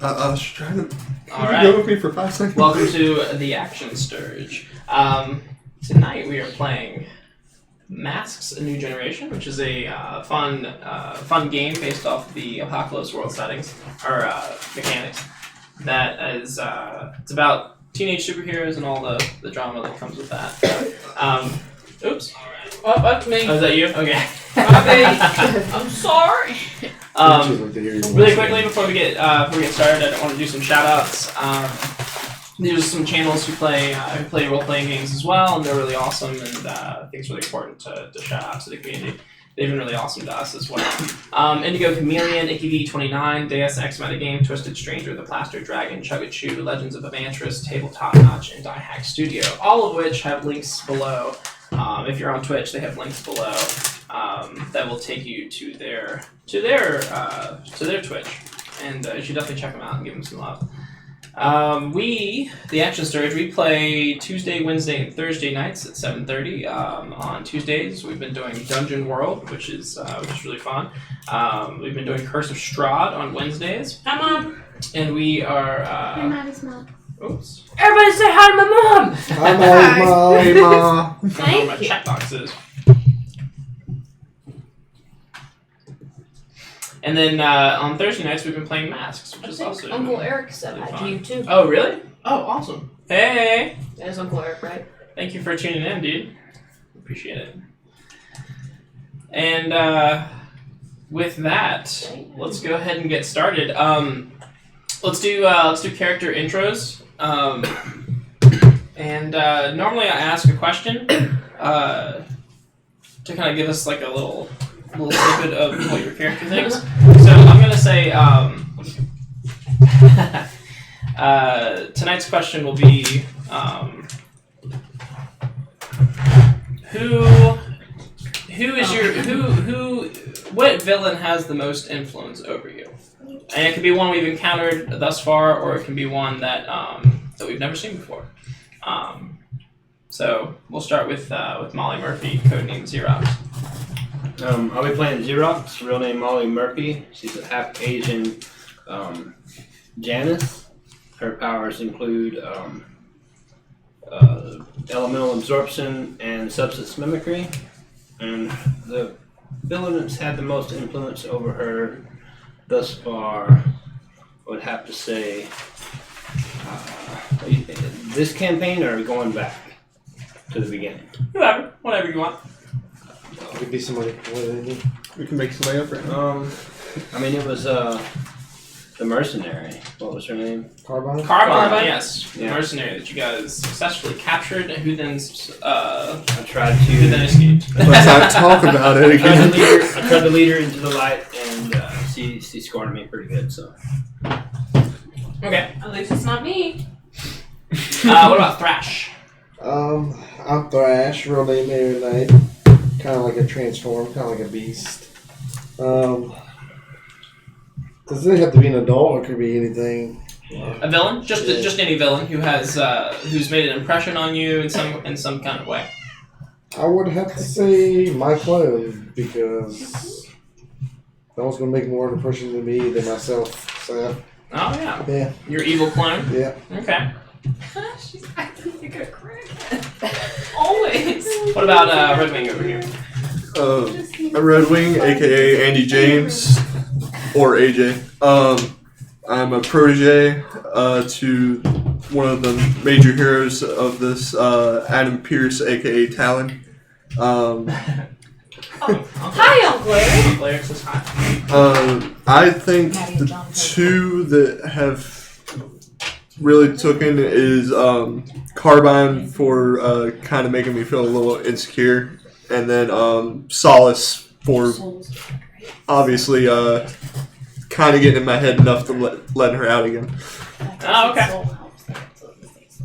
I was trying to... All right. Go with me for 5 seconds. Welcome to the Action Sturge. Tonight we are playing Masks: A New Generation, which is a fun game based off the Apocalypse World settings or mechanics. That is, it's about teenage superheroes and all the drama that comes with that. Oops. Oh, that's me. Oh, is that you? Okay. I'm sorry. Really quickly before we get started, I want to do some shout outs. These are some channels who play role-playing games as well, and they're really awesome, and I think it's really important to shout out to the community. They've been really awesome to us as well. Indigo Chameleon, IkiV29, Deus Ex Metagame, Twisted Stranger, The Plaster Dragon, Chugga Legends of Avantris, Tabletop Notch, and Die Hack Studio, all of which have links below. If you're on Twitch, they have links below that will take you to their Twitch, and you should definitely check them out and give them some love. We, the Action Sturge, we play Tuesday, Wednesday, and Thursday nights at 7:30. On Tuesdays, we've been doing Dungeon World, which is really fun. We've been doing Curse of Strahd on Wednesdays. Hi, Mom. And we are. Hi, Maddie's mom. Oops. Everybody say hi to my mom. Hi, Mom. Hey, Mom. I don't know where my chat box is. And then on Thursday nights, we've been playing Masks, which is also Uncle Eric said really hi fun. to you too. Oh, really? Oh, awesome. Hey! There's Uncle Eric, right? Thank you for tuning in, dude. Appreciate it. And with that, let's go ahead and get started. Let's do character intros. Normally I ask a question to kind of give us like a little snippet of what your character thinks. So I'm gonna say tonight's question will be what villain has the most influence over you? And it could be one we've encountered thus far, or it can be one that we've never seen before. So we'll start with Molly Murphy, codename Xerox. I'll be playing Xerox, real name Molly Murphy. She's a half Asian Janice. Her powers include elemental absorption and substance mimicry. And the villain that's had the most influence over her thus far, I would have to say, this campaign or going back to the beginning? Whatever you want. It could be somebody. We can make somebody up right now. It was the mercenary. What was her name? Carbine? Carbine, yes. Yeah. The mercenary that you guys successfully captured, who then I tried who then to. escaped. Let's not talk about it again. I tried to lead her into the light, and she scored me pretty good. So. Okay. At least it's not me. What about Thrash? I'm Thrash, real name Aaron Knight. Kind of like a transform, kind of like a beast. Does it have to be an adult, or it could be anything? A villain? Just any villain who has who's made an impression on you in some kind of way. I would have to say my clone, because no one's going to make more of an impression than me than myself. So, Oh yeah. yeah. Your evil clone? Yeah. Okay. She's acting like a crackhead. Always. What about Red Wing over here? A Red Wing, aka Andy James, or AJ. I'm a protege to one of the major heroes of this, Adam Pierce, aka Talon. Hi, Uncle Eric. Uncle Eric says hi. I think the two that have really taken is Carbine for kind of making me feel a little insecure, and then Solace for obviously kind of getting in my head enough to letting her out again. Oh, okay.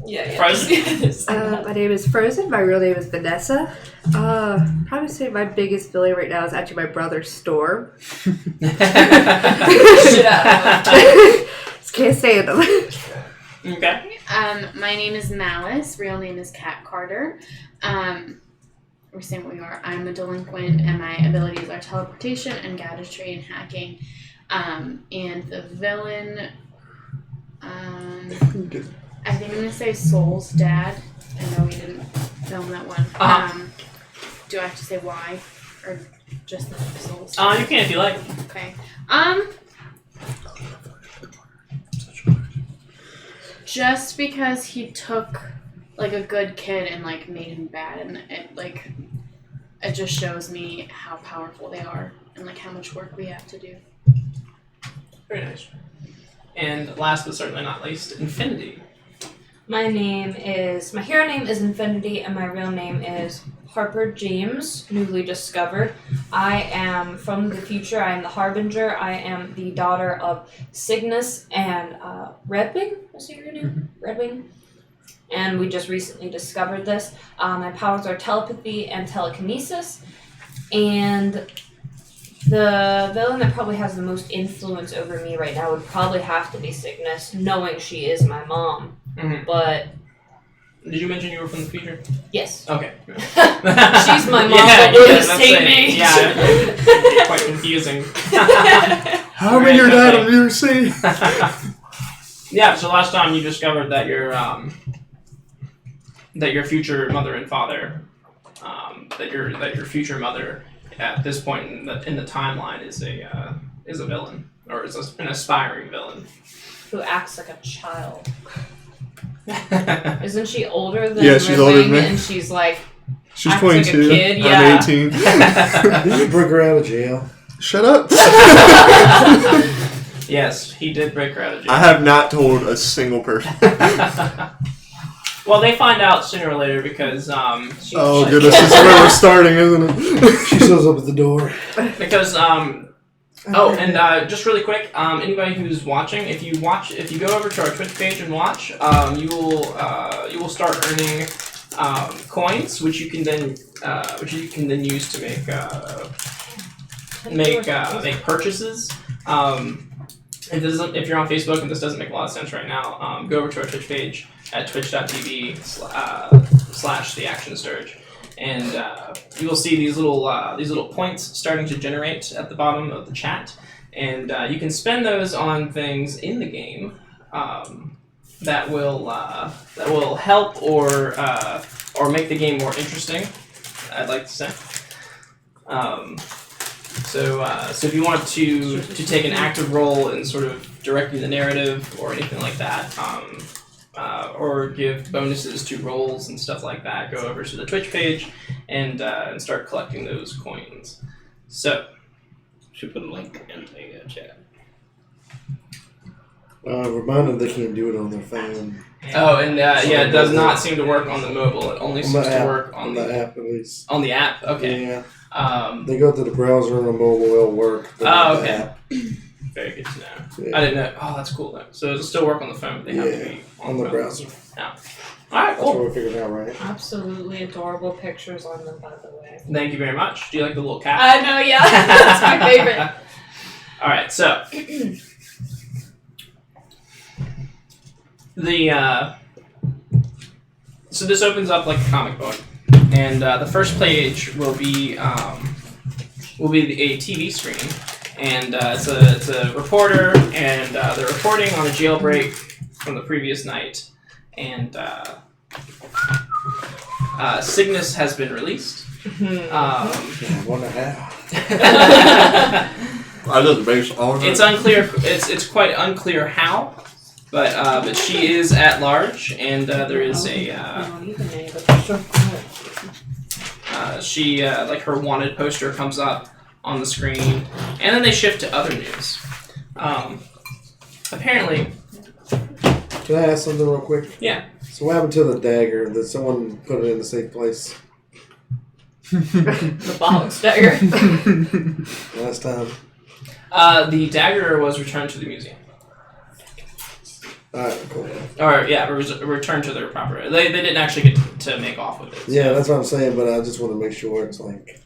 Yeah. Frozen? My name is Frozen. My real name is Vanessa. Probably say my biggest villain right now is actually my brother Storm. Shit out of him. Just can't stand him. Okay. My name is Malice. Real name is Kat Carter. We're saying what we are. I'm a delinquent, and my abilities are teleportation and gadgetry and hacking. And the villain I think I'm gonna say Soul's dad. I know we didn't film that one. Do I have to say why, or just the Soul's dad? You can if you like. Okay. Just because he took like a good kid and like made him bad, and it just shows me how powerful they are and like how much work we have to do. Very nice. And last but certainly not least, Infinity. My hero name is Infinity, and my real name is Harper James, newly discovered. I am from the future. I am the Harbinger. I am the daughter of Cygnus and Redwing. Is that your name? Redwing. And we just recently discovered this. My powers are telepathy and telekinesis. And the villain that probably has the most influence over me right now would probably have to be Cygnus, knowing she is my mom. Mm-hmm. But did you mention you were from the future? yes. Okay. She's my mom, Yeah, but would that's save it. me. Yeah, quite confusing. How many your dad have you ever seen? Yeah, so last time you discovered that your future mother and father, that your future mother at this point in the timeline is a villain, or is an aspiring villain. Who acts like a child. Isn't she older than Yeah, she's older than me. And she's like, She's acts like a 22. kid, yeah. I'm 18. Did you break her out of jail? Shut up. Yes, he did break her out of jail. I have not told a single person. Well, they find out sooner or later because Oh goodness, this is where we're starting, isn't it? She shows up at the door. because just really quick, anybody who's watching, if you go over to our Twitch page and watch, you will start earning coins, which you can then use to make purchases. If you're on Facebook and this doesn't make a lot of sense right now, go over to our Twitch page at twitch.tv/theactionsturge, and you will see these little points starting to generate at the bottom of the chat, and you can spend those on things in the game that will help or make the game more interesting, I'd like to say. So if you want to take an active role in sort of directing the narrative or anything like that, or give bonuses to rolls and stuff like that, go over to the Twitch page and start collecting those coins. So, Should put a link in the chat. Remind them they can't do it on their phone. oh, and it does not seem to work on the mobile. It only seems to work on the app at least. on the app. Okay. Yeah. They go to the browser and the mobile, it'll work. But Oh, the okay. app, Very good to know. yeah, I didn't know. Oh, that's cool though. So it'll still work on the phone. But they have to be on the phone. browser. All right, That's cool. what we figured out, right? Absolutely adorable pictures on them, by the way. Thank you very much. Do you like the little cat? I know, yeah. That's my favorite. All right, so so this opens up like a comic book, and the first page will be a TV screen, and it's a reporter, and they're reporting on a jailbreak from the previous night, and Cygnus has been released. One and a half. I did the base all It's unclear. It's quite unclear how, but she is at large, and there is she like her wanted poster comes up on the screen, and then they shift to other news. Apparently, Can I ask something real quick? yeah. So what happened to the dagger? Did someone put it in a safe place The box dagger. last time? The dagger was returned to the museum. Alright, cool. Or yeah, returned to their proper. They didn't actually get to make off with it. So. Yeah, that's what I'm saying, but I just want to make sure it's like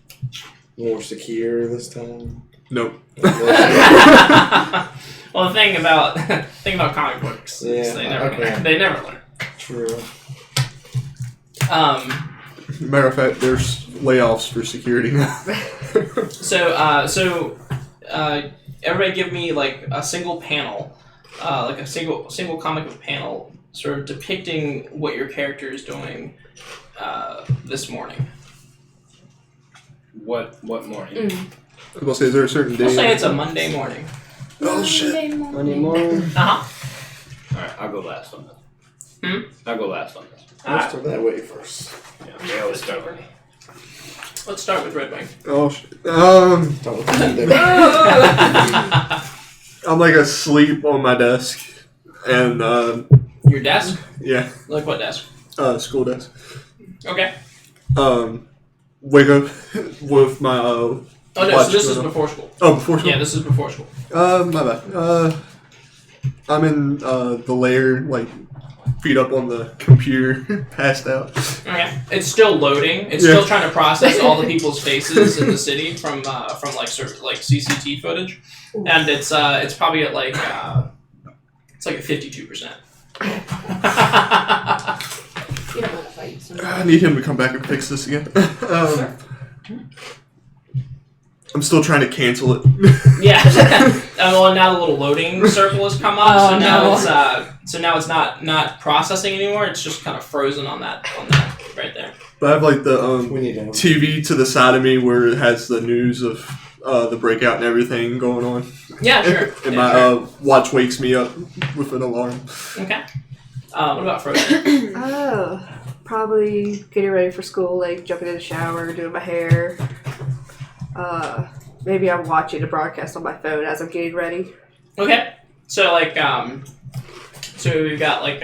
more secure this time. Nope. Well, the thing about comic books is Yeah, they never learn. True. Matter of fact, there's layoffs for security now. So everybody give me like a single panel like a single comic book panel, sort of depicting what your character is doing this morning. What morning? I was gonna say, is there a certain day? We'll say it's a Monday morning. Oh shit! Monday morning. Uh-huh. Alright, I'll go last on this. Hmm? I'll go last on this. Let's start that way first. Yeah, they always start with me. Let's start with Red Wing. Oh shit! Start with the there. I'm like asleep on my desk, and Your desk? yeah, Like what desk? school desk. Okay. Wake up with my Oh no, watch so this is going on. before school. Oh, before school. Yeah, this is before school. My bad. I'm in the lair, like feet up on the computer, passed out. Okay. It's still loading. It's Yeah. still trying to process all the people's faces in the city from like sort of like CCT footage, and it's probably at like it's like at 52%. You don't want to fight somebody. I need him to come back and fix this again. I'm still trying to cancel it. Yeah. Well, now the little loading circle has come up, Oh, so no. now it's not processing anymore. It's just kind of frozen on that right there. But I have like the We need to have TV to the side of me where it has the news of the breakout and everything going on. Yeah, sure. And Yeah, my sure. watch wakes me up with an alarm. Okay. What about Frozen? Oh, probably getting ready for school, like jumping in the shower, doing my hair. Maybe I'm watching a broadcast on my phone as I'm getting ready. Okay. So like so we've got like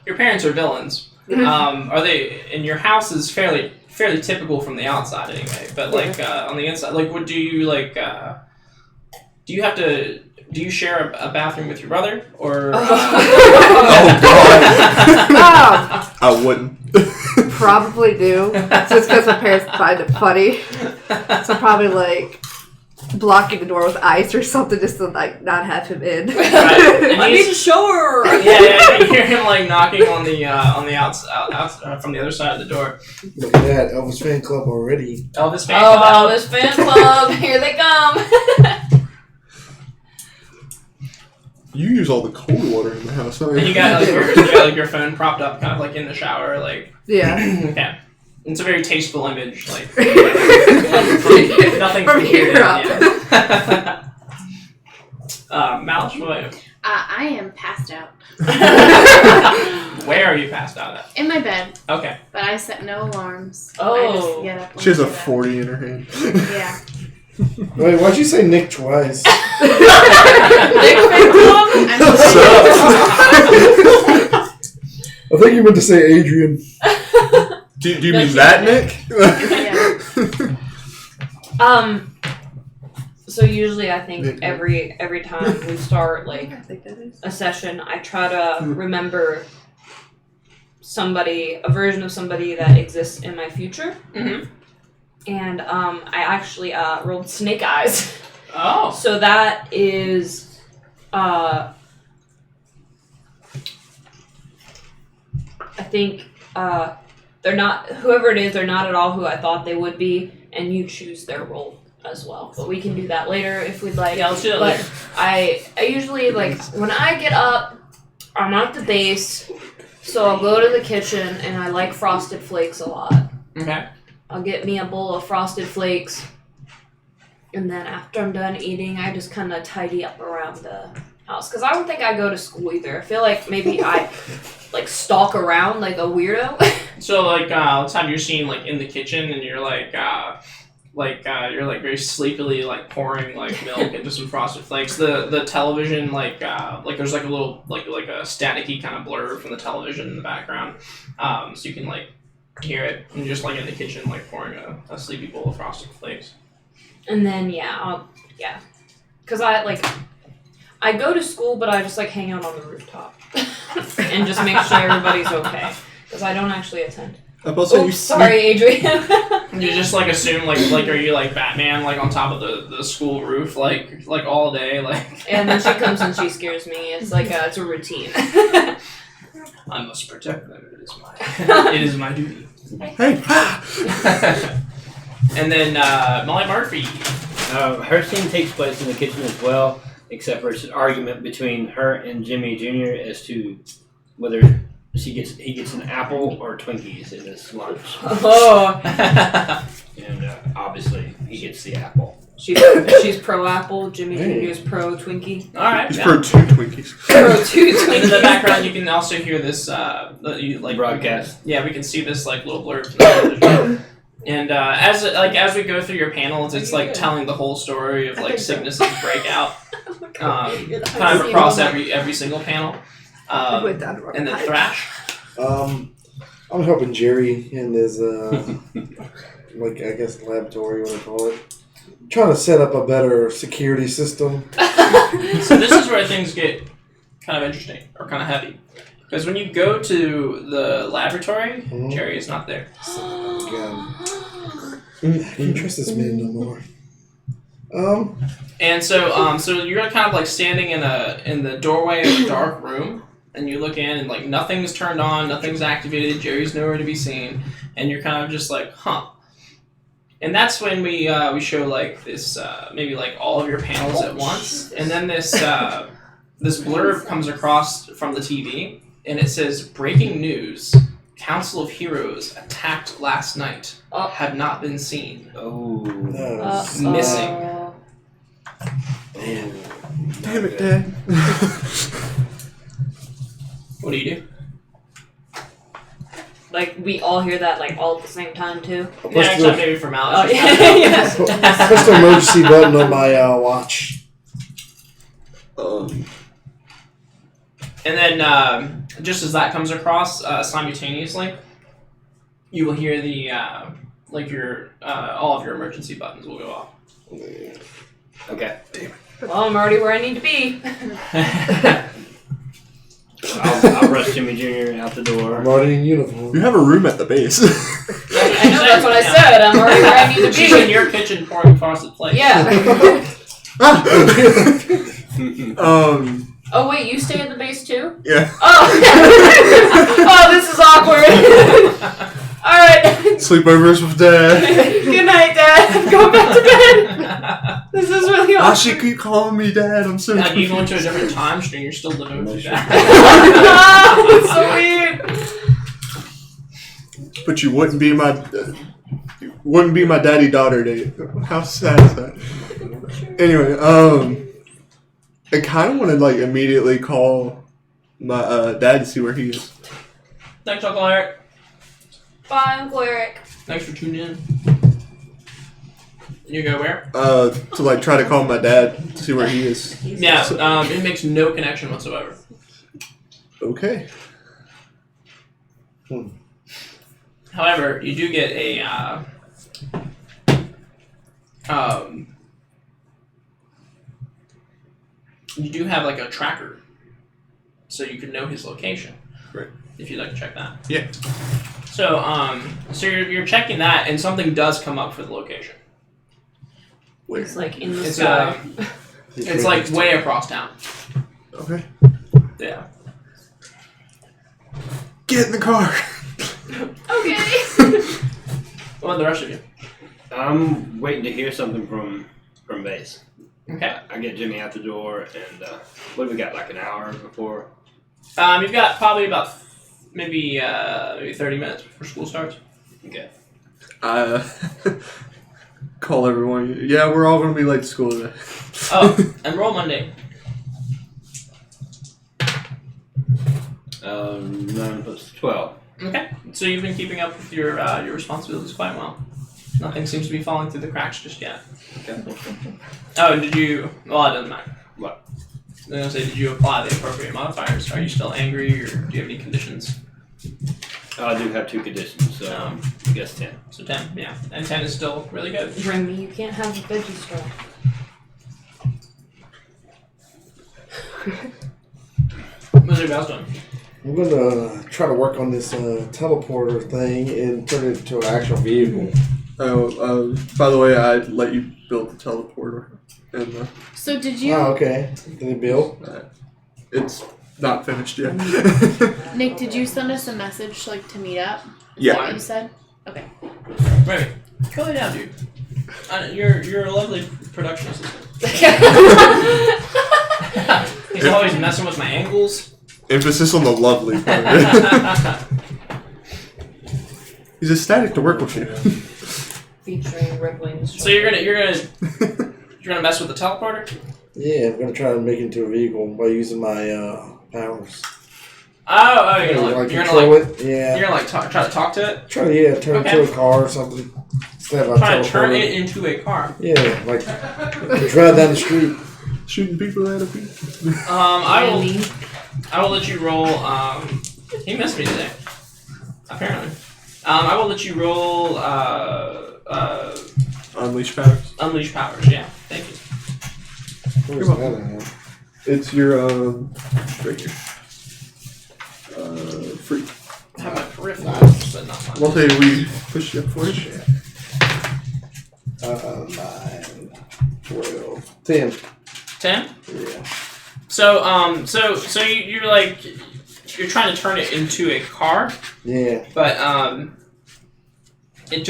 your parents are villains. Are they? And your house is fairly typical from the outside anyway. But like on the inside, like what do you like? Do you share a bathroom with your brother or? Oh god! I wouldn't. Probably do. Just because my parents find it funny. So probably like blocking the door with ice or something just to like not have him in. Right. And I need a shower. Yeah, you hear him like knocking on the outside from the other side of the door. Look at that, Elvis fan club already. Elvis fan Oh, club. Elvis fan club. Here they come. You use all the cold water in the house, don't And you got like your phone propped up, kind of like in the shower, like. Yeah. Okay. It's a very tasteful image, like nothing From here up. Yeah. Malice, what about you? I am passed out Where are you passed out at? in my bed, Okay. but I set no alarms. I Oh. just get up. when She has I a get up. 40 in her hand. Yeah. Wait, why'd you say Nick twice? Big fan club. I think you meant to say Adrian. Do you No, mean she that, didn't. Nick? Yeah. So usually I think every time we start like I think that is. a session, I try to remember a version of somebody that exists in my future. Mm-hmm. And I actually rolled Snake Eyes. Oh. So that is I think they're not, whoever it is, they're not at all who I thought they would be, and you choose their role as well. But we can do that later if we'd like. Yeah, let's do that But later. I usually, like, when I get up, I'm at the base, so I'll go to the kitchen, and I like Frosted Flakes a lot. Okay. I'll get me a bowl of Frosted Flakes, and then after I'm done eating, I just kind of tidy up around the house. Because I don't think I go to school either. I feel like maybe I, like, stalk around like a weirdo. So like let's have your scene like in the kitchen and you're you're like very sleepily like pouring like milk into some Frosted Flakes. The television like there's like a little like a staticky kind of blur from the television in the background. So you can like hear it and you're just like in the kitchen like pouring a sleepy bowl of Frosted Flakes. And then, because I go to school, but I just, like, hang out on the rooftop and just make sure everybody's okay, because I don't actually attend. Oops, sorry, Adrian. You just like assume like are you like Batman like on top of the school roof like all day like. And then she comes and she scares me. It's like it's a routine. I must protect them. It is my duty. Hey! And then Molly Murphy. Her scene takes place in the kitchen as well, except for it's an argument between her and Jimmy Jr. as to whether he gets an apple or Twinkies in his lunch. Oh. And obviously he gets the apple. She's pro apple. Jimmy Jr. is pro Twinkie. All right. He's Yeah. for 2 Twinkies. Pro two In Twinkies. the background, you can also hear this Broadcast. Yeah, we can see this like little blurb. And as we go through your panels, it's like telling the whole story of like sicknesses break out, kind of across every single panel. I went down the wrong And then pipe. Thrash. I'm helping Jerry in his I guess laboratory, what I call it. Trying to set up a better security system. So this is where things get kind of interesting or kind of heavy, because when you go to the laboratory, Jerry is not there. God. I can't trust this man no more. And so you're kind of like standing in the doorway of a dark room, and you look in, and like nothing's turned on, nothing's activated, Jerry's nowhere to be seen, and you're kind of just like, huh. And that's when we show like this maybe like all of your panels at once, and then this this blurb comes across from the TV, and it says, "Breaking news: Council of Heroes attacked last night. Have not been seen. Oh. Missing." Damn it, Dad. What do you do? Like we all hear that like all at the same time too. Yeah, except maybe for Oh Malice. yeah, yes. Press the emergency button on my watch. And then, just as that comes across simultaneously, you will hear the all of your emergency buttons will go off. Okay. Well, I'm already where I need to be. I'll rush Jimmy Jr. out the door. I'm already in uniform. You have a room at the base. I know that's what I said. I'm already where I need to She's in be. your kitchen pouring frosted flakes. Yeah. Oh wait, you stay at the base too? Yeah. Oh. Oh, this is awkward. All right. Sleepovers with Dad. Good night, Dad. I'm going back to bed. This is really I awkward. should keep calling me Dad. I'm so Now, you go into a different time stream, you're still living with your dad. Oh, it's so weird. But you wouldn't be my daddy-daughter date. How sad is that? Anyway, I kind of want to like immediately call my dad to see where he is. Thanks, Uncle Eric. Bye, Uncle Eric. Thanks for tuning in. You go where? To like try to call my dad to see where he is. Yeah, it makes no connection whatsoever. Okay. However, you do get a you do have like a tracker, so you can know his location. Right. If you'd like to check that. Yeah. So you're checking that, and something does come up for the location. Where? It's like in the It's sky. it's like way across town. Okay. Yeah. Get in the car. Okay. What about the rest of you? I'm waiting to hear something from base. Okay. I get Jimmy out the door, and what do we got? Like an hour before? You've got probably about maybe 30 minutes before school starts. Okay. Call everyone. Yeah, we're all gonna be late to school today. Oh, enroll Monday. 9 plus 12. Okay. So you've been keeping up with your responsibilities quite well. Nothing seems to be falling through the cracks just yet. Okay. Oh, and did you? Well, it doesn't matter. What? I was gonna say, did you apply the appropriate modifiers? Are you still angry, or do you have any conditions? I do have 2 conditions, so I guess 10. So 10, yeah, and 10 is still really good. Bring me. You can't have a veggie straw. What's your best one? I'm gonna try to work on this teleporter thing and turn it into an actual vehicle. Oh, by the way, I let you build the teleporter, and So did you, Oh, okay. Did it build? it's not finished yet. Nick? Did you send us a message like to meet up? Is Yeah. that what you said? Okay. Wait, go lay down, dude. You're a lovely production assistant. He's always messing with my angles. Emphasis on the lovely part of it. He's ecstatic to work with you. Featuring rippling. So you're gonna mess with the teleporter? Yeah, I'm gonna try to make it into a vehicle by using my powers. Oh, you're gonna control it. Yeah. You're gonna try to talk to it. Try to turn it into a car or something. Instead of Try to turn it into a car. Yeah, like drive down the street. Shooting people out of people. I will let you roll. He missed me today. Apparently. I will let you roll. Unleash powers. Unleash powers. Yeah. Thank you. Where's that at? It's your right here. Free. I have my peripherals, but not mine. We'll tell you we push you up for it. 9, 12, 10. 10. Yeah. So you're like you're trying to turn it into a car, Yeah. but it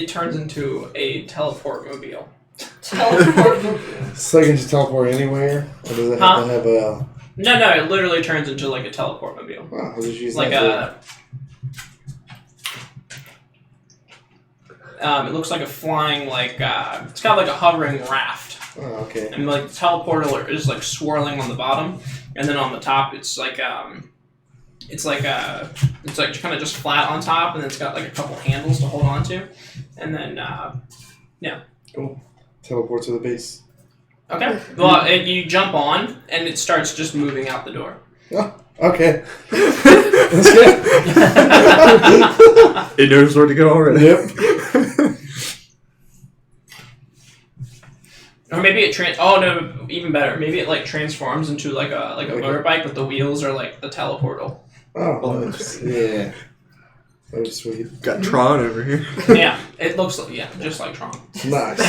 turns into a teleport mobile. So you can just teleport anywhere, or does it have to have a? No, it literally turns into like a teleport mobile. Oh, I'll just use Like that it looks like a flying it's kind of like a hovering raft. Oh, okay. And like the teleporter is like swirling on the bottom, and then on the top it's like kind of just flat on top, and then it's got like a couple handles to hold on to, and then yeah. Cool. Teleport to the base. Okay. Well, you jump on, and it starts just moving out the door. Oh, okay. That's good. It knows where to go already. Yep. Or maybe it oh no, even better. Maybe it like transforms into like a motorbike, but the wheels are like the teleportal. Oh, nice. Yeah. Oh, sweet. Got Tron over here. Yeah, it looks just like Tron. Nice.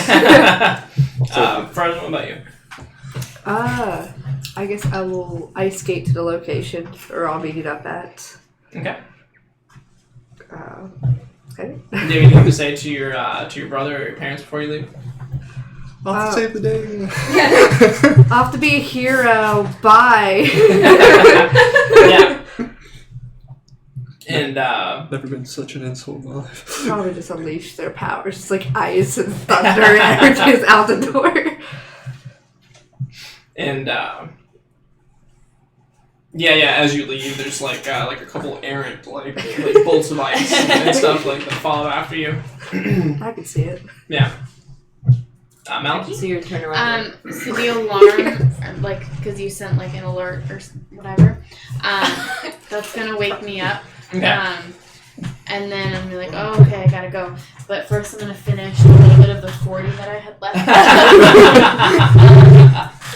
Frozen, what about you? I guess I will ice skate to the location, or I'll meet it up at. Okay. Okay. Do you have anything to say to your brother or your parents before you leave? I'll have to save the day. I'll have to be a hero. Bye. Yeah. And Never been such an insult in my life. Probably just unleash their powers. It's like ice and thunder and everything's out the door. And yeah. As you leave, there's like a couple errant like bolts of ice and stuff like that follow after you. I can see it. Yeah. I Mel? can see your turnaround. So the alarm, like, because you sent like an alert or whatever, that's gonna wake me up. Okay. And then I'm gonna be like, oh, okay, I gotta go. But first, I'm gonna finish a little bit of the 40 that I had left.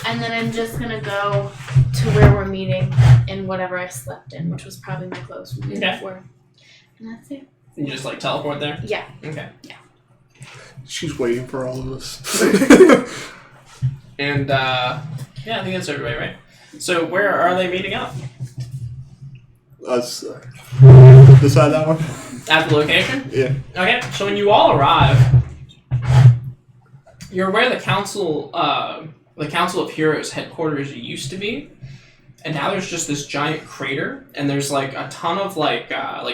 And then I'm just gonna go to where we're meeting in whatever I slept in, which was probably my clothes from the day before. And that's it. You just like teleport there? Yeah. Okay. Yeah. She's waiting for all of us. And I think that's everybody, right? So where are they meeting up? Us. Decide that one? At the location? Yeah. Okay, so when you all arrive, you're where the Council of Heroes headquarters used to be, and now there's just this giant crater, and there's like a ton of like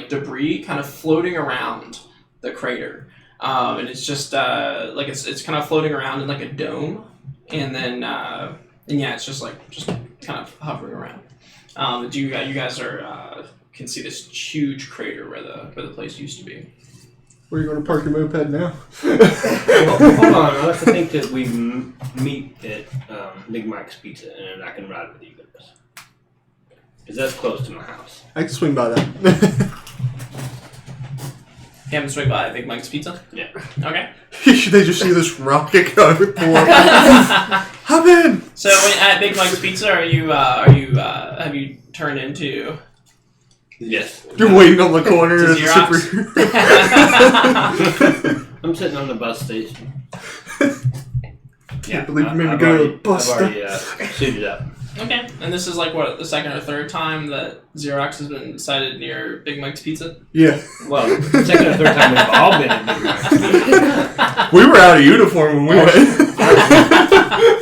debris kind of floating around the crater, and it's just it's kind of floating around in like a dome, and then it's just kind of hovering around. You guys can see this huge crater where the place used to be. Where are you going to park your moped now? Well, hold on, I like to think that we meet at Big Mike's Pizza, and I can ride with you guys. Because that's close to my house. I can swing by that. You haven't swing by Big Mike's Pizza? Yeah. Okay. They just see this rocket coming forward. Hop in! So at Big Mike's Pizza, have you turned into? Yes. You're waiting on the corner To as a Xerox. superhero. I'm sitting on the bus station. Can't believe you made me I've go to already- the bus I've already suited up. Okay, and this is like what, the second or third time that Xerox has been sighted near Big Mike's Pizza? Yeah. Well, second or third time we've all been in Big Mike's. We were out of uniform when we went.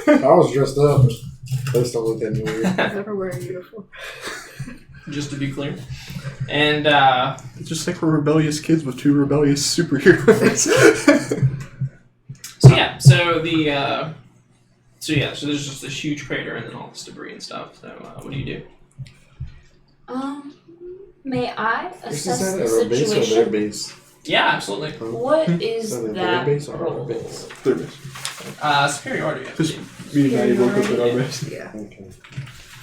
I was dressed up. They still looked at me weird. I never wear a uniform. Just to be clear. And, Just like we're rebellious kids with two rebellious superheroes. so there's just this huge crater and then all this debris and stuff. So, what do you do? May I Is assess that the at our base or their situation? base? Yeah, absolutely. What is Is that that their base or our role? base? Their base. Superiority. I Just believe. me and Maddie woke up at our base. Yeah. Okay.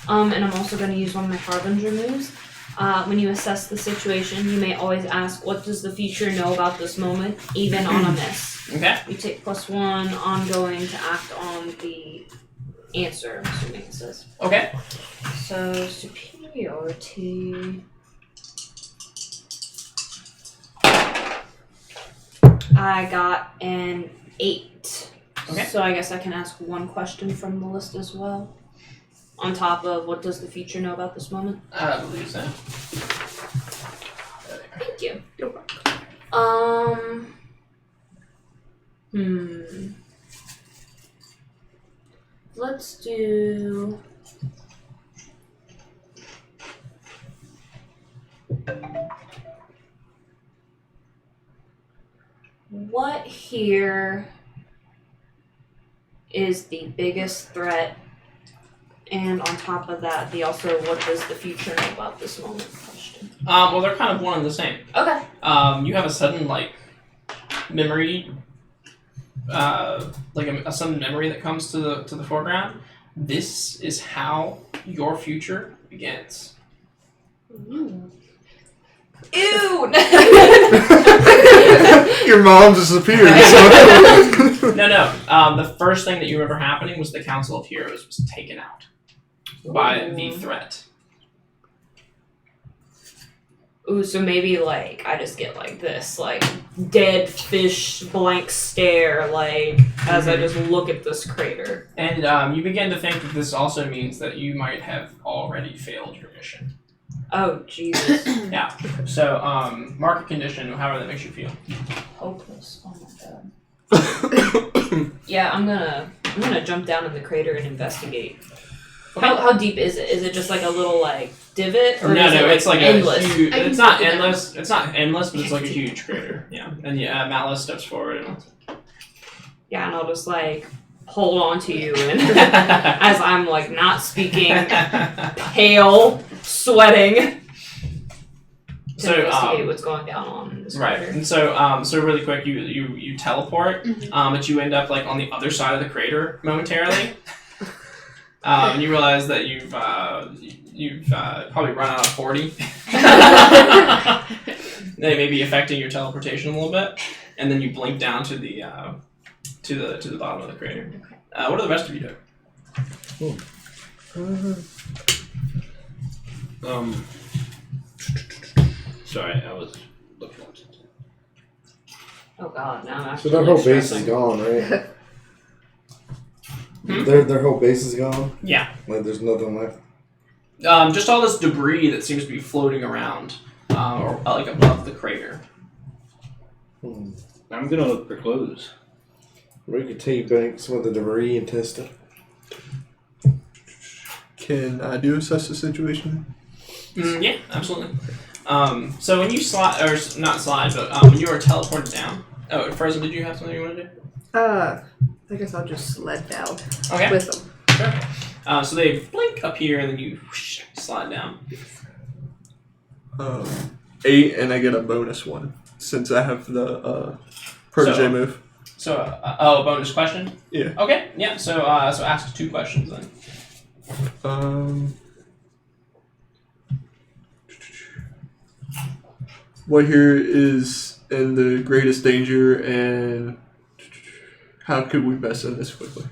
And I'm also going to use one of my Harbinger moves. When you assess the situation, you may always ask, what does the future know about this moment, even on a miss? Okay. You take +1 ongoing to act on the answer, I'm assuming it says. Okay. So, superiority. I got an 8. Okay. So I guess I can ask one question from the list as well. On top of what does the future know about this moment? I believe so. Thank you. You're welcome. Let's do. What here is the biggest threat? And on top of that, what does the future know about this moment question? Well, they're kind of one and the same. Okay. You have a sudden, memory, a sudden memory that comes to the foreground. This is how your future begins. Ew. Your mom disappeared. So. No. The first thing that you remember happening was the Council of Heroes was taken out by the threat. Ooh, so maybe I just get this dead fish blank stare as I just look at this crater. And you begin to think that this also means that you might have already failed your mission. Oh Jesus. Yeah. So market condition, however that makes you feel. Hopeless. Oh my god. Yeah, I'm gonna jump down in the crater and investigate. Okay. How deep is it? Is it just a little divot, or No, is it it's endless? a huge. I can It's not see it. endless. It's not endless, but it's a huge crater. Yeah. And Malice steps forward and. Yeah, and I'll just hold on to you, and as I'm not speaking, pale, sweating. To investigate what's going down on this Right, crater. and so really quick, you teleport, but you end up on the other side of the crater momentarily, and you realize that you've probably run out of 40. They may be affecting your teleportation a little bit, and then you blink down to the bottom of the crater. What do the rest of you do? Sorry, I was looking at something. Oh god, now I'm So actually their whole base is stressing. gone, right? Hmm? Their whole base is gone? Yeah. There's nothing left? Just all this debris that seems to be floating around, or above the crater. Hmm. I'm gonna look for clues. We could take back some of the debris and test it. Can I do assess the situation? Yeah, absolutely. So when you slide, or not slide, but when you are teleported down. Oh, Frozen, did you have something you want to do? I guess I'll just sled down Okay. with them. Sure. So they blink up here and then you whoosh, slide down. 8, and I get a bonus 1 since I have the protege So- move. So, a bonus question? Yeah. Okay, yeah, so ask 2 questions then. What here is in the greatest danger, and how could we best end this quickly?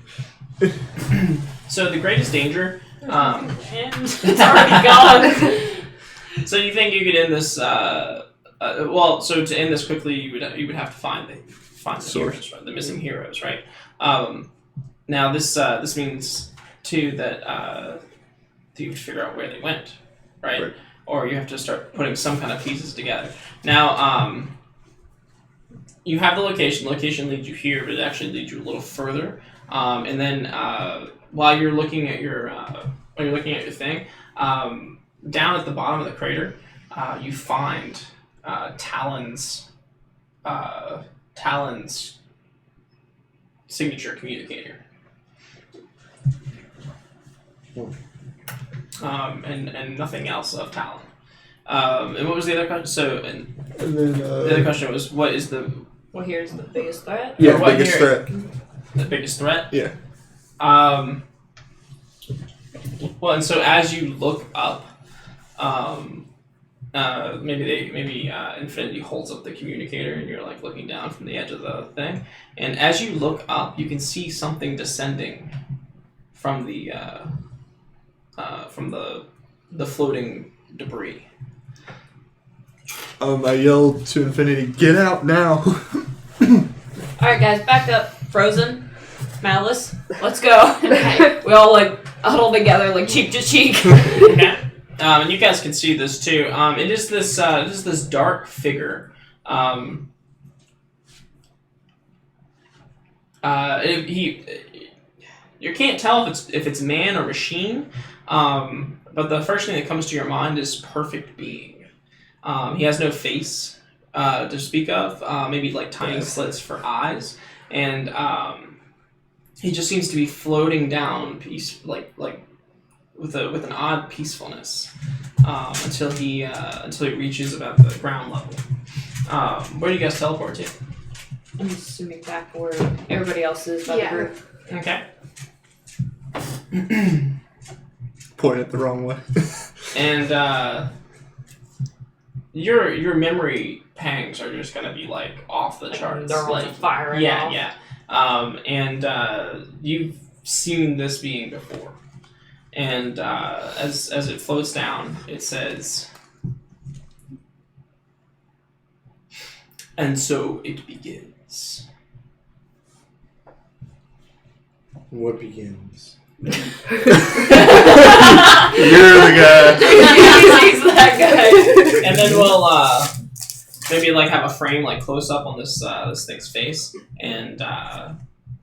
So the greatest danger, And it's already gone. so you think you could end this, well, so to end this quickly, you would have to find the Source. heroes, right? The missing heroes, right? Now this means too that you have to figure out where they went, right? Right. Or you have to start putting some kind of pieces together. Now, you have the location. Location leads you here, but it actually leads you a little further. And then while you're looking at your thing, down at the bottom of the crater, you find Talon's signature communicator. And nothing else of Talon. And what was the other question? So, and then the other question was, what is the Well, here's the biggest threat. yeah, or what biggest here- threat? the biggest threat? Yeah. Well, and so as you look up, maybe Infinity holds up the communicator, and you're like looking down from the edge of the thing. And as you look up, you can see something descending from the floating debris. I yelled to Infinity, "Get out now!" Alright, guys, back up. Frozen. Malice. Let's go. We all like huddle together, like cheek to cheek. Okay. And you guys can see this too. It is this dark figure. You can't tell if it's man or machine. But the first thing that comes to your mind is perfect being. He has no face to speak of. Maybe like tiny slits for eyes, and he just seems to be floating down, with an odd peacefulness, until he reaches about the ground level. Where do you guys teleport to? I'm assuming back where everybody else is by the group. Okay. Pointed the wrong way. And your memory pangs are just gonna be like off the charts. They're like, firing yeah, off. yeah. And you've seen this being before. And as it floats down, it says, "And so it begins." What begins? You're the guy. He's that guy. And then we'll maybe like have a frame like close up on this thing's face, and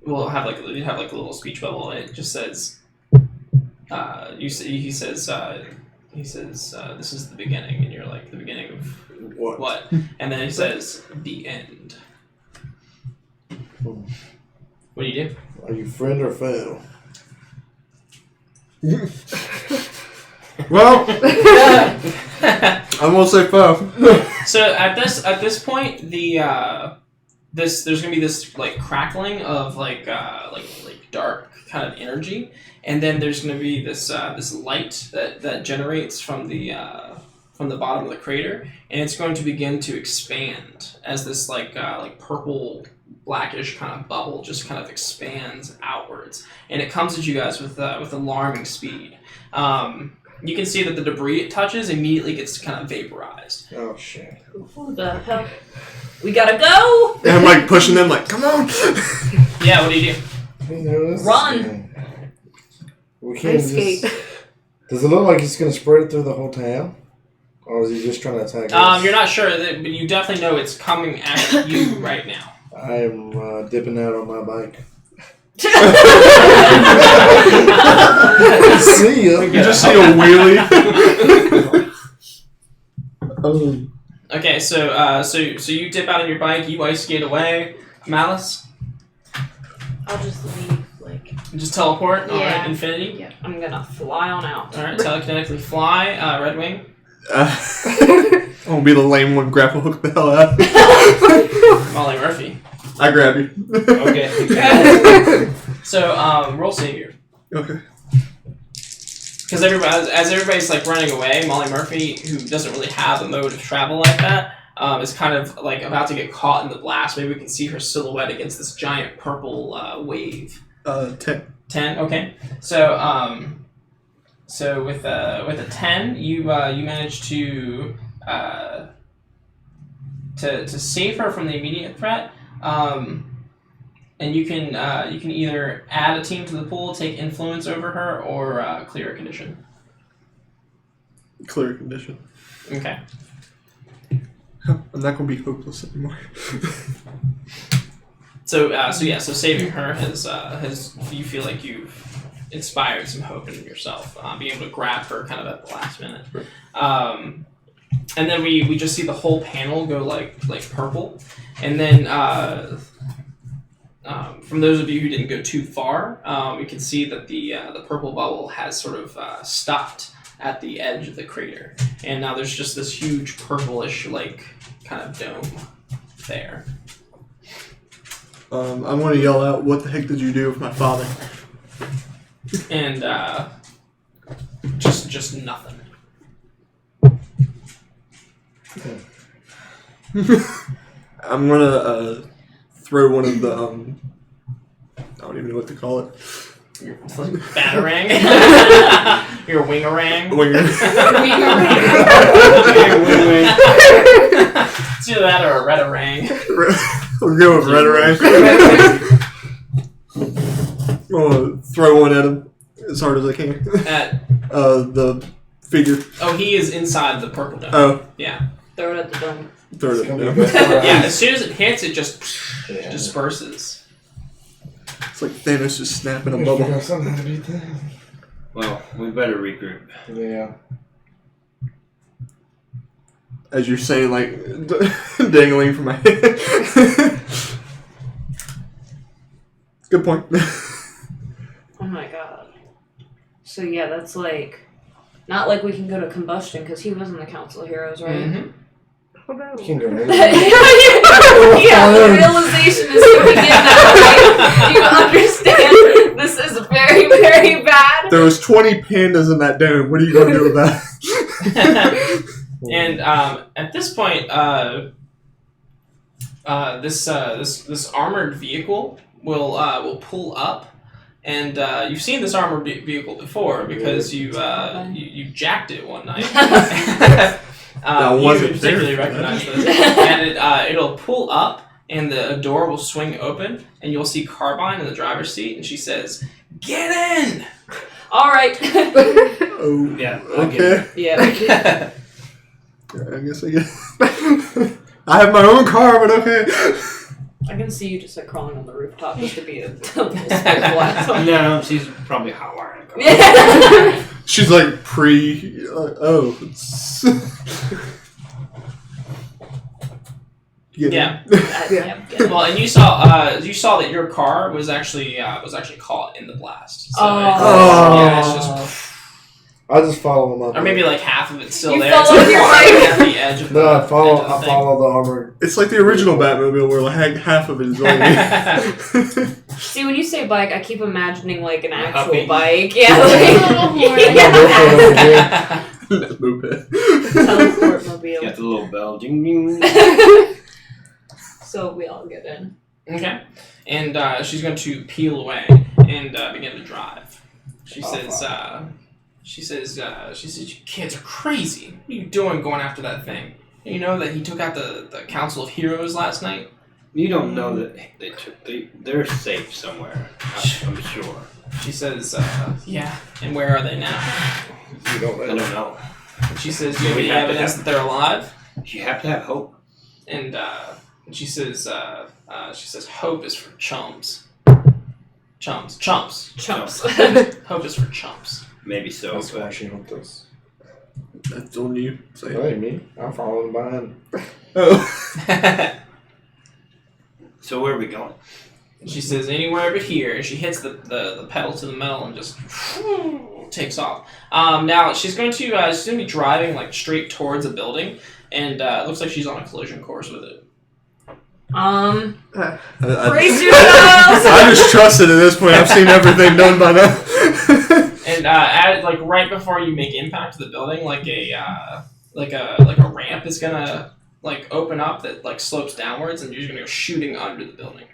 we'll have like a little speech bubble, and it just says, he says, "This is the beginning," and you're like, "The beginning of what?" And then he says, "The end." What do you do? Are you friend or foe? Well, I'm gonna say foe. So at this point, there's gonna be this like crackling of like dark kind of energy, and then there's gonna be this light that generates from the bottom of the crater, and it's going to begin to expand as this like purple blackish kind of bubble just kind of expands outwards, and it comes at you guys with alarming speed. You can see that the debris it touches immediately gets kind of vaporized. Oh shit! Who the hell? We gotta go! And I'm like pushing them, like, "Come on!" Yeah, what do you do? Run! We can't Ice skate. Does it look like he's gonna spread it through the whole town, or is he just trying to attack us? You're not sure, but you definitely know it's coming at you right now. I am dipping out on my bike. See ya. You just see a wheelie. Okay, so you dip out on your bike, you ice skate away. Malice, I'll just leave, like. just teleport. All Yeah. right, Infinity. Yeah. I'm gonna fly on out. All right, telekinetically fly. Red Wing. I'm gonna be the lame one, grapple hook the hell out. Molly Murphy. I grab you. Okay. So roll savior. Okay. Because everybody's like running away, Molly Murphy, who doesn't really have a mode of travel like that, is kind of like about to get caught in the blast. Maybe we can see her silhouette against this giant purple wave. 10. 10. Okay. So with a 10, you manage to save her from the immediate threat. And you can either add a team to the pool, take influence over her, or clear a condition. Clear condition. Okay. I'm not gonna be hopeless anymore. So saving her has you feel like you've inspired some hope in yourself, being able to grab her kind of at the last minute. And then we just see the whole panel go like purple, and then from those of you who didn't go too far, we can see that the purple bubble has sort of stopped at the edge of the crater, and now there's just this huge purplish like kind of dome there. I'm gonna yell out, "What the heck did you do with my father?" And just nothing. I'm gonna throw one of the I don't even know what to call it. Your batarang. Your wingarang. Winger. It's either that or a redarang. We'll go with Redarang. I'm gonna throw one at him as hard as I can. At The figure. oh, he is inside the purple dome. Oh, Yeah. Throw it at the dome. throw it It's at gonna him. be good. Yeah. As soon as it hits, it just Yeah. disperses. It's like Thanos just snapping a We bubble. got something to beat that. Well, we better regroup. Yeah. As you're saying, like, dangling from my head. Good point. Oh my god. So yeah, that's like not like we can go to combustion because he was in the Council of Heroes, right? Mm-hmm. You can go anywhere. Yeah, the realization is coming in now, right? You understand this is very, very bad. There was 20 pandas in that dome. What are you gonna do about it? And at this point, this armored vehicle will pull up, and you've seen this armored vehicle before because you jacked it one night. That You wasn't particularly there. recognize this, and it'll pull up, and the door will swing open, and you'll see Carbine in the driver's seat, and she says, "Get in!" All right. Oh, Yeah. okay. Yeah. I guess I get. I have my own car, but okay. I can see you just like crawling on the rooftop just to be a spectacle. No, she's probably hot wiring. Yeah. She's like Yeah. Yeah. Well, and you saw that your car was actually caught in the blast. So yeah, it's just, I just follow them up. or maybe like half of it's still You there. follow It's your like bike? at the edge of No, the I follow. edge of the I thing. follow the armor. It's like the original Batmobile where like half of it is on me. See, when you say bike, I keep imagining like an actual Puppy. bike. Yeah. Moped. Teleport Got mobile. the little bell. Ding ding. So we all get in. Okay, and she's going to peel away and begin to drive. She says, "You kids are crazy. What are you doing going after that thing? You know that he took out the Council of Heroes last night." You don't know that they're safe somewhere. I'm sure. She says, "Yeah, and where are they now?" You don't I know. don't know. And she says, "Do you have We any have to evidence that they're alive?" You have to have hope. And she says, "Hope is for chumps. Chumps. Chumps. Hope is for chumps." Maybe so. That's why But she wants us. That's on you. That ain't me. I'm following behind. Oh. so where are we going? She says, "Anywhere but here." And she hits the pedal to the metal and just takes off. Now she's going to be driving like straight towards a building, and it looks like she's on a collision course with it. I Brace yourselves! just trust it at this point. I've seen everything done by now. And like right before you make impact to the building, like a ramp is gonna like open up that like slopes downwards, and you're just gonna go shooting under the building.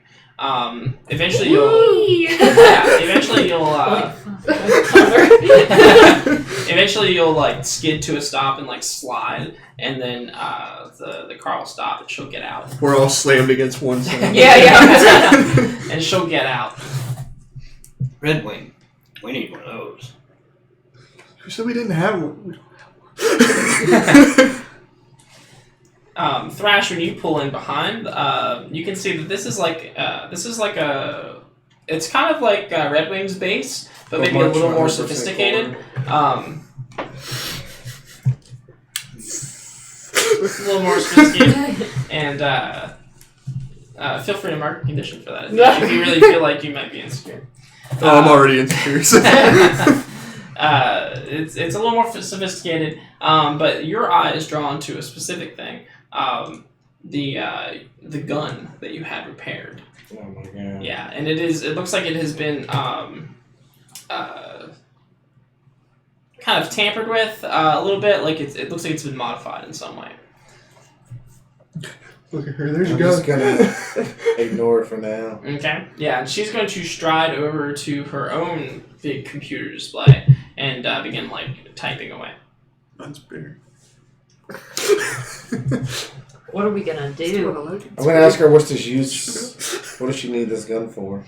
Eventually you'll like skid to a stop and like slide, and then the car will stop and she'll get out. We're all slammed against one side. Yeah. And she'll get out. Red Wing. We need one of those. Who said we didn't have one? Thrash, when you pull in behind, you can see that this is like a. It's kind of like Red Wing's base, but maybe a little more sophisticated. It's a little more sophisticated, and feel free to mark a condition for that if you really feel like you might be insecure. I'm already insecure. So. It's a little more sophisticated, but your eye is drawn to a specific thing. The gun that you had repaired. Oh my god. Yeah, and it looks like it has been kind of tampered with a little bit. Like it looks like it's been modified in some way. Look at her. There you I'm go. just gonna ignore it for now. Okay. Yeah, and she's going to stride over to her own big computer display and begin like typing away. Mine's bigger. What are we gonna do? I'm gonna ask her what's this use. What does she need this gun for?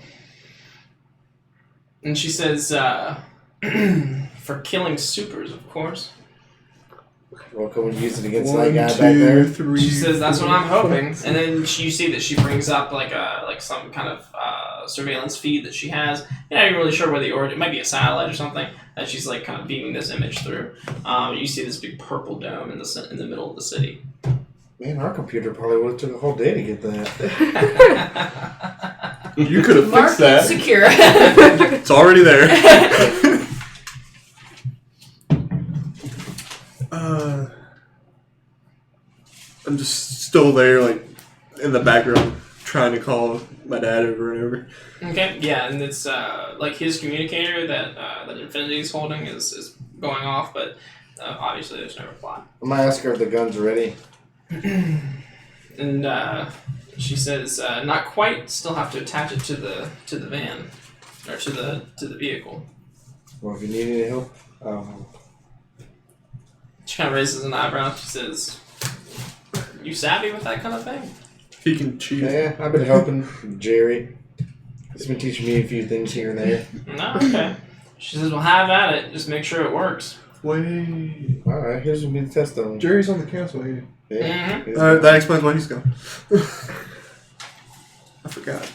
And she says, for killing supers, of course. Well, can we use it against 1, that guy 2, back there? 3. She says, "That's what I'm 4, hoping." And then you see that she brings up like some kind of surveillance feed that she has. You're not even really sure where it might be a satellite or something that she's like kind of beaming this image through. You see this big purple dome in the middle of the city. Man, our computer probably would have took a whole day to get that. You could have Mark fixed that. secure. It's already there. I'm just still there, like in the background, trying to call my dad over and over. Okay, yeah, and it's like his communicator that Infinity's holding is going off, but obviously there's no reply. I'm gonna ask her if the gun's ready. And she says, "Not quite. Still have to attach it to the van, or to the vehicle." Well, if you need any help, She kind of raises an eyebrow. She says, "You savvy with that kind of thing?" He can cheat. yeah, I've been helping Jerry. He's been teaching me a few things here and there. No, okay. She says, "Well, have at it. Just make sure it works." Wait. All right, here's what we test on. Jerry's on the council here. Yeah, he's- That explains why he's gone. I forgot.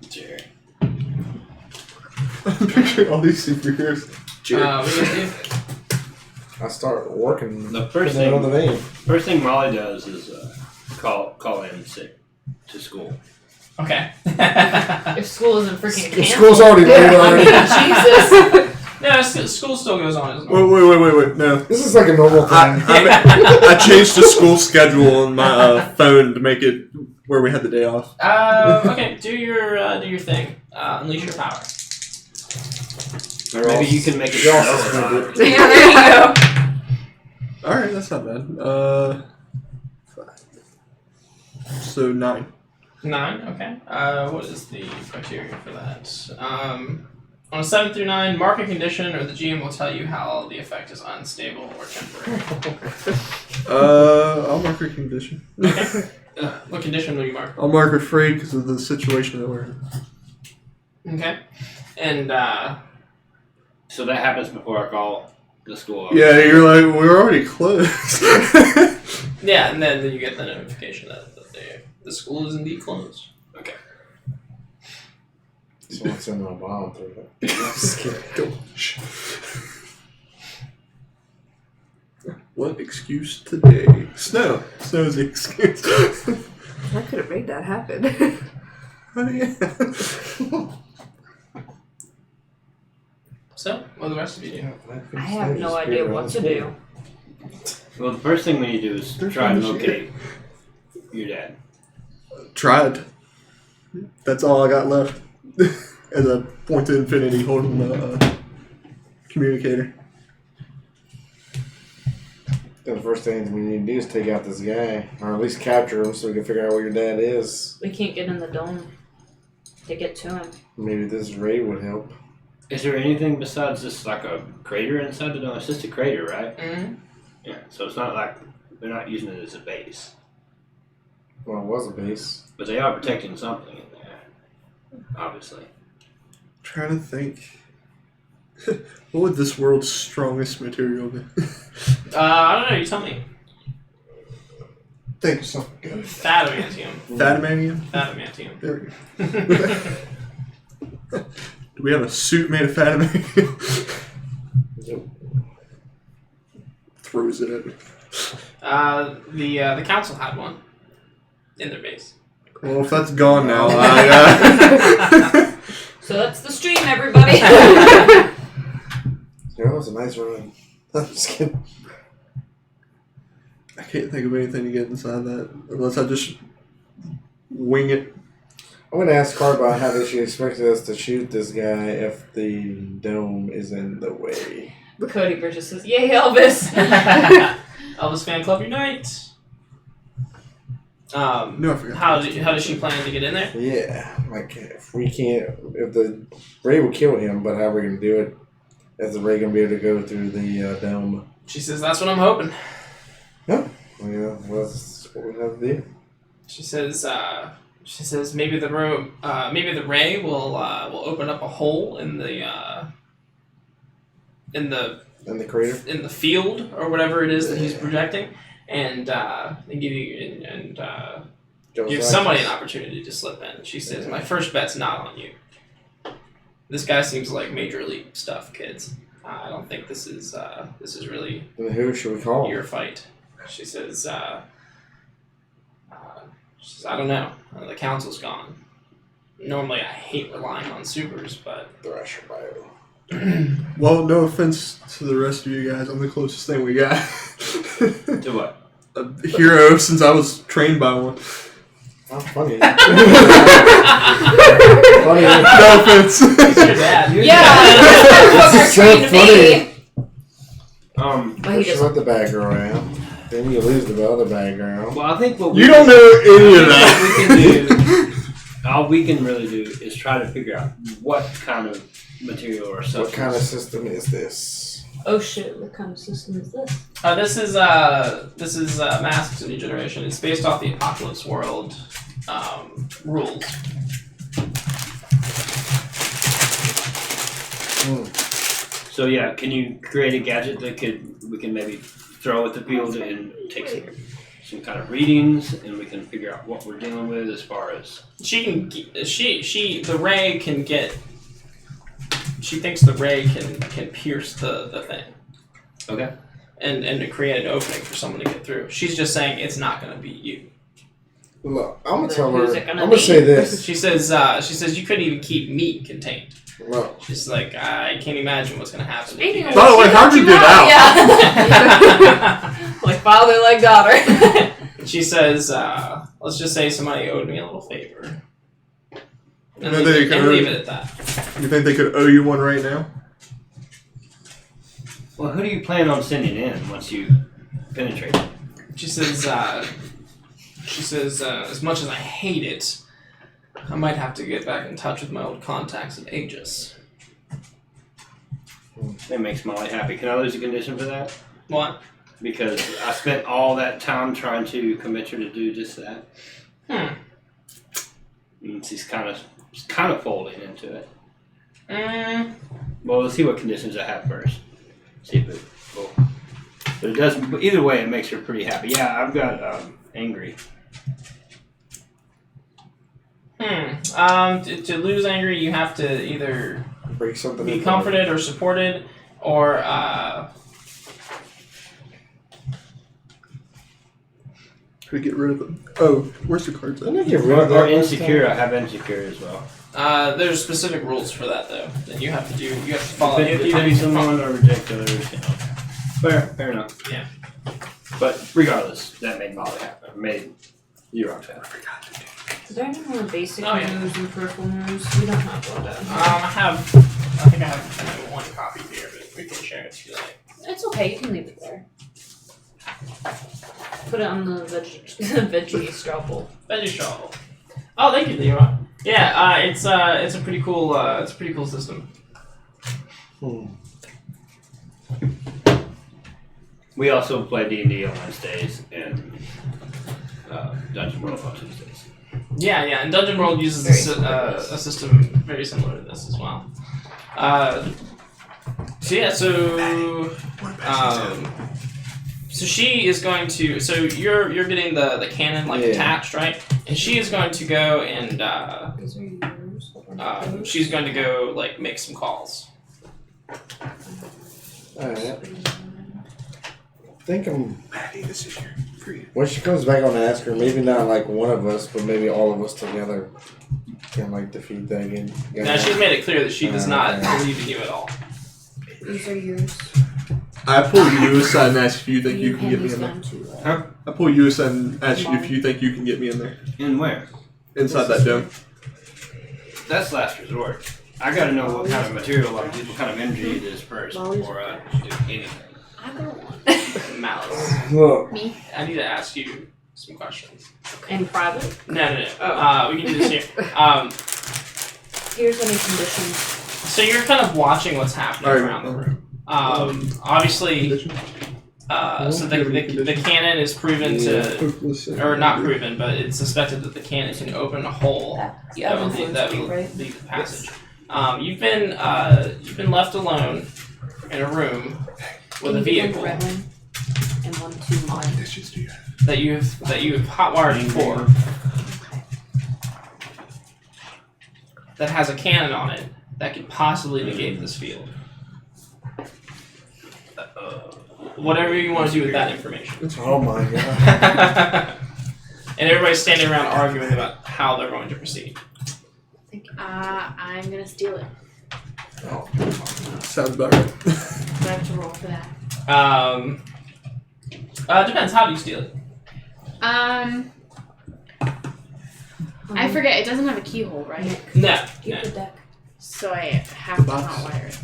Jerry. I'm picturing all these superheroes. What do you do? I start working The first on the thing, van. first thing Molly does is call in sick to school. Okay. If school isn't freaking The canceled. school's already I over. mean, Jesus. Yeah, school still goes on, isn't it? Wait. No. This is like a normal thing. I changed the school schedule on my phone to make it where we had the day off. Okay, do your thing. Unleash your power. Or maybe you can make it Y'all snow suspended. or not. Yeah, there you go. Alright, that's not bad. 5. So 9. 9, okay. What is the criteria for that? On a 7 through 9, mark a condition, or the GM will tell you how the effect is unstable or temporary. I'll mark a condition. What condition will you mark? I'll mark it free because of the situation that we're in. Okay. And, So that happens before I call the school. Yeah, you're like, we're already closed. yeah, and then you get the notification that the school is indeed closed. Okay. Someone sent my bomb through it. Just kidding. What excuse today? Snow. Snow's the excuse. I could have made that happen. Oh, yeah. So, what do the rest of you do? I have no idea what to do. Well, the first thing we need to do is try and locate your dad. Tried. That's all I got left. As I point to infinity holding the communicator. The first thing we need to do is take out this guy, or at least capture him so we can figure out where your dad is. We can't get in the dome to get to him. Maybe this raid would help. Is there anything besides this, like a crater inside the dome? It's just a crater, right? Mm-hmm. Yeah. So it's not like they're not using it as a base, Well, it was a base. but they are protecting something in there, obviously. Trying to think. What would this world's strongest material be? I don't know. You tell me. Think of something good. Adamantium. Adamantium? Adamantium. There we go. Do we have a suit made of adamantium? Throws it at me. The council had one in their base. Well, if that's gone now, So that's the stream, everybody. Yeah, that was a nice run. I'm just kidding. I can't think of anything to get inside that unless I just wing it. I'm going to ask Carbine how she expected us to shoot this guy if the dome is in the way. But Cody Bridges says, "Yay, Elvis!" Elvis fan club unite. No, I forgot. How does she plan to get in there? Yeah, like if the ray will kill him, but how are we going to do it? Is the ray going to be able to go through the dome? She says that's what I'm hoping. Yeah, that's what we have to do. She says maybe the ray will open up a hole in the crater? in the field or whatever it is that he's projecting, and give somebody an opportunity to slip in. She says, "My first bet's not on you. This guy seems like major league stuff, kids. I don't think this is really Then who should we call? your fight." She says, "I don't know. The council's gone. Normally, I hate relying on supers, but." Thrasher Bio. Well, no offense to the rest of you guys, I'm the closest thing we got. To what? A hero since I was trained by one. I'm funny. Funny. No offense. He's your dad. Yeah, so trained funny. me. But he First you doesn't. let the bad girl out, then you lose the other bad girl. Well, I think what You don't know any of that. all we can really do is try to figure out what kind of material or substance. What kind of system is this? Oh shit! What kind of system is this? This is Masks: A New Generation. It's based off the Apocalypse World rules. So yeah, can you create a gadget that we can maybe throw at the field and take some kind of readings, and we can figure out what we're dealing with as far as the ray can get. She thinks the ray can pierce the thing. Okay. And to create an opening for someone to get through. She's just saying it's not going to be you. Look, I'm gonna tell her. Who's I'm it gonna gonna be? say this. She says you couldn't even keep meat contained. Look, She's like, I can't imagine what's going to happen. Speaking of By the way, how'd you get out? Yeah. Like father, like daughter. She says, let's just say somebody owed me a little favor. And No, leave they it- can and owe leave you. it at that. You think they could owe you one right now? Well, who do you plan on sending in once you penetrate? She says, as much as I hate it, I might have to get back in touch with my old contacts at Aegis. That makes Molly happy. Can I lose a condition for that? What? Because I spent all that time trying to convince her to do just that. And she's kind of folding into it. Well, let's see what conditions I have first. See if it will. But it does. But either way, it makes her pretty happy. Yeah, I've got angry. To lose angry, you have to either break something. be comforted or supported, or Could we get rid of them? Oh, where's the cards at? Didn't I get rid of Or that last insecure. time? I have insecure as well. there's specific rules for that though that you have to do. You have to follow. Defend someone or reject others. You know. Fair enough. Yeah. But regardless, that made Molly happy. Made you rock happy. Is there any more basic Oh, yeah. moves and peripheral moves? We don't have one down. I think I have one copy here, but we can share it if you like. It's okay, you can leave it there. Put it on the veggie straw bowl. Veggie straw. Oh, thank you, Leroy. Yeah, it's a pretty cool system. We also play D&D on Wednesdays and Dungeon World on Tuesdays. Yeah, and Dungeon World uses a system very similar to this as well. So she is going to. So you're getting the cannon attached, right? And she is going to go and she's going to go make some calls. Alright. I think I'm. Maddie, this is your free. When she comes back, I'm gonna ask her. Maybe not one of us, but maybe all of us together can defeat that again. Now she's made it clear that she does not believe in you at all. These are yours. I pull you aside and ask if you think you can get me in there. Huh? I pull you aside and ask you if you think you can get me in there. In where? Inside that dome. That's last resort. I gotta know what kind of material, what kind of energy it is first before I do anything. I got one. Malice. Look, Me? I need to ask you some questions. In private? No. We can do this here. Here's any conditions. So you're kind of watching what's happening Alright, around the room. Obviously, so the cannon is proven to, or not proven, but it's suspected that the cannon can open a hole that will lead the passage. You've been left alone in a room with a vehicle Red one and 1, 2, 1. that you've hotwired before that has a cannon on it that could possibly negate this field. Whatever you want to do with that information. oh my god. And everybody's standing around arguing about how they're going to proceed. I'm gonna steal it. Sounds about right. Do I have to roll for that? Depends. How do you steal it? I forget. It doesn't have a keyhole, right? No. Keep the deck. So I have to hotwire it.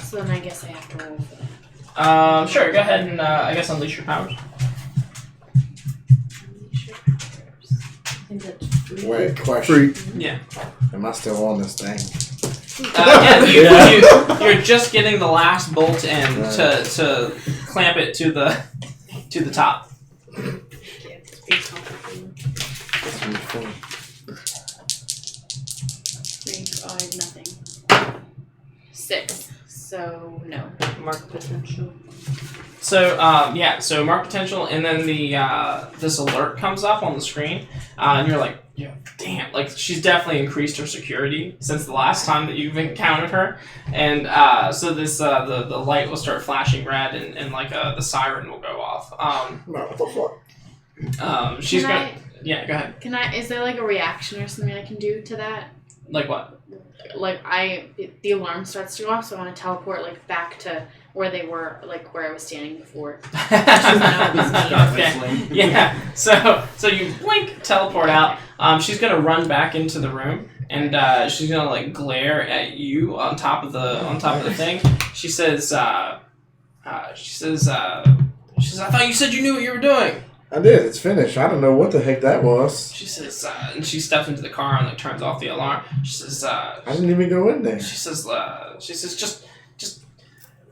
So then I guess I have to roll for that. Sure. Go ahead and I guess unleash your powers. I think that's free. Wait, question. Free. Yeah. Am I still on this thing? You're just getting the last bolt in to clamp it to the top. That's really funny. 3, 5, nothing. 6. So no. Mark potential. So so mark potential, and then the this alert comes up on the screen, and you're like, yeah, damn, she's definitely increased her security since the last time that you've encountered her, and so this the light will start flashing red, and the siren will go off. What the fuck? She's Can going. Yeah, go ahead. Can I? Is there a reaction or something I can do to that? Like what? The alarm starts to go off, so I want to teleport back to where they were, where I was standing before. Okay. Yeah. So you blink, teleport out. She's gonna run back into the room, and she's gonna glare at you on top of the thing. She says, I thought you said you knew what you were doing. I did. It's finished. I don't know what the heck that was. She says, and she steps into the car and turns off the alarm. She says, I didn't even go in there. She says, just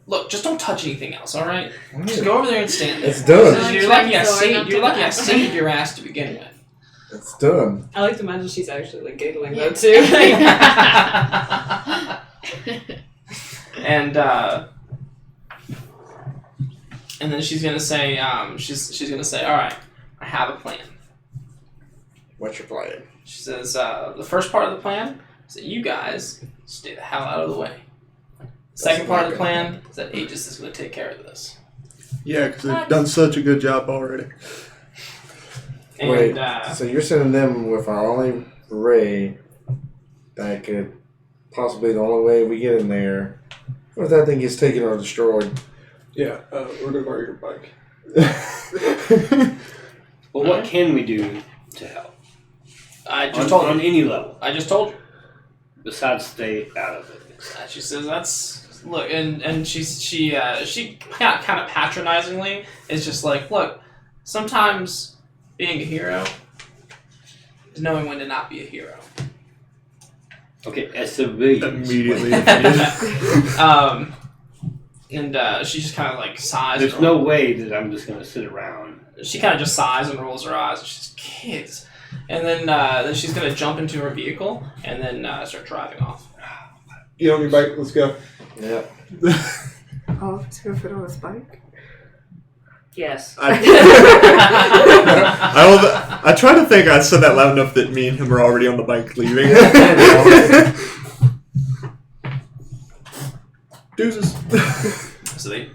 look, just don't touch anything else, all right? Just go over there and stand there. It's done. Says, you're lucky I saved your ass to begin with. It's done. I like to imagine she's actually giggling though too. And then she's gonna say, she's gonna say, all right, I have a plan. What's your plan? She says, the first part of the plan is that you guys stay the hell out of the way. Second part of the plan is that Aegis is going to take care of this. Yeah, because they've done such a good job already. And, Wait, so you're sending them with our only ray that could possibly the only way we get in there. What if that thing gets taken or destroyed? Yeah, we're going to borrow your bike. Well, what can we do to help? On any level, I just told you. besides stay out of it. She says, "That's look," and she kind of patronizingly is just like, "Look, sometimes being a hero is knowing when to not be a hero." Okay, as civilians. Immediately. And she just kind of sighs. There's no way that I'm just going to sit around. She kind of just sighs and rolls her eyes. And she says, "Kids, And then she's gonna jump into her vehicle and then start driving off. Get on your bike. Let's go. Yeah. Oh, it's gonna fit on his bike. Yes. I try to think I said that loud enough that me and him are already on the bike leaving. Deuces. So they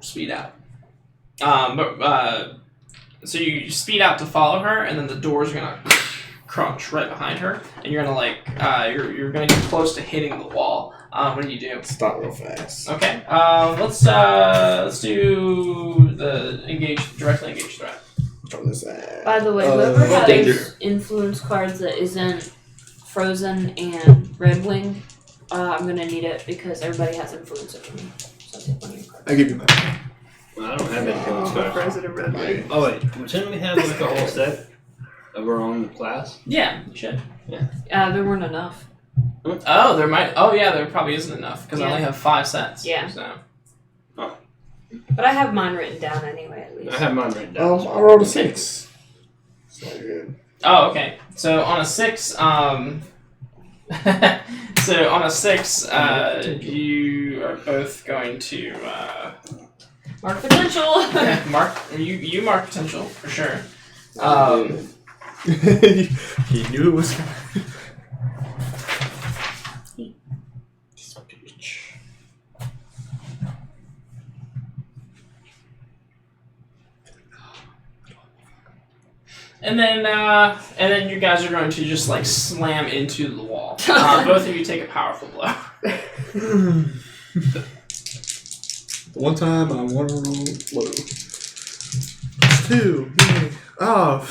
speed out. So you speed out to follow her, and then the doors are gonna crunch right behind her, and you're gonna you're gonna get close to hitting the wall. What do you do? Stop real fast. Okay. Let's do the directly engage threat. From this side. By the way, whoever has danger. influence cards that isn't Frozen and Red Wing, I'm gonna need it because everybody has influence over me. So take one of your cards. I give you mine. Well, I don't have influence cards. President Red Wing. Oh wait, shouldn't we have like a whole set of our own class? Yeah, you should. There weren't enough. Oh, there might. Oh, yeah, there probably isn't enough because I Yeah. only have 5 sets. Yeah. So. But I have mine written down anyway, at least. I have mine written down. I rolled a 6. It's not good. Oh, okay. So on a 6, so on a 6, you are both going to Mark potential! mark. You mark potential for sure. He knew it was coming. And then you guys are going to just like slam into the wall. Both of you take a powerful blow. The one time I want to roll low. It's 2. Yay. Oh,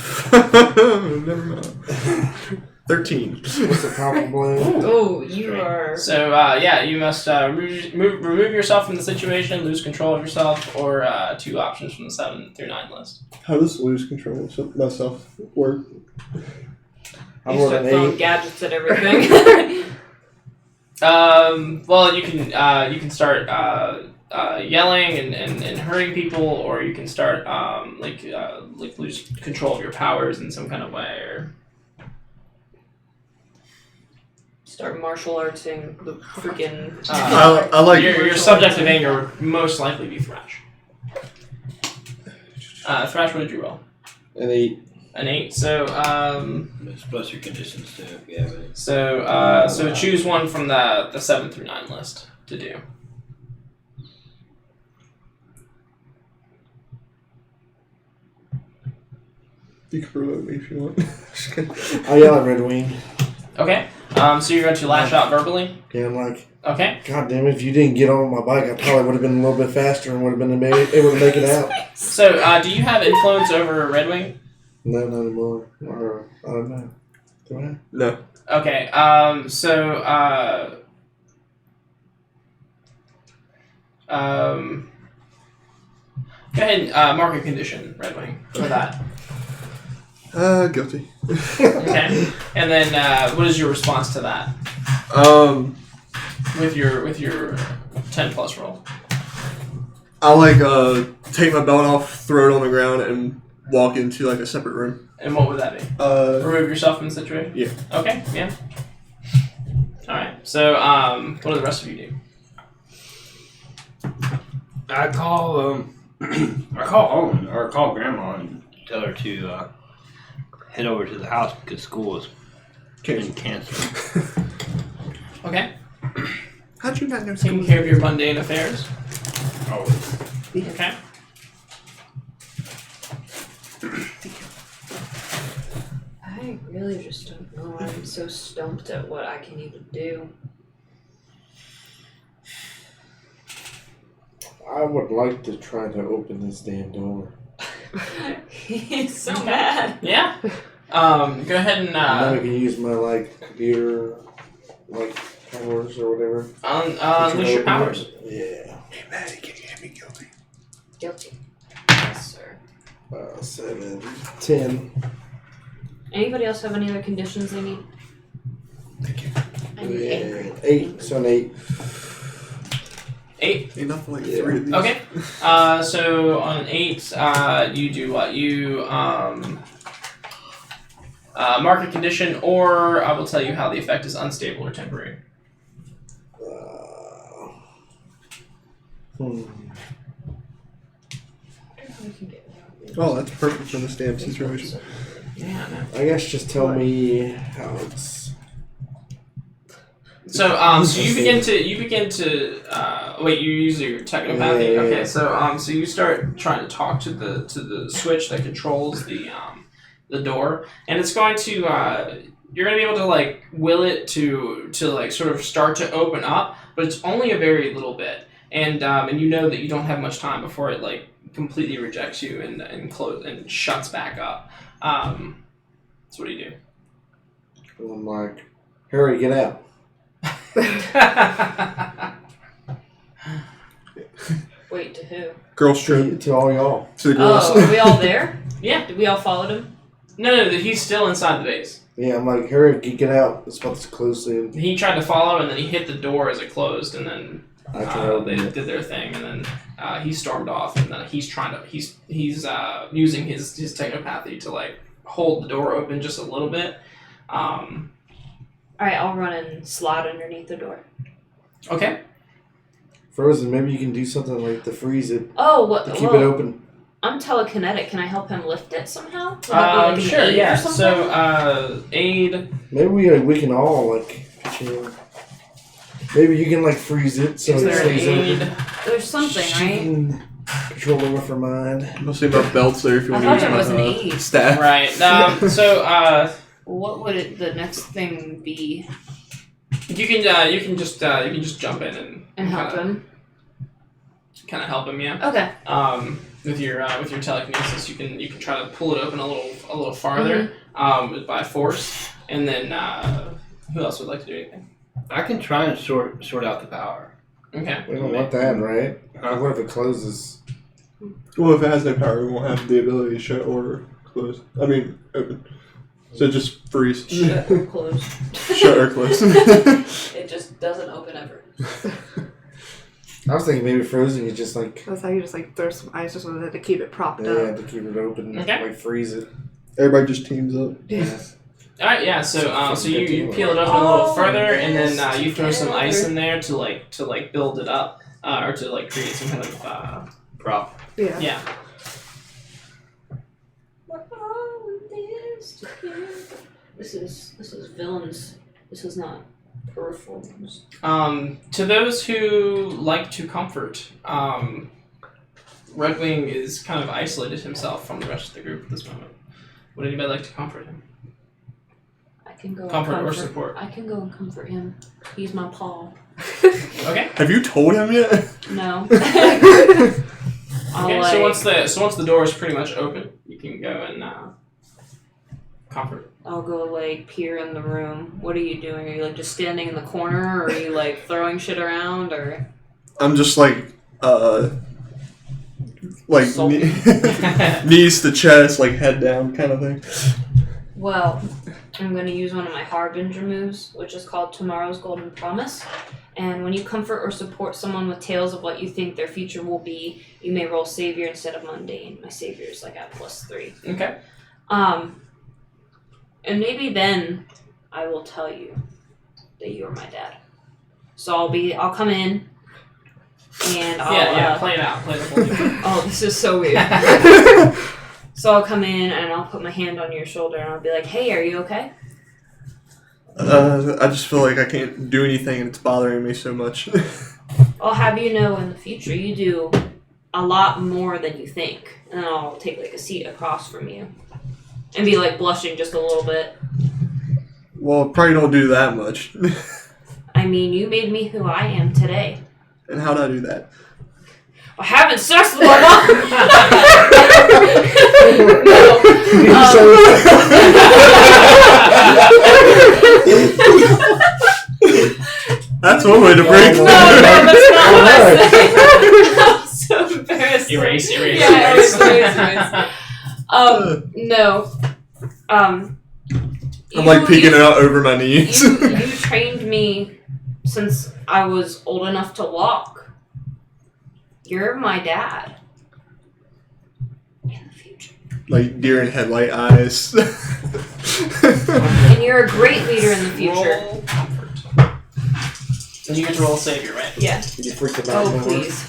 never mind. 13. What's the powerful blow? Oh, you are... So you must remove yourself from the situation, lose control of yourself, or 2 options from the 7 through 9 list. How does lose control of myself work? I You rolled start an throwing 8. gadgets at everything. Well, you can start yelling and hurting people, or you can start lose control of your powers in some kind of way, or Start martial artsing the freaking... I like your subject of anger would most likely be Thrash. Thrash, what did you roll? An 8. An 8. So Plus your conditions too, if you have any. so choose one from the 7 through 9 list to do. You can promote me if you want. I yell at Red Wing. Okay. So you're going to lash out verbally. Yeah, I'm like, Okay. God damn it, if you didn't get on my bike, I probably would have been a little bit faster and would have been able to make it out. So do you have influence over Red Wing? No, not anymore. Or, I don't know. Do I? No. Okay. Go ahead and mark a condition, Red Wing, for that. Guilty. Okay. And then what is your response to that? With your 10 plus roll. I like take my belt off, throw it on the ground, and walk into like a separate room. And what would that be? Remove yourself from the situation? Yeah. Okay, yeah. Alright. So what do the rest of you do? I call Owen or call Grandma and tell her to head over to the house because school is getting canceled. Okay. How'd you not know Taking care of your mundane affairs. Always. Okay. I really just don't know. I'm so stumped at what I can even do. I would like to try to open this damn door. He's so Okay. mad. Yeah. Go ahead and And then I can use my like computer like powers or whatever. unleash your powers. Yeah. Hey, Maddie, can you hand me guilty? Guilty. Yes, sir. 7, 10. Anybody else have any other conditions they need? I'm angry. 8. So an 8. 8. Ain't nothing like Yeah. 3 of these. Okay. So on an 8, you do what? You market condition, or I will tell you how the effect is unstable or temporary. Oh, that's perfect for this damn situation. Yeah, I know. I guess just tell me how it's. So you begin to wait. You use your technopathy. Yeah. Okay, so you start trying to talk to the switch that controls the door, and it's going to you're gonna be able to like will it to like sort of start to open up, but it's only a very little bit, and you know that you don't have much time before it like completely rejects you and close and shuts back up. So what do you do? I'm like, hurry, get out. Wait, to who? Girls trip To all y'all. to the girls. Oh, are we all there? Yeah. Did we all follow him? No, he's still inside the base. Yeah, I'm like, hurry, get out. It's about to close soon. He tried to follow, and then he hit the door as it closed, and then I try to they open it. did their thing, and then he stormed off, and then he's using his technopathy to like hold the door open just a little bit. Alright, I'll run and slide underneath the door. Okay. Frozen, maybe you can do something like to freeze it, Oh, what? to keep it open. I'm telekinetic. Can I help him lift it somehow? Will that be like an Sure. aid Yeah. or something? So aid. Maybe we can all like pitch in. Maybe you can like freeze it so Is it there an stays aid? open. There's something, She right? can control it with her mind. You'll see my belts there if you I want to thought use there my was an aid. staff. Right. So What would the next thing be? you can just jump in And help him? kind of help him. Yeah. Okay. With your telekinesis, you can try to pull it open a little farther by force, and then who else would like to do anything? I can try and sort out the power. Okay. We don't want that, right? What if it closes? Well, if it has no power, it won't have the ability to shut or close. I mean, open. So just freeze. Shut or close. Shut or close. It just doesn't open ever. I was thinking maybe frozen. You just like That's how you just like throw some ice or something to keep it propped yeah up. to keep it open, Okay. like freeze it. Everybody just teams up. Yeah. All right, yeah. So you peel it open a little further, and then you throw some ice in there to build it up, or to like create some kind of Prop. Yeah. yeah. This is villains. This is not peripherals. To those who like to comfort, Red Wing is kind of isolated himself from the rest of the group at this moment. Would anybody like to comfort him? I can go Comfort and or support? I can go and comfort him. He's my paw. Okay. Have you told him yet? No. Okay. So once the door is pretty much open, you can go and comfort. I'll go like peer in the room. What are you doing? Are you like just standing in the corner, or are you like throwing shit around, or? I'm just like Sulky. knees to chest, like head down kind of thing. Well, I'm going to use one of my Harbinger moves, which is called Tomorrow's Golden Promise. And when you comfort or support someone with tales of what you think their future will be, you may roll Savior instead of Mundane. My Savior is like at +3. Okay. And maybe then I will tell you that you're my dad. So I'll come in and I'll play it out. Play the whole thing. Oh, this is so weird. So I'll come in and I'll put my hand on your shoulder and I'll be like, "Hey, are you okay?" I just feel like I can't do anything and it's bothering me so much. I'll have you know in the future you do a lot more than you think. And then I'll take like a seat across from you and be like blushing just a little bit. Well, probably don't do that much. I mean, you made me who I am today. And how'd I do that? By having sex with my mom. That's one way to break. No, that's not what I said. I'm so embarrassed. Erase. Yeah, erase. No. I'm like peeking it out over my knees. You trained me since I was old enough to walk. You're my dad. In the future. Like deer in headlight eyes. And you're a great leader in the future. Roll comfort. And you get to roll a savior, right? Yeah. You freaked them out. Oh, more. please.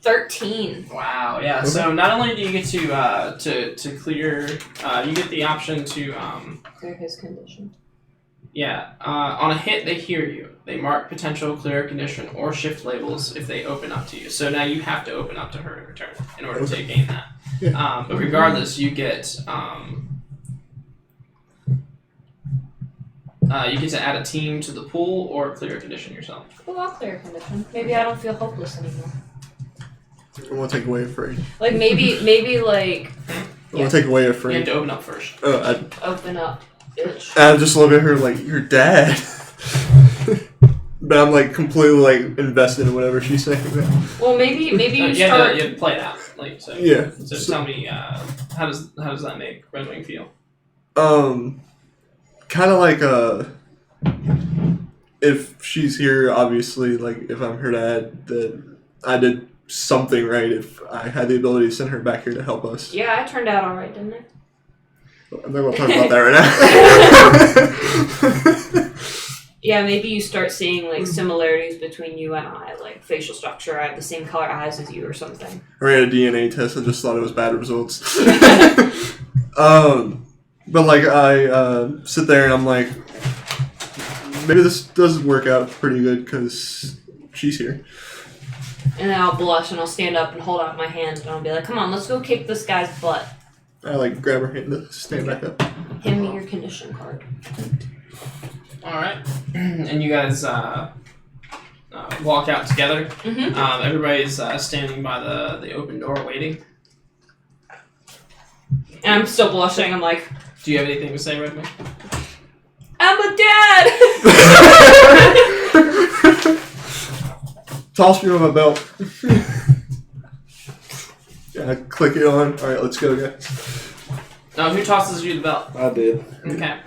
13. Wow. Yeah. So not only do you get to clear, you get the option to Clear his condition. yeah. On a hit, they hear you. They mark potential clear condition or shift labels if they open up to you. So now you have to open up to her in return in order to gain that. Yeah. But regardless, you get to add a team to the pool or clear a condition yourself. Well, I'll clear a condition. Maybe I don't feel hopeless anymore. I want to take away a frame. Like, maybe like, I want to take away a You have frame. to open up first. Oh, open up, bitch. I just look at her like, your dad. But I'm like completely like invested in whatever she's saying. Well, maybe you you start. have to play it out. Like so. Yeah. So tell me, how does that make Red Wing feel? Kind of like if she's here, obviously, like if I'm her dad, that I did something right. If I had the ability to send her back here to help us. Yeah, I turned out alright, didn't I? I'm not gonna talk about that right now. Yeah, maybe you start seeing like similarities between you and I, like facial structure. I have the same color eyes as you, or something. I ran a DNA test. I just thought it was bad results. But like I sit there and I'm like, maybe this does work out pretty good because she's here. And then I'll blush and I'll stand up and hold out my hand and I'll be like, "Come on, let's go kick this guy's butt." I like grab her hand to stand back up. Hand me your condition card. All right. And you guys walk out together. Mm-hmm. Everybody's standing by the open door waiting. And I'm still blushing. I'm like, Do you have anything to say, Redman? "I'm a dad." Toss me on my belt. Yeah, I click it on. All right, let's go, guys. Who tosses you the belt? I did. Okay.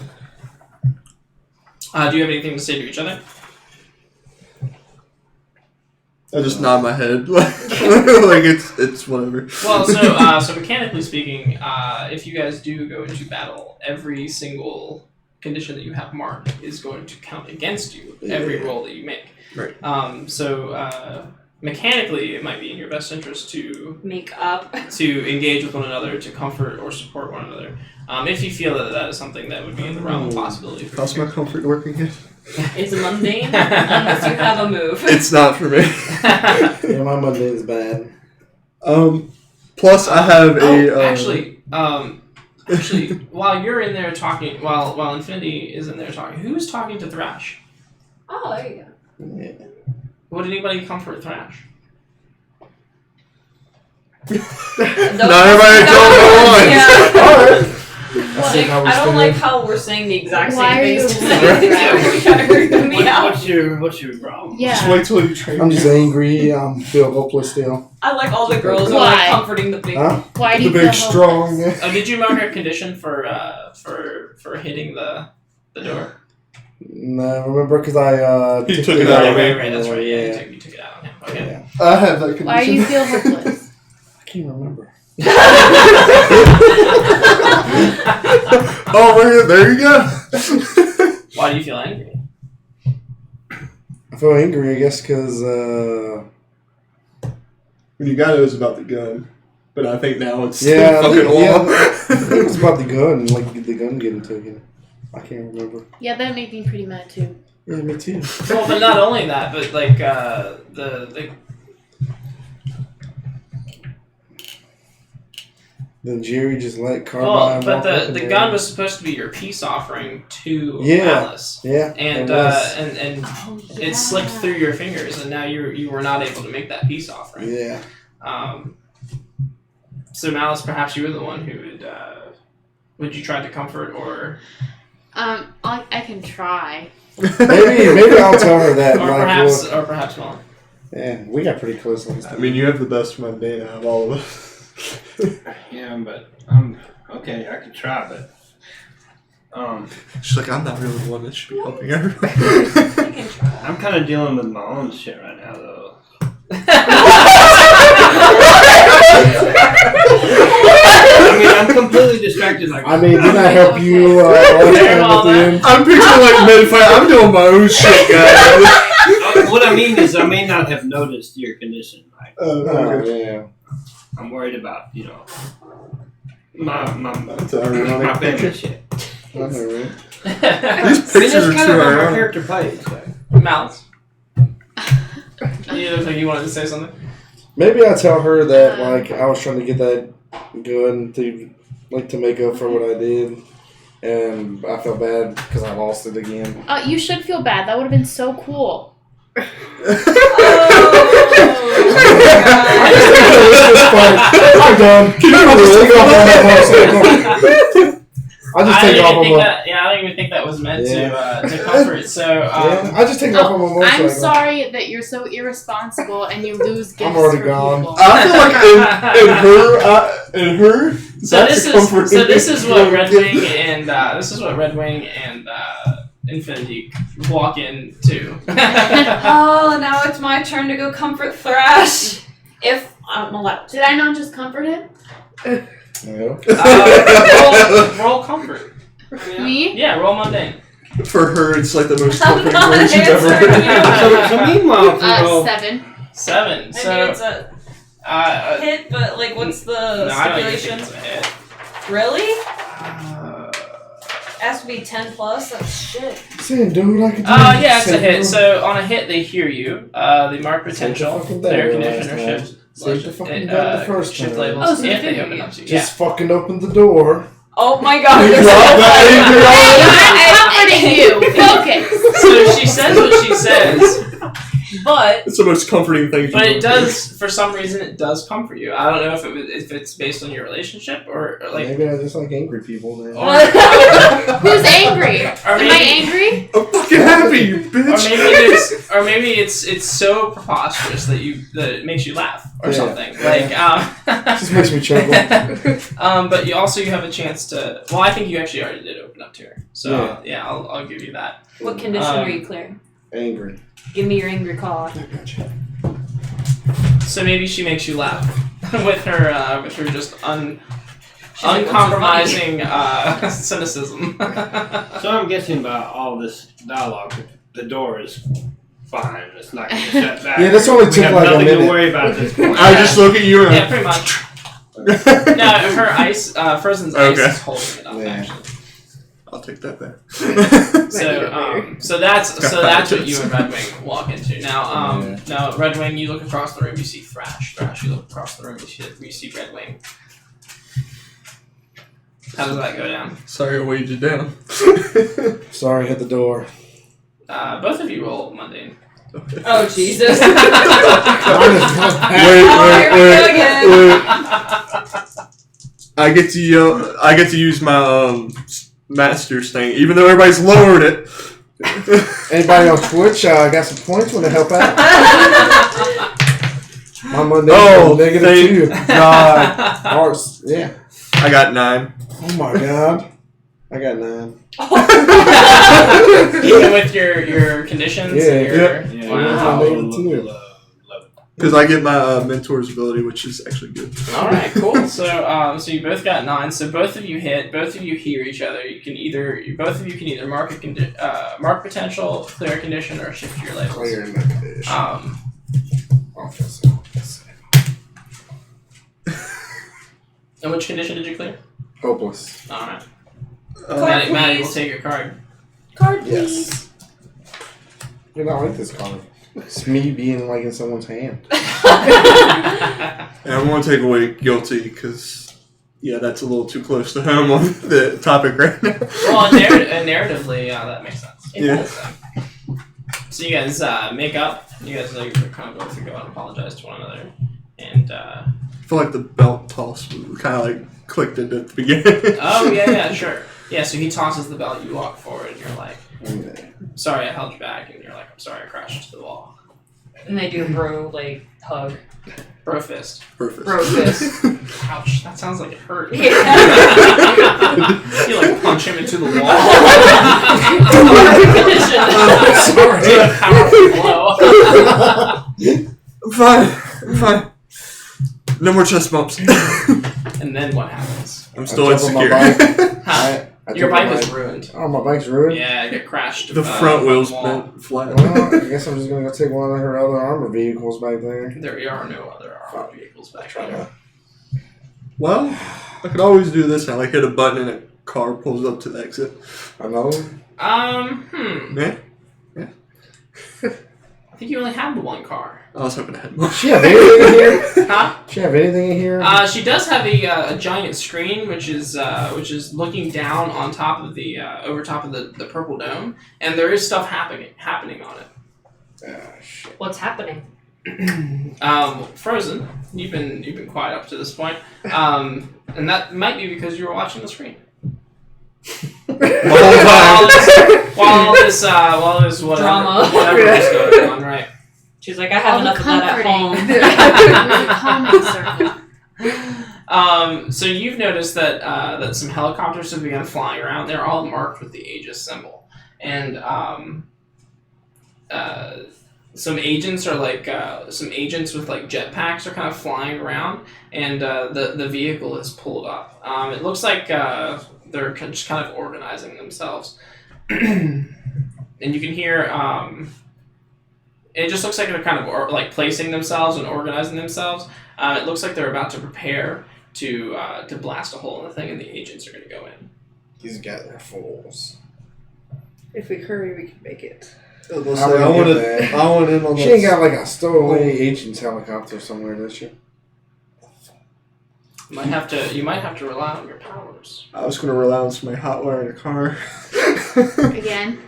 Do you have anything to say to each other? I just nod my head, like it's whatever. Well, so mechanically speaking, if you guys do go into battle, every single condition that you have marked is going to count against you every roll that you make. Right. So mechanically, it might be in your best interest to Make up. engage with one another, to comfort or support one another. If you feel that is something that would be in the realm of possibility for How's you. my comfort working here? It's mundane unless you have a move. It's not for me. Yeah, my Monday's bad. Plus I have actually, while you're in there talking, while Infinity is in there talking, who's talking to Thrash? Oh, there you go. Yeah. Would anybody comfort Thrash? Not everybody told me once. Yeah. Alright. Like, I don't like how we're saying the exact Why same are you things. To say. We're trying to hurt me out. What's your problem? Just Yeah. wait till you train. I'm just angry. Feel hopeless still. I like all the girls who are Why? like comforting the big. Huh? Why do The you big, feel strong. hopeless? Did you mark a condition for hitting the door? No, remember because I He took it out on me. Right, that's right. Yeah, Yeah. you took it out on him. Okay. Yeah. I have that condition. Why do you feel hopeless? I can't remember. Oh, there you go. Why do you feel angry? I feel angry, I guess, because When you got it was about the gun, but I think now it's yeah, fucking it wall. was about the gun, like the gun getting taken. I can't remember. Yeah, that made me pretty mad too. Yeah, me too. Well, but not only that, but like the Then Jerry just let Carbine well, but walk up the and gun down. was supposed to be your peace offering to Yeah. Alice, Yeah, and it was. and it slipped through your fingers, and now you were not able to make that peace offering. Yeah. So Malice, perhaps you were the one who would you try to comfort or I can try. Maybe I'll tell her that. or like, perhaps look, or perhaps Molly. yeah, we got pretty close last I time. mean, you have the best mundane out of all of us. Yeah, but I'm okay. I could try, but She's like, I'm not really the one that should be helping everybody. I can try. I'm kind of dealing with my own shit right now, though. I mean, I'm completely distracted Just like, I mean, didn't I help you at the end? I'm picturing like mid-fight. I'm doing my own shit, guys. what I mean is, I may not have noticed your condition. Like, Oh, yeah. I'm worried about, my That's ironic. family shit. That's alright. These pictures are kind too of how my ironic. character plays. So. Malice. You look like you wanted to say something. Maybe I tell her that like I was trying to get that gun to make up for what I did, and I felt bad because I lost it again. You should feel bad. That would have been so cool. I I'm done. I'll just take off on my motorcycle. I'll just take off on my. I don't even think that was meant to comfort. So I just take off on my motorcycle. I'm sorry that you're so irresponsible and you lose gifts. I'm already for gone. people. I feel like in her, So this is what Red Wing and Infinity walk into. Oh, now it's my turn to go comfort Thrash. If I'm allowed to. Did I not just comfort him? Yeah. Roll comfort. Me? Yeah, roll mundane. For her, it's like the most I'm comforting not word she's ever heard. answering So meanwhile, if you roll, 7. 7. I mean, So it's a hit, but like, what's the no, I don't even think stipulation? it's a hit. Really? It has to be 10 plus. That's shit. Saying, dude, I can do Yeah, it's a hit. So on a hit, they hear you. They mark potential, fucking their better condition or last shift. Saved the fucking gun the first shift time. labels Oh, so they if did they hear open you. up to you. Just fucking opened the door. Oh my god. You there's dropped so that much- anger I'm comforting you. Focus. So she says what she says, But It's the most comforting thing. but it does, for some reason, it does comfort you. I don't know if it's based on your relationship or like. Maybe I just like angry people now. Who's angry? Or Am maybe, I angry? I'm fucking happy, you bitch. or maybe it's so preposterous that it makes you laugh or Yeah. something. Yeah. Like Just makes me chuckle. but you have a chance to. Well, I think you actually already did open up to her. So yeah, I'll give you that. what condition were you clearing? Angry. Give me your angry call. So maybe she makes you laugh with her just uncompromising cynicism. so I'm guessing by all this dialogue, the door is fine. It's not going to shut back. Yeah, this only We took have like a nothing to minute. worry about at this point. I just look at you and Yeah, pretty much. No, her ice, Frozen's ice Okay. is holding it up. Yeah. Actually. I'll take that back. So that's what you and Red Wing walk into. Now, now Red Wing, you look across the room, you see Thrash. Thrash, you look across the room, you see Red Wing. How does that go down? Sorry I weighed you down. Sorry, hit the door. Both of you roll mundane. Oh, Jesus. Wait. I get to yell. I get to use my master's thing, even though everybody's lowered it. Anybody on Twitch got some points? Want to help out? My Monday negative thank 2. God. Ours, yeah. I got 9. Oh my god. I got 9. Even with your conditions and your Yeah, wow. Negative 2. Because I get my mentor's ability, which is actually good. All right, cool. So you both got 9. So both of you hit. Both of you hear each other. Both of you can either mark mark potential, clear a condition, or shift your labels. Clear in the condition. And which condition did you clear? Hopeless. All right. Card, Maddie will please. take your card. Card, please. Yes. You're not like this card. It's me being like in someone's hand. And I want to take away guilty because, yeah, that's a little too close to home on the topic right now. Well, narratively, that makes sense. It does. So you guys make up. You guys are kind of both go out and apologize to one another, and. I feel like the belt toss kind of like clicked it at the beginning. Oh yeah, sure. Yeah, so he tosses the belt. You walk forward, and you're like, "Sorry, I held you back," and you're like, "I'm sorry, I crashed into the wall." And they do a bro, hug. Bro fist. Perfect. Bro fist. Ouch, that sounds like it hurt. Yeah. You punch him into the wall. Sorry. I'm fine. No more chest bumps. And then what happens? I'm still jump on my insecure. Huh? I Your jump on bike is my- ruined. Oh, my bike's ruined? Yeah, it got crashed. The front wheels on the wall. bent flat. Well, I guess I'm just gonna go take one of her other armor vehicles back there. There are no other armored vehicles back there. Well, I could always do this. I like hit a button and a car pulls up to the exit. Another one? Yeah, I think you only had the one car. I was hoping I had more. Does she have anything in here? Huh? Does she have anything in here? She does have a giant screen, which is looking down on top of the over top of the purple dome, and there is stuff happening on it. Shit. What's happening? Frozen, you've been quiet up to this point, and that might be because you were watching the screen. while this whatever, Drama. whatever is going on, right? She's like, I have All the enough of that at home. Calming circle. So you've noticed that some helicopters have begun flying around. They're all marked with the Aegis symbol, and some agents with like jetpacks are kind of flying around, and the vehicle is pulled up. It looks like they're just kind of organizing themselves, and you can hear. It just looks like they're kind of like placing themselves and organizing themselves. It looks like they're about to prepare to blast a hole in the thing, and the agents are going to go in. These guys are fools. If we hurry, we can make it. I was gonna How say, we I gonna wanted, get that? I wanted in on She that. ain't got like a stowaway agent's helicopter somewhere, does she? You might have to rely on your powers. I was gonna rely on somebody hot wiring a car. Again.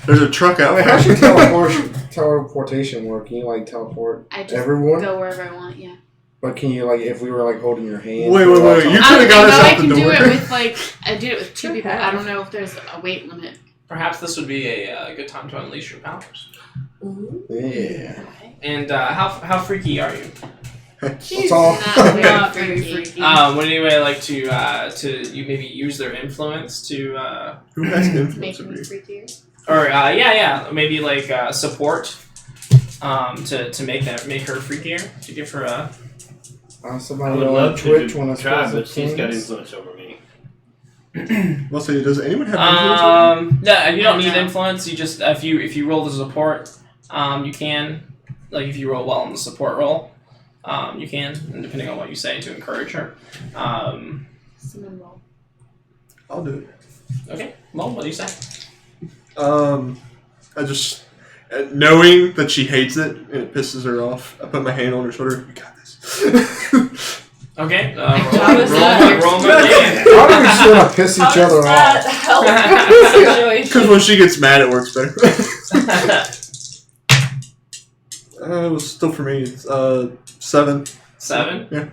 There's a truck out Wait, there. how's your teleportation work? Can you like teleport I just everyone? go wherever I want, yeah. But can you like if we were like holding your hand? Wait, you could have got us I out the can do door. it with I did it with two people. I don't know if there's a weight limit. Perhaps this would be a good time to unleash your powers. Yeah. And how freaky are you? That's all. Not very freaky. Would anybody like to you maybe use their influence to Who has influence Making over me you? freakier. or maybe like support to make her freakier, to give her a I Somebody would on love Twitch to when I try, start but she's got influence over me. Well, so does anyone have influence over you? No, you don't need No. influence. You just if you roll the support, you can, like if you roll well on the support roll, you can, and depending on what you say to encourage her. Someone roll. I'll do it. Okay, well, what do you say? I just knowing that she hates it and it pisses her off. I put my hand on her shoulder. You got this. Okay, How does roll that my How do we just gonna piss How each does other that off? help the Because situation? when she gets mad, it works better. It was still for me. It's, 7. 7. Yeah.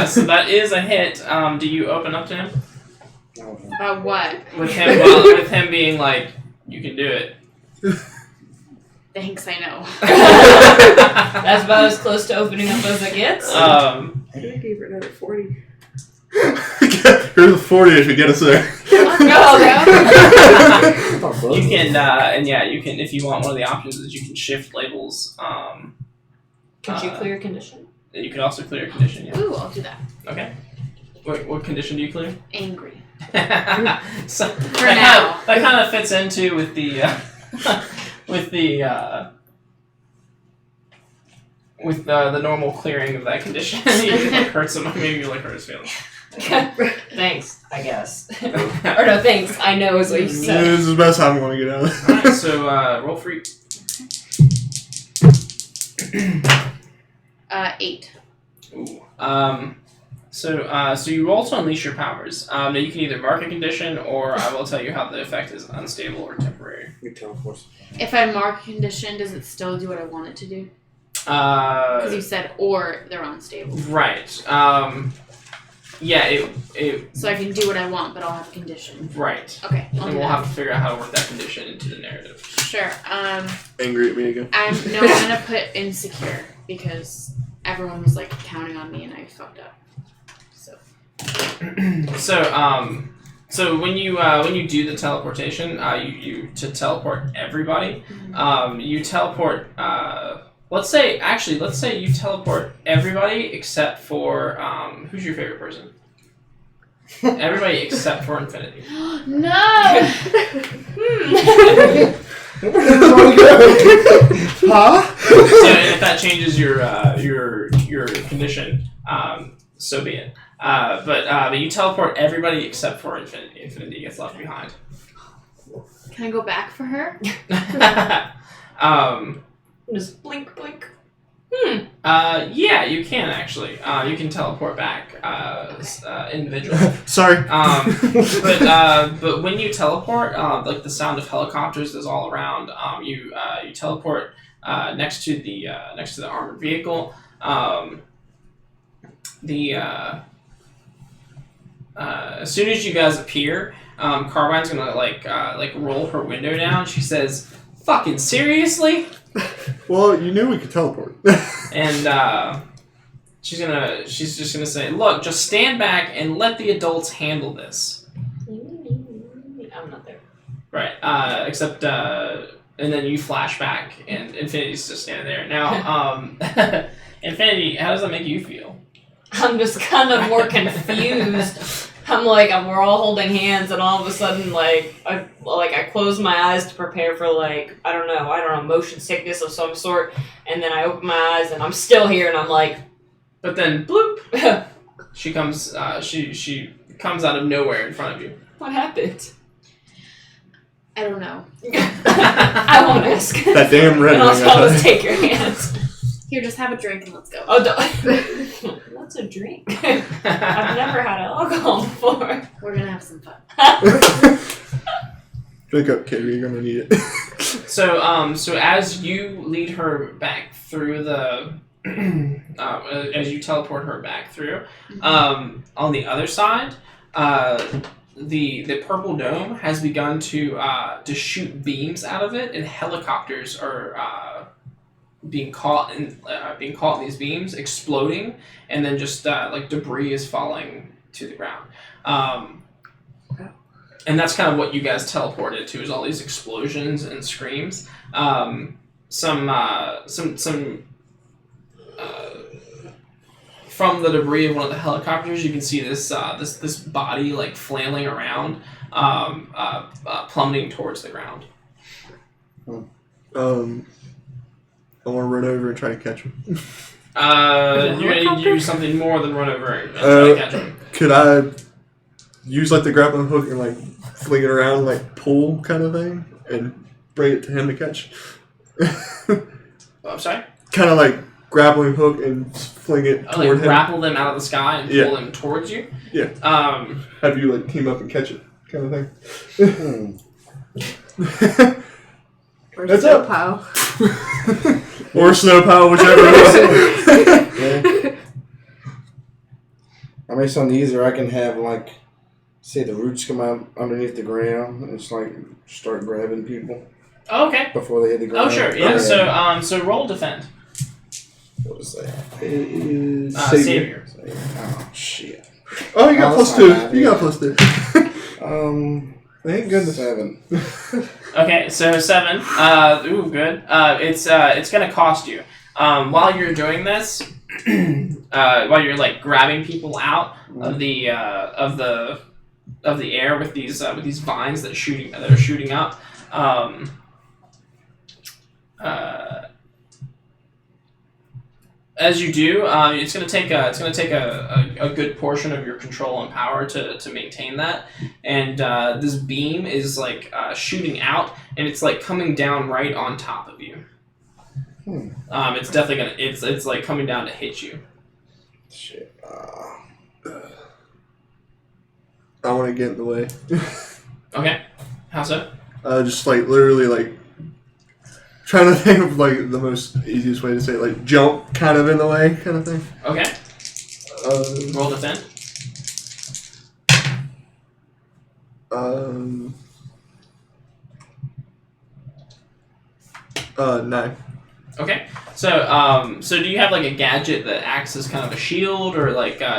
So that is a hit. Do you open up to him About what? with him being like, you can do it? Thanks, I know. That's about as close to opening up as it gets. I gave her another 40. Here's the 40 if you get us there. You can, and yeah, you can. If you want, one of the options is you can shift labels. Could you clear condition? You can also clear a condition. Yeah. Ooh, I'll do that. Okay. What condition do you clear? Angry. So For now. that kind of fits into with the the normal clearing of that condition. You can like hurt someone. Maybe you like hurt his feelings. Thanks, I guess. Or no, thanks, I know is what you said. This is the best time I want to get out of Alright, so roll free. 8. Ooh. So you roll to unleash your powers. Now you can either mark a condition, or I will tell you how the effect is unstable or temporary. If I mark a condition, does it still do what I want it to do? Because you said, or they're unstable. Right. Yeah. It. So I can do what I want, but I'll have a condition. Right. Okay, I'll And do we'll that. have to figure out how to work that condition into the narrative. Sure. Angry at me again. I'm gonna put insecure because everyone was like counting on me and I fucked up. So. So when you do the teleportation, you to teleport everybody. You teleport. Let's say you teleport everybody except for who's your favorite person? Everybody except for Infinity. No! Huh? So if that changes your condition, so be it. But you teleport everybody except for Infinity. Infinity gets left behind. Can I go back for her? Just blink, blink. Yeah, you can actually. You can teleport back individually. Sorry. But when you teleport, like the sound of helicopters is all around. You teleport next to the armored vehicle. As soon as you guys appear, Carbine's gonna like roll her window down. She says, "Fucking seriously?" Well, you knew we could teleport. And she's just gonna say, "Look, just stand back and let the adults handle this." I'm not there. Right. Except and then you flash back and Infinity's just standing there. Now, Infinity, how does that make you feel? I'm just kind of more confused. We're all holding hands, and all of a sudden, I close my eyes to prepare for I don't know, motion sickness of some sort, and then I open my eyes, and I'm still here, and I'm like, but then bloop, she comes, she comes out of nowhere in front of you. what happened? I don't know. I won't ask. That damn red And ring. I'll just take your hands. Here, just have a drink and let's go. Oh, what's a drink? I've never had alcohol before. We're gonna have some fun. Drink up, kid. You're gonna need it. So as you lead her back through the, as you teleport her back through, on the other side, the purple dome has begun to shoot beams out of it, and helicopters are being caught in these beams, exploding, and then just debris is falling to the ground. And that's kind of what you guys teleported to, is all these explosions and screams. Some from the debris of one of the helicopters, you can see this body flailing around, plummeting towards the ground. I want to run over and try to catch him. You're gonna use something more than run over and try to catch him. Could I use the grappling hook and fling it around pull kind of thing and bring it to him to catch? I'm sorry? Kind of grappling hook and fling it toward him. Grapple them out of the sky and pull them towards you? Yeah. Have you team up and catch it kind of thing. Or That's snow up. pile. Or snow pile, whichever it is. Yeah. I mean, something easier. I can have say the roots come out underneath the ground and just start grabbing people Oh, okay. before they hit the ground. Oh, sure. Yeah. So roll defend. What is that? It is Savior. Oh shit. Oh, you got that's plus not 2. You got bad. plus 2. Thank goodness. 7. Okay, so 7. Ooh, good. It's gonna cost you. While you're doing this, while you're grabbing people out of the air with these vines that are shooting up. As you do, it's gonna take a good portion of your control and power to maintain that, and this beam is shooting out, and it's coming down right on top of you. It's definitely it's coming down to hit you. Shit. I want to get in the way. Okay, how so? Just literally trying to think of the most easiest way to say it, jump kind of in the way kind of thing. Okay. Roll defend. 9. Okay. So do you have a gadget that acts as kind of a shield, or do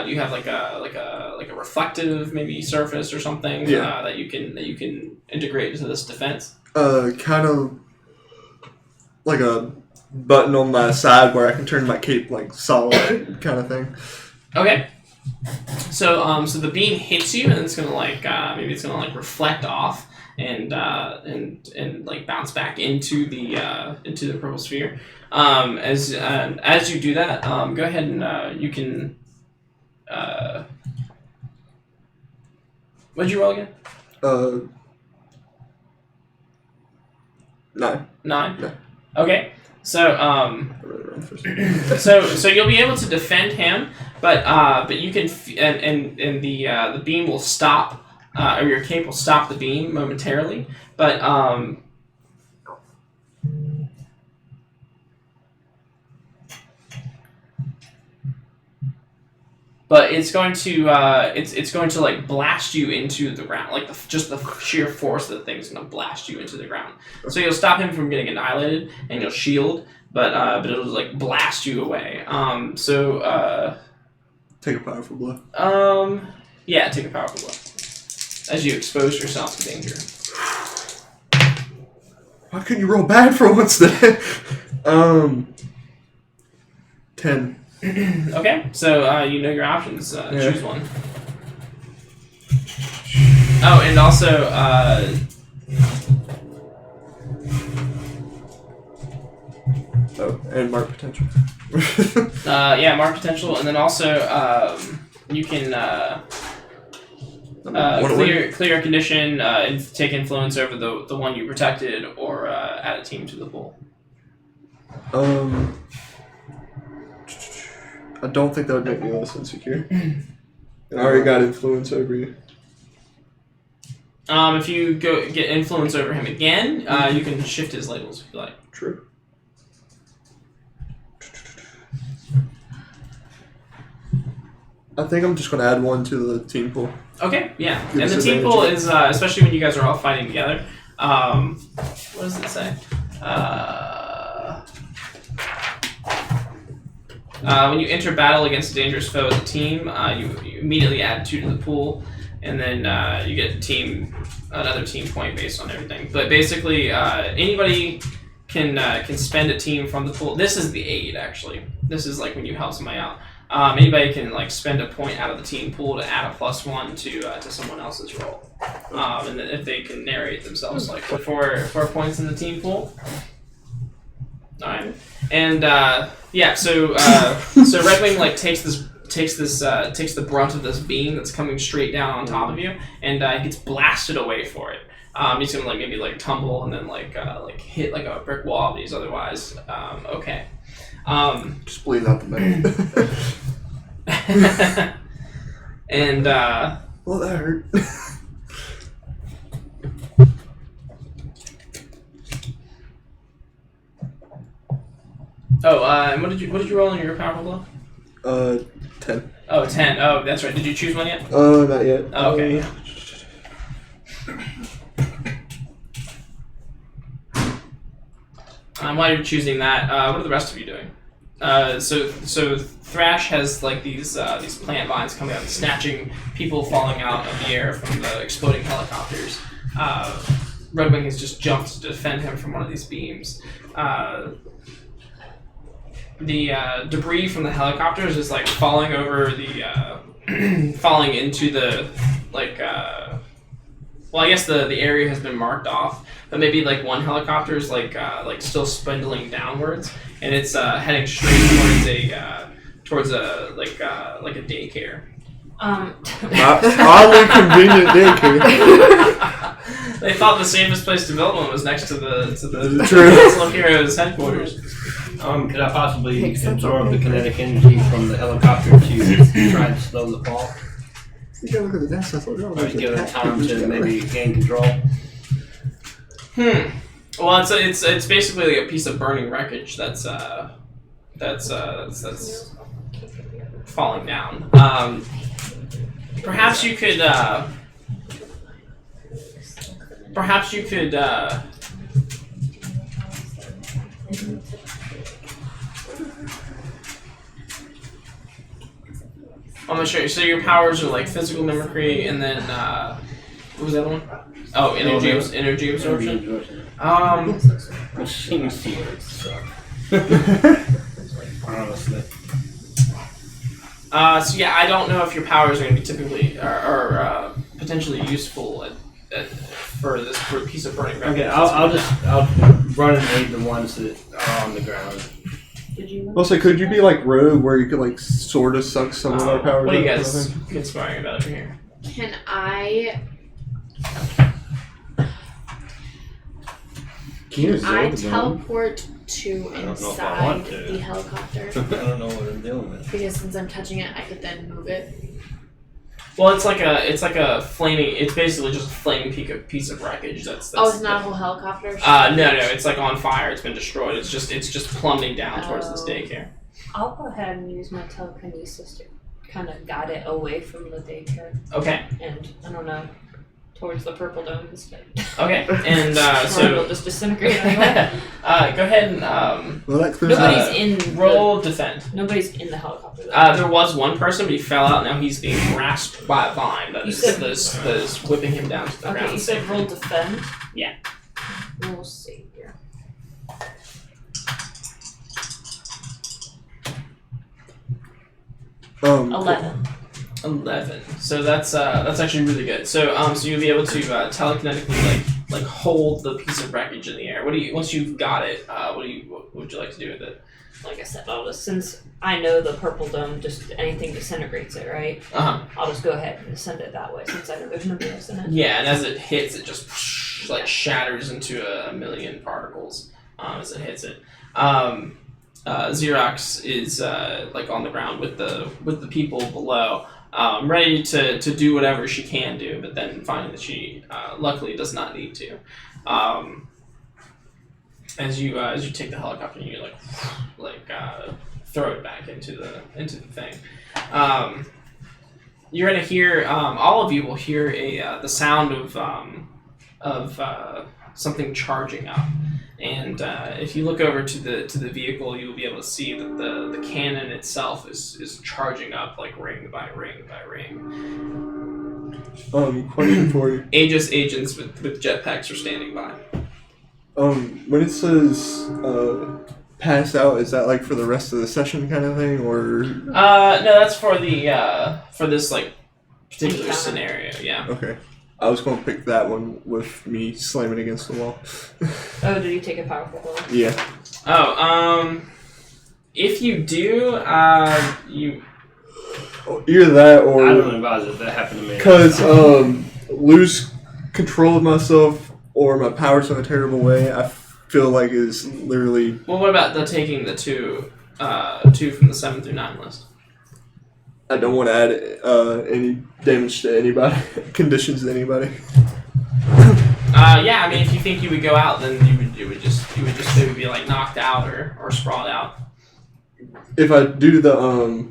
you have a reflective maybe surface or something that you can integrate into this defense? Kind of a button on my side where I can turn my cape solid kind of thing. Okay. So the beam hits you, and it's gonna maybe it's gonna reflect off and like bounce back into the purple sphere. As you do that, go ahead and you can. What'd you roll again? 9. 9. Yeah. Okay. So I really ran first. so you'll be able to defend him, but you can and the beam will stop, or your cape will stop the beam momentarily, but it's going to it's going to like blast you into the ground, like just the sheer force of the thing is going to blast you into the ground. So you'll stop him from getting annihilated, and you'll shield, but it'll like blast you away. Take a powerful blow. Yeah, take a powerful blow as you expose yourself to danger. Why couldn't you roll bad for once today? 10. Okay, so you know your options. Choose one. Oh, and also, and mark potential. yeah, mark potential, and then also you can clear a condition and take influence over the one you protected, or add a team to the pool. I don't think that would make me less insecure. And I already got influence over you. If you get influence over him again, you can shift his labels if you like. True. I think I'm just going to add 1 to the team pool. Okay, yeah. Give And us the team advantage. pool is, especially when you guys are all fighting together, what does it say? When you enter battle against a dangerous foe as a team, you immediately add 2 to the pool, and then you get another team point based on everything. But basically, anybody can spend a team from the pool. This is the aid, actually. This is like when you help somebody out. Anybody can like spend a point out of the team pool to add a +1 to someone else's roll, and then if they can narrate themselves like 4 points in the team pool. All right, and yeah, so Red Wing like takes the brunt of this beam that's coming straight down on top of you, and gets blasted away for it. He's gonna like maybe like tumble and then like hit like a brick wall, but he's otherwise okay. Just bleed out the mouth. And well, that hurt. and what did you roll in your powerful blow? 10. Oh, 10. Oh, that's right. Did you choose one yet? Not yet. Oh, okay. Yeah. While you're choosing that, what are the rest of you doing? So Thrash has like these plant vines coming out, snatching people falling out of the air from the exploding helicopters. Red Wing has just jumped to defend him from one of these beams. The debris from the helicopters is like falling over the falling into the like. Well, I guess the area has been marked off, but maybe like one helicopter is like still spindling downwards, and it's heading straight towards a daycare. Oddly convenient daycare. They thought the safest place to build one was next to the True. Council of Heroes headquarters. Could I possibly absorb the kinetic energy from the helicopter to try and slow the fall? You gotta look at the nest. I thought you were Or give it time to maybe gain control? Well, it's basically like a piece of burning wreckage that's falling down. Perhaps you could. I'm not sure. So your powers are like physical mimicry, and then what was the other one? Oh, energy absorption. Machine suck. Honestly. So yeah, I don't know if your powers are going to be typically or potentially useful for this piece of burning wreckage. Okay, I'll run and aid the ones that are on the ground. Did you? Also, could you be like Rogue, where you could like sort of suck some of our powers? What are you out, guys kind of thing? conspiring about over here? Can I teleport to I don't know if I inside want to. the helicopter? I don't know what I'm dealing with. Because since I'm touching it, I could then move it. Well, it's like a flaming. It's basically just a flaming piece of wreckage. That's Oh, it's not a whole helicopter? No, it's like on fire. It's been destroyed. It's just plummeting down towards this daycare. I'll go ahead and use my telekinesis to kind of guide it away from the daycare Okay. and, I don't know, towards the purple dome instead. Okay. And Or so it'll just disintegrate anyway. go ahead and Well, that clears Nobody's in roll defend. Nobody's in the helicopter though. There was one person, but he fell out. Now he's being grasped by a vine that You is said- that is whipping him down to the Okay, ground. you said roll defend? Yeah. We'll see here. Um, 11. 11. So that's actually really good. So so you'll be able to telekinetically like hold the piece of wreckage in the air. Once you've got it? What would you like to do with it? Like I said, since I know the purple dome, just anything disintegrates it, right? I'll just go ahead and send it that way since I know there's nobody else in it. Yeah, and as it hits, it just like shatters into a million particles as it hits it. Xerox is like on the ground with the people below, ready to do whatever she can do, but then finding that she luckily does not need to. As you take the helicopter and you throw it back into the thing, you're gonna hear all of you will hear the sound of something charging up. And if you look over to the vehicle, you'll be able to see that the cannon itself is charging up like ring by ring by ring. Question for you. Aegis agents with jetpacks are standing by. When it says pass out, is that like for the rest of the session kind of thing, or? No, that's for for this like particular Encounter. scenario. Yeah. Okay. I was going to pick that one with me slamming against the wall. Oh, did you take a powerful blow? Yeah. Oh, if you do, you. Either that or. I don't advise that happened to me. Because lose control of myself or my powers in a terrible way, I feel like is literally. Well, what about taking the two from the 7 through 9 list? I don't want to add any damage to anybody, conditions to anybody. Yeah, I mean, if you think you would go out, then you would just maybe be like knocked out or sprawled out. If I do the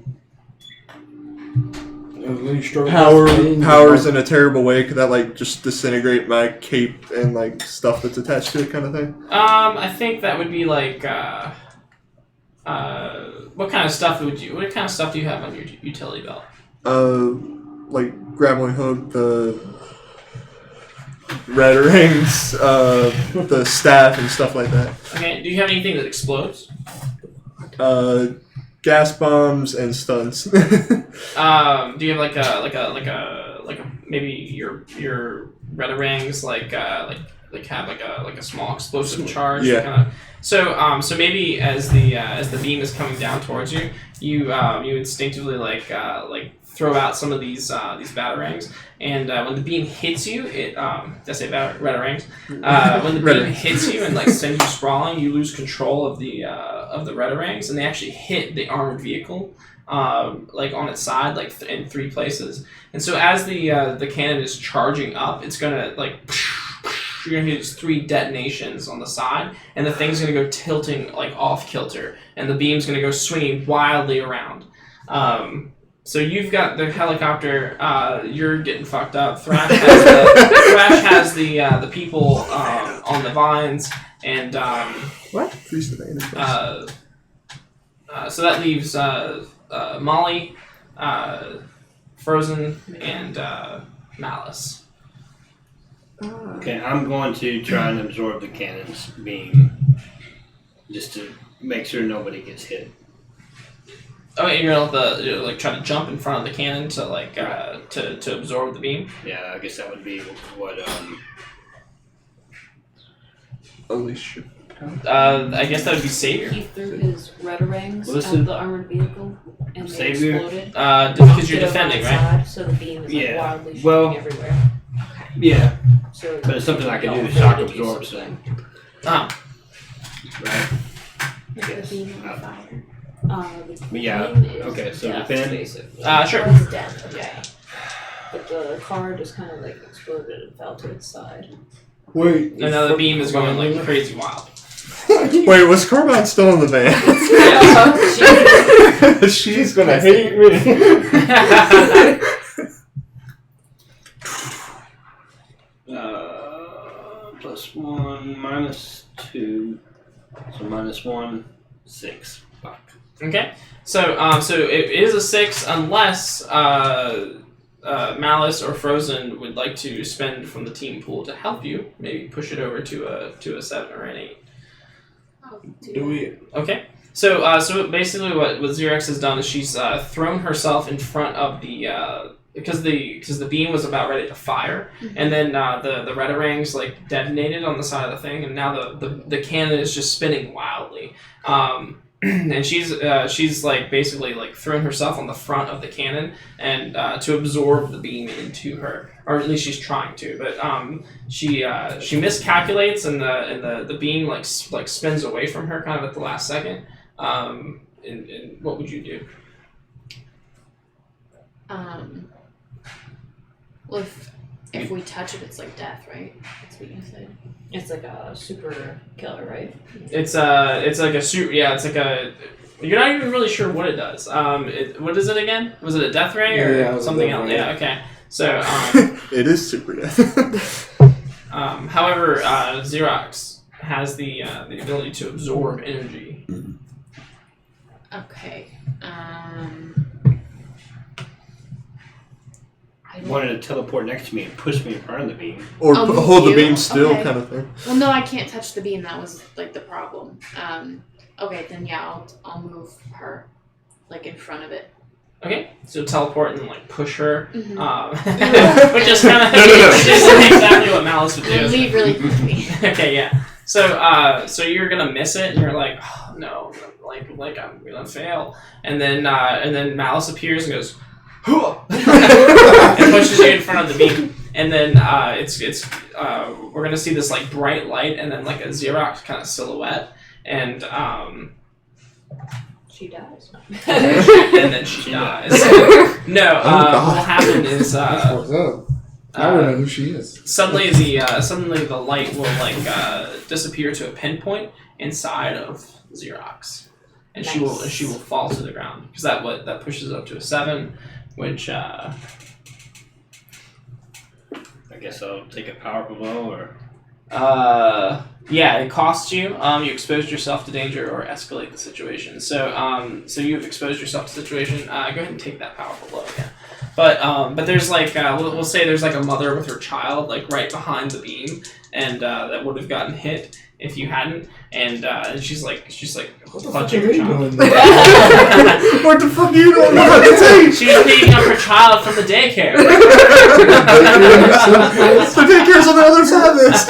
Power powers in a terrible way, could that like just disintegrate my cape and like stuff that's attached to it, kind of thing? I think that would be like what kind of stuff do you have on your utility belt? Like grappling hook, the red rings, the staff and stuff like that. Okay, do you have anything that explodes? Gas bombs and stuns. Do you have like a maybe your red rings have like a small explosive charge? Yeah. So maybe as the beam is coming down towards you, you instinctively throw out some of these batarangs, and when the beam hits you, did I say batarangs? When the beam hits you and sends you sprawling, you lose control of the batarangs, and they actually hit the armored vehicle, on its side, in 3 places. And so as the cannon is charging up, it's gonna you're gonna hear these 3 detonations on the side, and the thing's gonna go tilting off kilter, and the beam's gonna go swinging wildly around. So you've got the helicopter. You're getting fucked up. Thrash has the people on the vines, and What? so that leaves Molly, Frozen, and Malice. Okay, I'm going to try and absorb the cannon's beam, just to make sure nobody gets hit. Oh, and you're gonna try to jump in front of the cannon to to absorb the beam. Yeah, I guess that would be what Alicia. I guess that would be Savior. He threw his retarangs Listen. at the armored vehicle and they Savior. exploded. Because you're defending, right? So the beam is Yeah. wildly shooting Well- everywhere. Yeah, So but it's something I can do to y'all shock need to do absorb, something. right? The beam on fire. The Yeah, beam is okay, so death, defend. basically. Sure. It's death, okay. But the car just kind of exploded and fell to its side. Wait. And now the beam is going crazy wild. Wait, was Carbine still in the van? She's gonna hate me. +1, -2, so -1, 6. Fuck. Okay, so it is a 6 unless Malice or Frozen would like to spend from the team pool to help you. Maybe push it over to a 7 or an 8. Do we? Okay. So basically, what Xerox has done is she's thrown herself in front of the because the beam was about ready to fire, and then the retarangs detonated on the side of the thing, and now the cannon is just spinning wildly. And she's basically thrown herself on the front of the cannon and to absorb the beam into her, or at least she's trying to. But she miscalculates and the beam spins away from her kind of at the last second. And what would you do? Well, if we touch it, it's like death, right? That's what you said. It's like a super killer, right? It's like a super. Yeah, it's like a. You're not even really sure what it does. What is it again? Was it a death ray or Yeah, it was a something death else? ray. Yeah. Okay. So. It is super death. However, Xerox has the ability to absorb energy. Okay. I don't- Wanted to teleport next to me and push me in front of the beam. Or Oh, hold the you? beam still, Okay. kind of thing. Well, no, I can't touch the beam. That was the problem. Okay, then yeah, I'll move her in front of it. Okay. So teleport and push her. Mhm. Which is kind of No. just exactly what Malice would And do. leave really quickly. Okay, yeah. So you're gonna miss it, and you're like, oh, no, I'm gonna fail. And then Malice appears and goes, and pushes you in front of the beam. And then we're gonna see this bright light, and then a Xerox kind of silhouette, and She dies. and then she dies. No, God. what'll happen is That's fucked up. I don't know who she is. suddenly the light will disappear to a pinpoint inside of Xerox, and she will fall to the ground because that pushes up to a 7, which I guess I'll take a powerful blow, or yeah, it costs you. You exposed yourself to danger or escalate the situation. So you've exposed yourself to the situation. Go ahead and take that powerful blow again. But there's we'll say there's a mother with her child right behind the beam, and that would have gotten hit if you hadn't. And she's What the fuck are clutching her they child. doing? What the fuck you don't know how to take? She was picking up her child from the daycare. The daycare's on the other side of this.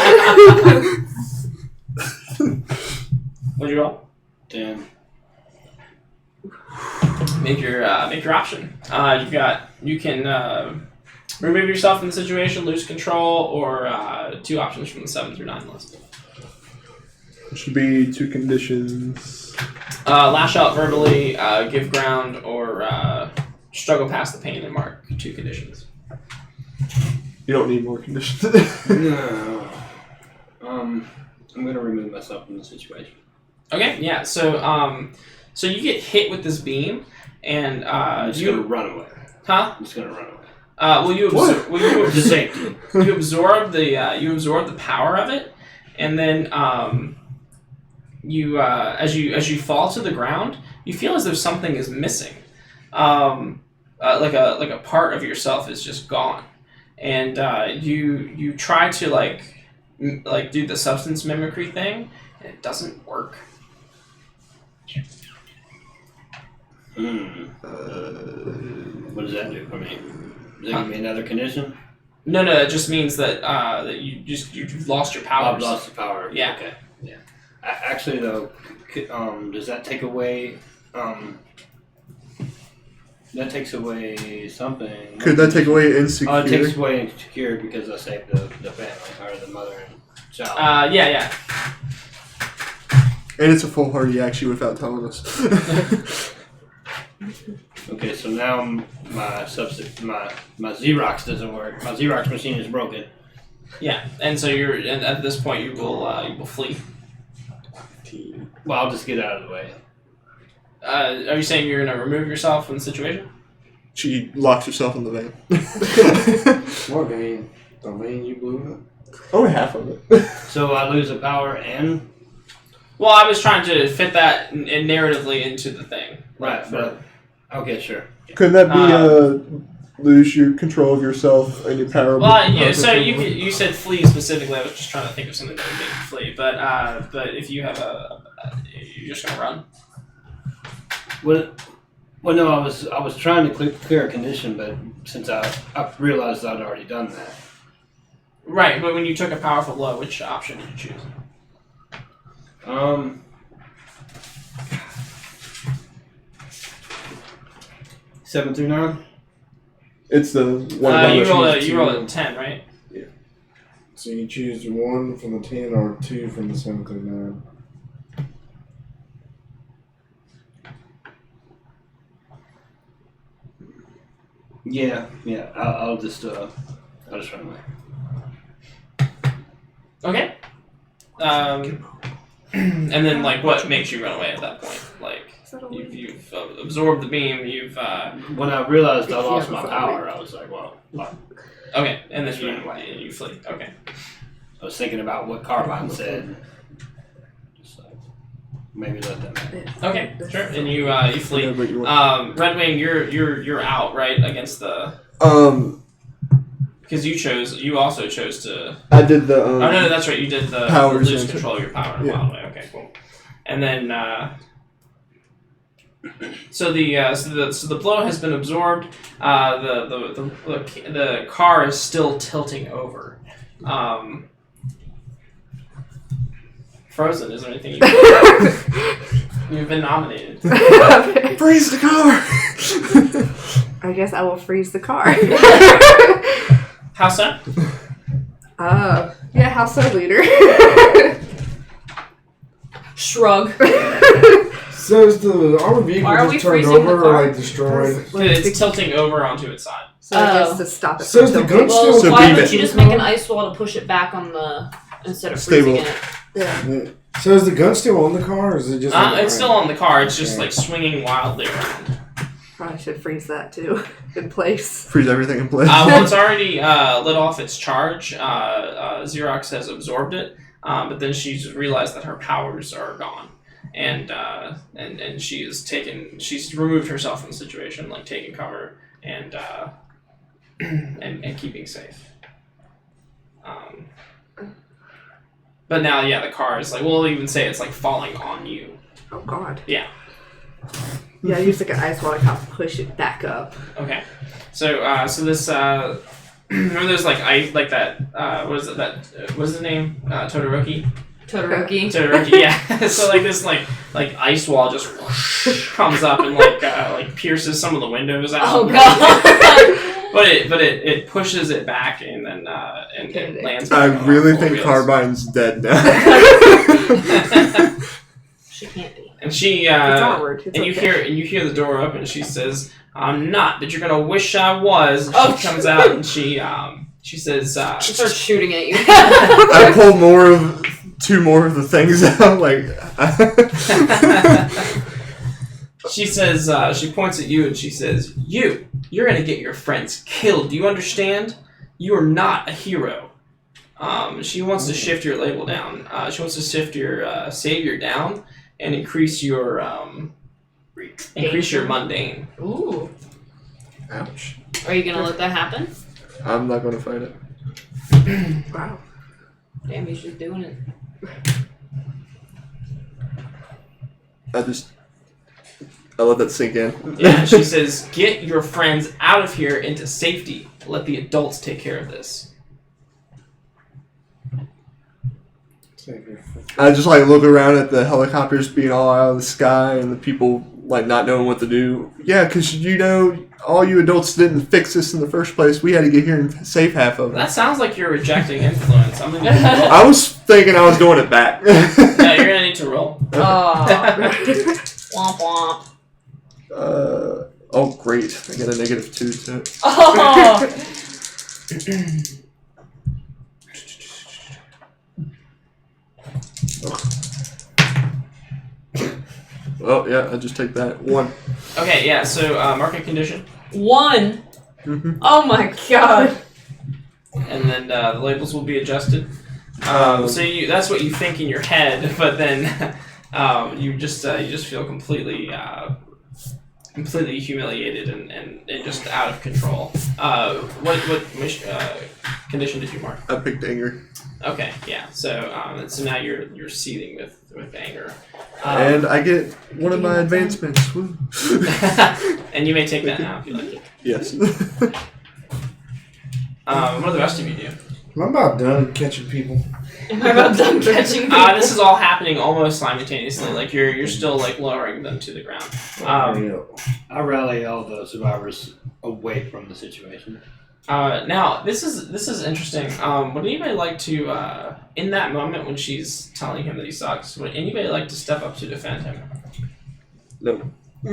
What'd you roll? damn. Make your option. You can remove yourself from the situation, lose control, or 2 options from the 7 through 9 list. Should be 2 conditions. Lash out verbally, give ground, or struggle past the pain and mark 2 conditions. You don't need more conditions. No. I'm gonna remove myself from the situation. Okay, yeah. So you get hit with this beam, and I'm just gonna run away. huh? I'm just gonna run away. You Just safety. you absorb the power of it, and then as you fall to the ground, you feel as though something is missing, like a part of yourself is just gone, and you try to do the substance mimicry thing, and it doesn't work. What does that do for me? Does it give me another condition? No, it just means that that you've lost your powers. I've lost the power. Yeah. Okay. Yeah. Actually, though, does that take away? That takes away something. Could that take away Oh, it insecure? takes away insecure because I saved the family or the mother and child. Yeah. And it's a full heart actually without telling us. Okay, so now my Xerox doesn't work. My Xerox machine is broken. Yeah, and so and at this point you will flee. Well, I'll just get out of the way. Are you saying you're gonna remove yourself from the situation? She locks herself in the van. What vein? The vein you blew up? Only half of it. So I lose the power and Well, I was trying to fit that narratively into the thing. right, but okay, sure. Couldn't that be lose your control of yourself and your power? Well, yeah. So you said flee specifically. I was just trying to think of something that would make you flee. But if you have you're just gonna run. Well, no, I was trying to clear a condition, but since I realized I'd already done that. Right, but when you took a powerful blow, which option did you choose? 7 through 9. It's the one. You rolled a 10, right? Yeah. So you choose 1 from the 10 or 2 from the 7 through 9. Yeah. I'll just run away. Okay. And then what makes you run away at that point? You've absorbed the beam. You've When I realized I lost my power, I was like, well, fuck. Okay, and then you flee. Okay. I was thinking about what Carbine said. Just like, maybe let them in. Okay, sure. And you flee. Yeah, but you Red Wing, you're out, right, against the. Because you also chose to. I did the. Oh no, that's right. You did the powers lose and- control of your power in a wild way. Okay, cool. And then so the blow has been absorbed. The car is still tilting over. Frozen. Is there anything you've been nominated? Freeze the car. I guess I will freeze the car. How so? Yeah, how so, leader? Shrug. So is the armored vehicle Why are we just turned freezing the over car? or like destroyed? It's tilting over onto its side. So I guess to stop it. So from is the tilting. gun Well, So why beam don't it. you just make an ice wall to push it back on the instead of Stable. freezing it? Yeah. So is the gun still on the car or is it just It's still on the car. It's just swinging wildly around. Probably should freeze that too in place. Freeze everything in place. Well, it's already lit off its charge. Xerox has absorbed it, but then she's realized that her powers are gone, and she's removed herself from the situation, taking cover and keeping safe. But now, the car is we'll even say it's falling on you. Oh God. Yeah. Yeah, I use an ice wall to kind of push it back up. Okay, so this remember there's ice that what is it that what is the name Todoroki? Todoroki. Yeah. So this ice wall just comes up and pierces some of the windows out. Oh God. But it pushes it back and then and it lands. I back on really all think wheels. Carbine's dead now. She can't be. And she It's onward. It's and okay. you hear the door open. And she says, "I'm not, but you're gonna wish I was." And Oh. she comes out and she says, She starts shooting at you. I pulled two more of the things out. she says, she points at you and she says, "You're gonna get your friends killed. Do you understand? You are not a hero." She wants to shift your label down. She wants to shift your savior down and increase your mundane. Ooh. Ouch. Are you gonna let that happen? I'm not going to fight it. Wow. Damn, he's just doing it. I let that sink in. Yeah, she says, "Get your friends out of here into safety. Let the adults take care of this." I just like look around at the helicopters being all out of the sky and the people like not knowing what to do. Yeah, because all you adults didn't fix this in the first place. We had to get here and save half of it. That sounds like you're rejecting influence. I'm gonna. I was thinking I was doing it back. Yeah, you're gonna need to roll. Oh. Womp womp. Oh great! I got a -2 to it. Oh. Oh yeah, I just take that 1. Okay, yeah. So market condition, 1. Mm-hmm. Oh my god. and then the labels will be adjusted. So that's what you think in your head, but then you just feel completely humiliated and just out of control. What condition did you mark? I picked anger, Okay, yeah. So now you're seething with anger, and I get one of my advancements. Woo. and you may take that now if you like. Yes. What do the rest of you do? I'm about done catching people. Am I about done catching people? This is all happening almost simultaneously. Like you're still like lowering them to the ground. I rally all the survivors away from the situation. Now this is interesting. Would anybody like to in that moment when she's telling him that he sucks? Would anybody like to step up to defend him? No. We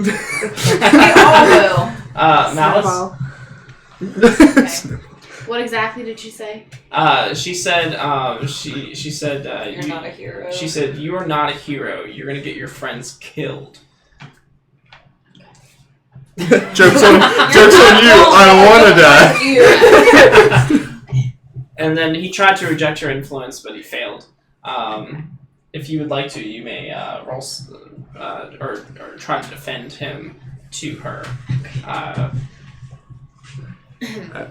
all will. Malice. Okay. What exactly did she say? She said. She said. You're not a hero. She said, "You are not a hero. You're gonna get your friends killed." Jokes on you. I want to die. And then he tried to reject her influence, but he failed. If you would like to, you may roll or try to defend him to her.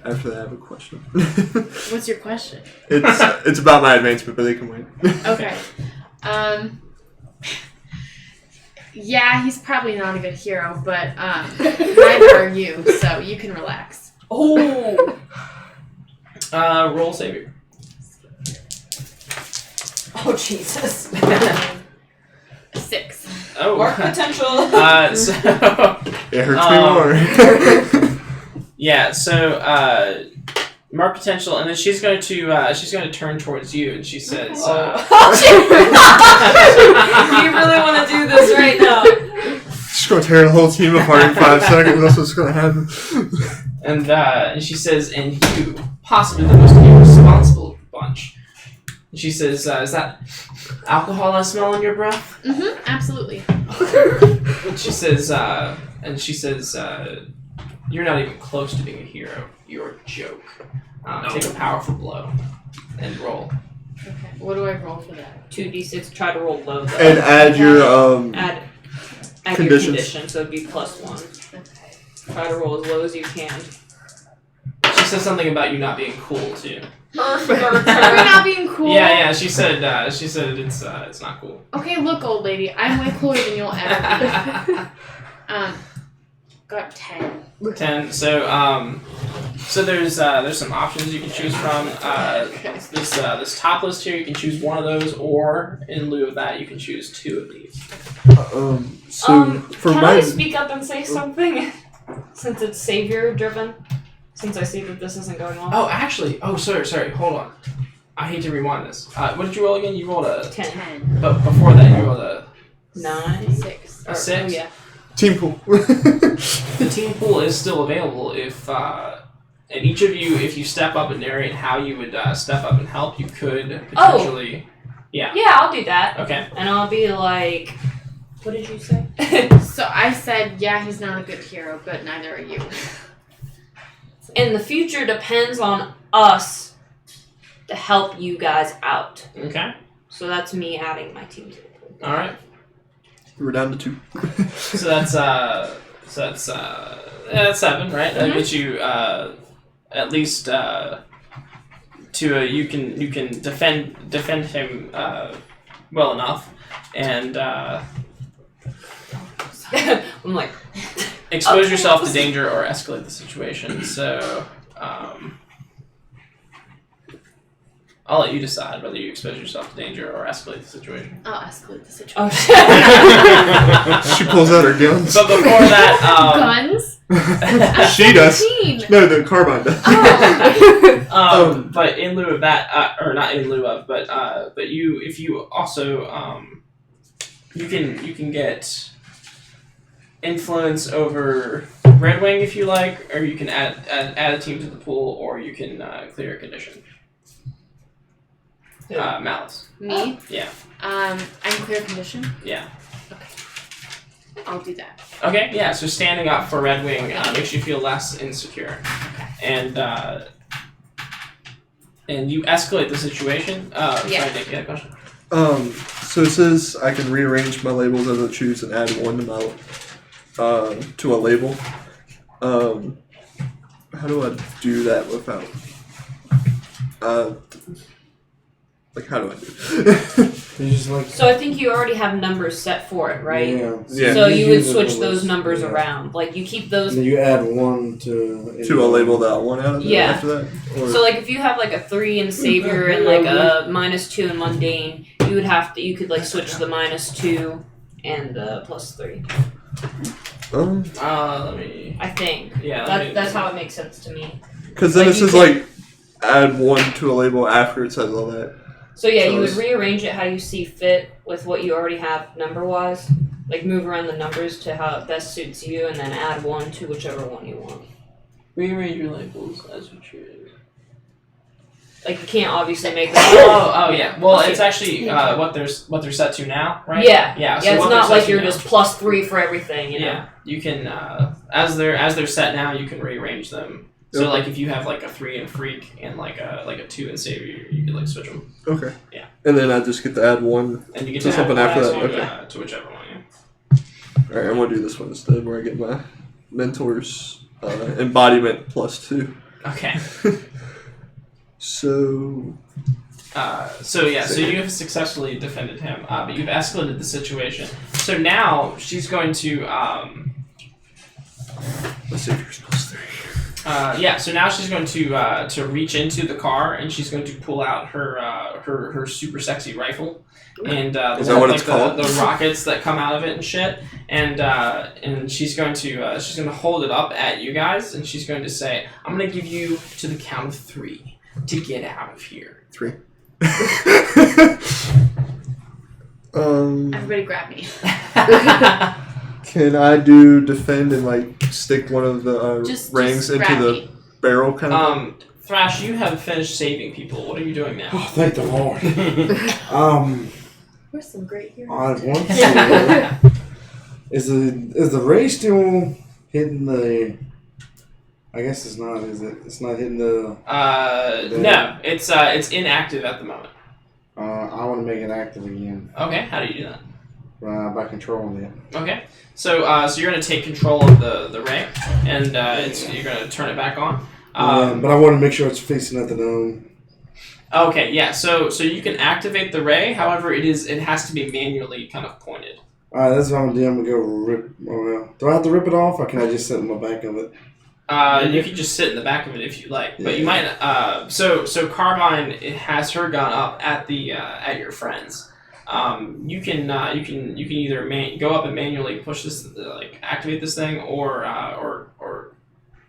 After that, I have a question. What's your question? It's about my advancement, but they can wait. Okay. Yeah, he's probably not a good hero, but neither are you, so you can relax. Oh. Roll savior. Oh Jesus. 6. Oh. Mark potential. So It hurts me more. yeah. So mark potential, and then she's going to turn towards you, and she says, Do you really want to do this right now? She's gonna tear the whole team apart in 5 seconds. That's what's gonna happen. and she says, "And you, possibly the most irresponsible bunch." And she says, "Is that alcohol I smell in your breath?" Mm-hmm, absolutely. And she says, "You're not even close to being a hero. You're a joke. Take a powerful blow and roll." Okay. What do I roll for that? 2d6. Try to roll low though. And add your Add your conditions. condition, so it'd be +1. Okay. Try to roll as low as you can. She says something about you not being cool too. Are we not being cool? Yeah. She said it's not cool. Okay, look, old lady, I'm way cooler than you'll ever be. Got 10. 10. So there's some options you can choose from. This top list here, you can choose one of those, or in lieu of that, you can choose 2 of these. For can my I speak up and say something? Since it's savior driven? Since I see that this isn't going well. Oh, actually. Oh, sorry. Hold on. I hate to rewind this. What did you roll again? You rolled a 10. But before that, you rolled a 9. 6. A 6. Oh, yeah. team pool. The team pool is still available if, and each of you, if you step up and narrate how you would step up and help, you could potentially. Yeah. Yeah, I'll do that. Okay. And I'll be like, what did you say? So I said, yeah, he's not a good hero, but neither are you. In the future depends on us to help you guys out. Okay. So that's me adding my team to the pool. All right. We're down to 2. So that's 7, right? That gets you at least you can defend him well enough, and I'm like, Expose Okay. yourself to danger or escalate the situation. So, I'll let you decide whether you expose yourself to danger or escalate the situation. I'll escalate the situation. oh She pulls out her guns. But before that, Guns? She does. 17. No, the carbine does. Oh, but in lieu of that, or not in lieu of, but you, if you also, you can get influence over Red Wing if you like, or you can add a team to the pool, or you can clear a condition. Malice. me? Yeah. I'm clear condition. Yeah. I'll do that. Okay. Yeah. So standing up for Red Wing makes you feel less insecure, and you escalate the situation. Sorry, Nick, you had a question. So it says I can rearrange my labels as I choose and add one to a label. How do I do that without? Like, how do I do it? You just like So I think you already have numbers set for it, right? Yeah. Yeah. So you would use switch the those list, numbers yeah. around. Like you keep those. And then you add one to To a label that I want out of it Yeah. after that? Or, So like if you have like a 3 in Savior and like a -2 in Mundane, you could like switch the -2 and the +3. Let me. I think. Yeah. That's how it makes sense to me. because then like it you says, can- like, add one to a label after it says all that. So yeah, So you would it's- rearrange it how you see fit with what you already have number wise. Like move around the numbers to how it best suits you, and then add one to whichever one you want. Rearrange your labels as you choose. Like you can't obviously make them. Oh yeah. Well, it's actually what they're set to now, right? Yeah. Yeah. So Yeah, it's what they're not set like to you're now- just +3 for everything, you know. Yeah. You can as they're set now, you can rearrange them. So Okay. like if you have like a 3 in Freak and like a 2 in Savior, you can like switch them, Okay. Yeah. And then I just get to add one. and you get So to add something one after to, that, okay. to whichever one. Yeah. Alright, I'm going to do this one instead where I get my mentor's embodiment +2. Okay. So, So you have successfully defended him, but you've escalated the situation. So now she's going to let's see if yours +3. so now she's going to reach into the car and she's going to pull out her super sexy rifle, and Is that what it's called? The rockets that come out of it and shit, and she's going to hold it up at you guys, and she's going to say, "I'm going to give you to the count of 3 to get out of here." 3. Everybody grab me. Can I do defend and like stick one of the Just rings into grab the me. barrel kind of? Thrash, you have finished saving people. What are you doing now? Oh, thank the Lord. We're some great heroes. I want to. Is the ray still hitting the? I guess it's not. Is it? It's not hitting the. No, it's inactive at the moment. I want to make it active again Okay, how do you do that? by controlling it. Okay, so you're gonna take control of the ray, and you're gonna turn it back on. But I want to make sure it's facing at the dome. Okay, yeah. So you can activate the ray. However, it has to be manually kind of pointed. All right, that's what I'm gonna do. I'm gonna go rip. Oh, well. Do I have to rip it off, or can I just sit in the back of it? You can just sit in the back of it if you like, but you might. So Carbine, it has her gun up at your friends. You can either go up and manually push this, activate this thing, or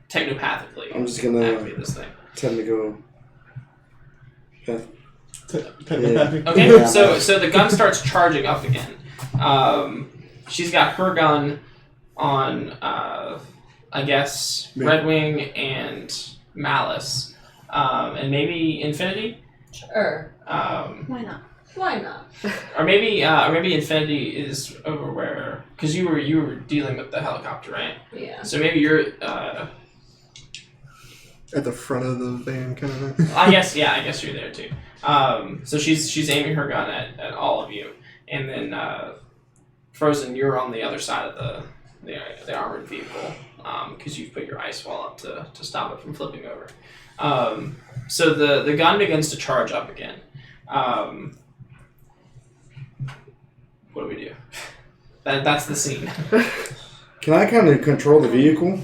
technopathically I'm just gonna activate this thing. tend to go. Okay, Yeah. so the gun starts charging up again. She's got her gun on, I guess, Me. Red Wing and Malice, and maybe Infinity. Sure. Why not? Why not? Or maybe Infinity is over where, because you were dealing with the helicopter, right? Yeah. So maybe you're. At the front of the van, kind of thing. I guess you're there too. So she's aiming her gun at all of you, and then Frozen, you're on the other side of the armored vehicle, because you've put your ice wall up to stop it from flipping over. So the gun begins to charge up again. What do we do? That's the scene. Can I kind of control the vehicle?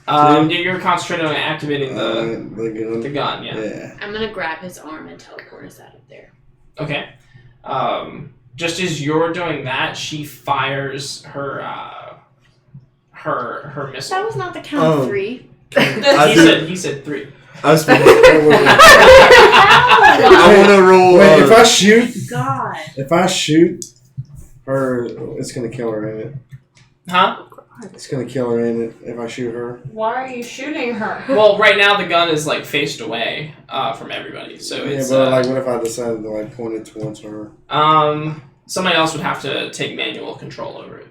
You're concentrating on activating the The gun. gun. Yeah. Yeah. I'm gonna grab his arm and teleport us out of there. Okay. Just as you're doing that, she fires her missile. That was not the count Oh. of 3. He said 3. I was thinking, Wait, I want to roll. if I shoot, God. her, it's gonna kill her, ain't it? Huh? It's gonna kill her, ain't it? If I shoot her. Why are you shooting her? Well, right now the gun is like faced away from everybody, so Yeah, it's but like, what if I decided to like point it towards her? somebody else would have to take manual control over it.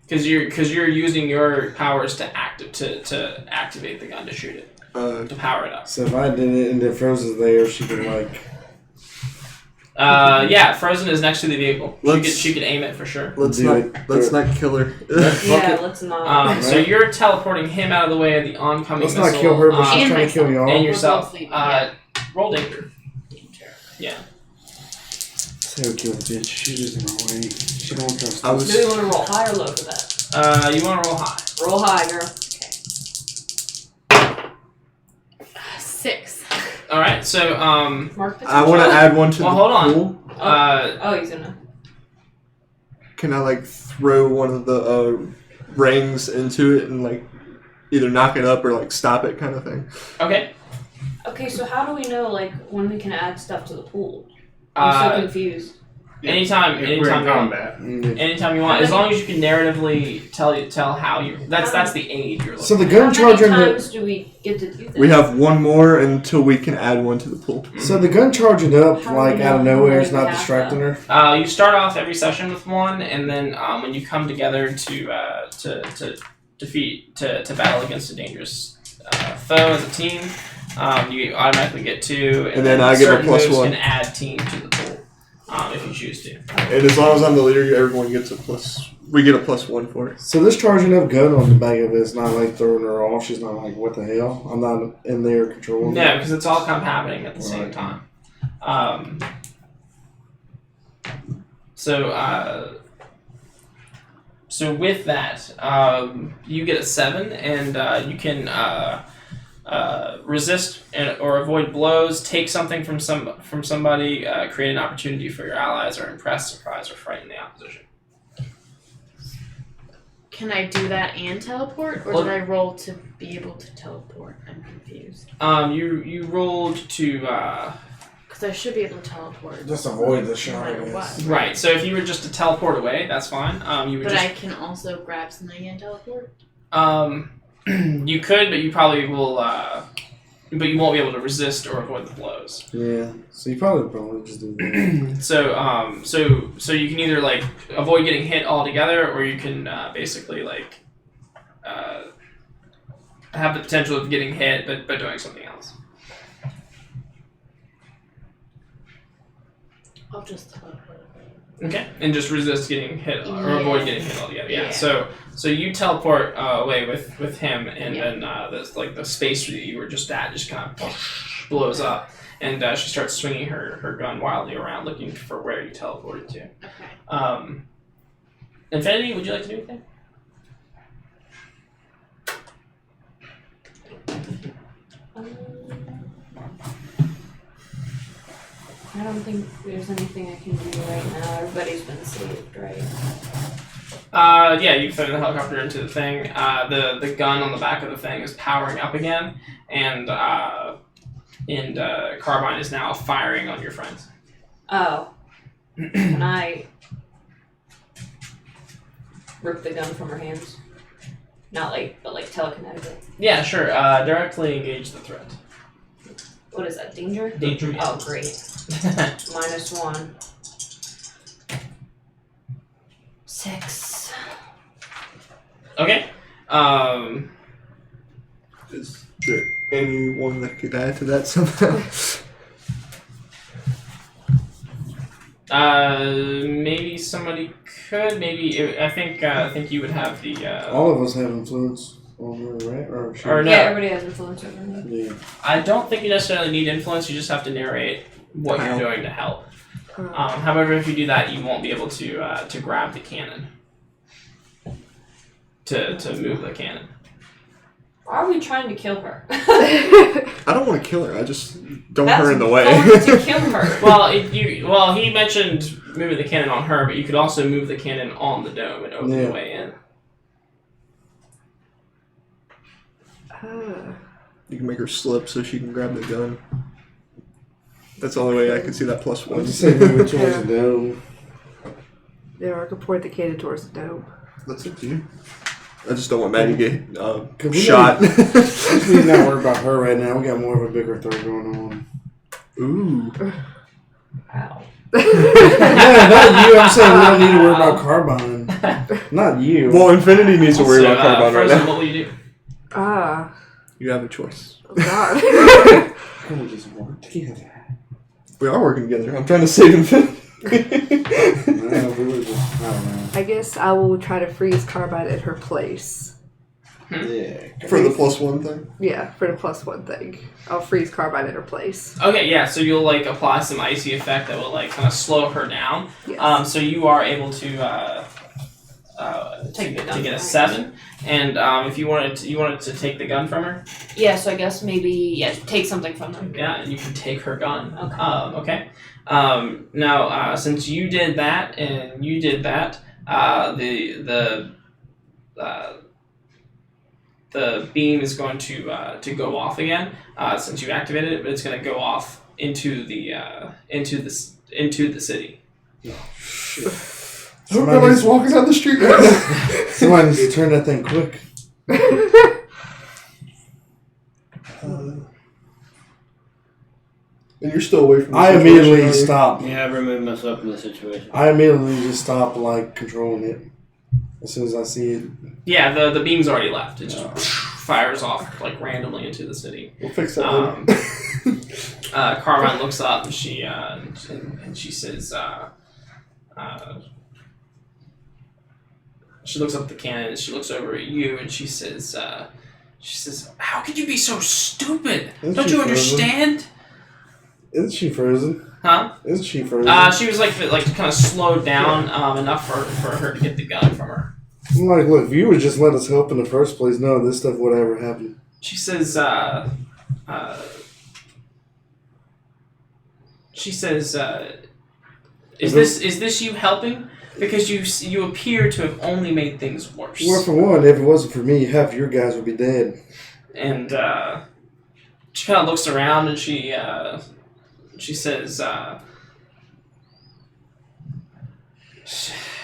Because you're using your powers to activate the gun to shoot it, to power it up. So if I did it and the Frozen's there, she could like. Yeah, Frozen is next to the vehicle. Let's- She could aim it for sure. let's Do not it. not kill her. Yeah, let's not. So you're teleporting him out of the way of the oncoming Let's missile. not kill her, but she's and trying to kill and y'all. yourself. We're both leaving, Roll danger. Yeah. So kill the bitch. She doesn't know way. She don't trust. I us. was. Do we want to roll high or low for that? You want to roll high. Roll high, girl. 6. All right. So Mark the I want to add one to Well, the hold on. pool. Oh, he's gonna. Can I like throw one of the rings into it and like either knock it up or like stop it, kind of thing? okay. Okay, so how do we know like when we can add stuff to the pool? I'm so confused. Anytime If we're in you want. combat. Anytime you want, as long as you can narratively tell how you. That's the aid you're looking. So the How gun many charger. times do we get to do that? We have one more until we can add one to the pool. So the gun charging up How like do we out of know nowhere how is many not we have, distracting her. You start off every session with one, and then when you come together to battle against a dangerous foe as a team, you automatically get 2, And then I get a certain plus moves 1. can add team to the pool if you choose to. And as long as I'm the leader, everyone gets a plus. We get a +1 for it. So this charging up gun on the back of it is not like throwing her off. She's not like, what the hell? I'm not in there controlling. No, because it's all kind of happening at the same Right. time. So with that, you get a 7, and you can resist or avoid blows, take something from somebody, create an opportunity for your allies, or impress, surprise, or frighten the opposition. Can I do that and teleport, or Well- did I roll to be able to teleport? I'm confused. You rolled to Because I should be able to teleport. Just avoid the no shot. matter I what. guess. right. So if you were just to teleport away, that's fine. You would But just I can also grab something and teleport. you could, but you probably will. But you won't be able to resist or avoid the blows. Yeah. So you probably just do that. So you can either like avoid getting hit altogether, or you can basically like have the potential of getting hit, but doing something else. I'll just teleport. Okay, and just resist getting hit or Yeah. avoid getting hit altogether. Yeah. Yeah. So you teleport away with him, and Yeah. then the space that you were just at just kind of blows up, and she starts swinging her gun wildly around, looking for where you teleported to. Okay. Infinity, would you like to do anything? I don't think there's anything I can do right now. Everybody's been saved, right? Yeah, you throw the helicopter into the thing. The gun on the back of the thing is powering up again, and Carbine is now firing on your friends. Oh. Can I rip the gun from her hands? Not like, but like telekinetically. Yeah, sure. Directly engage the threat. What is that, danger? Danger, yeah. Oh, great. -1. 6. Okay. Is there anyone that could add to that somehow? Maybe somebody could. Maybe I think you would have the. All of us have influence on her, right? Or she- Or no. Yeah, everybody has influence over me. Yeah. I don't think you necessarily need influence. You just have to narrate what you're Help. doing to help. However, if you do that, you won't be able to grab the cannon. to move the cannon. Why are we trying to kill her? I don't want to kill her. I just don't want her in the way. That's to kill her. Well, he mentioned moving the cannon on her, but you could also move the cannon on the dome and open the way in. You can make her slip so she can grab the gun. That's the only way I can see that +1. I'll just say move it towards the dome. Yeah, or I could point the cannon towards the dome. That's up to you. I just don't want Maddie to get we shot. We need not worry about her right now. We got more of a bigger threat going on. Ooh. Wow. Yeah, not you. I'm saying we don't need to worry about Carbine. Not you. Well, Infinity needs to worry about Carbine right Frozen, now. what will you do? You have a choice. Oh God. Can we just work together? We are working together. I'm trying to save Infinity. No, we were just, I don't know. I guess I will try to freeze Carbine at her place. Yeah. For the +1 thing? Yeah, for the +1 thing. I'll freeze Carbine at her place. Okay, yeah. So you'll apply some icy effect that will kind of slow her down. Yes. So you are able to get a 7, and if you wanted to take the gun from her. Yeah, so I guess maybe take something from her. Yeah, and you can take her gun. Okay. Okay. Now, since you did that and you did that, the beam is going to go off again. Since you activated it, but it's going to go off into the city. Everybody's walking down the street right now. Somebody needs to turn that thing quick. And you're still away from the I situation, immediately aren't you? stop. Yeah, I removed myself from the situation. I immediately just stop controlling it as soon as I see it. Yeah, the beam's already left. It just fires off randomly into the city. We'll fix that later. Carmine looks up and she says, she looks up at the cannon and she looks over at you and she says, "How could you be so stupid? Isn't Don't she you frozen? understand?" Isn't she frozen? Huh? Isn't she frozen? She was kind of slowed down enough for her to get the gun from her. I'm like, look, if you would just let us help in the first place, none of this stuff would ever happen. She says, is this you helping? Because you appear to have only made things worse. Well, for one, if it wasn't for me, half your guys would be dead. And she kind of looks around and she says,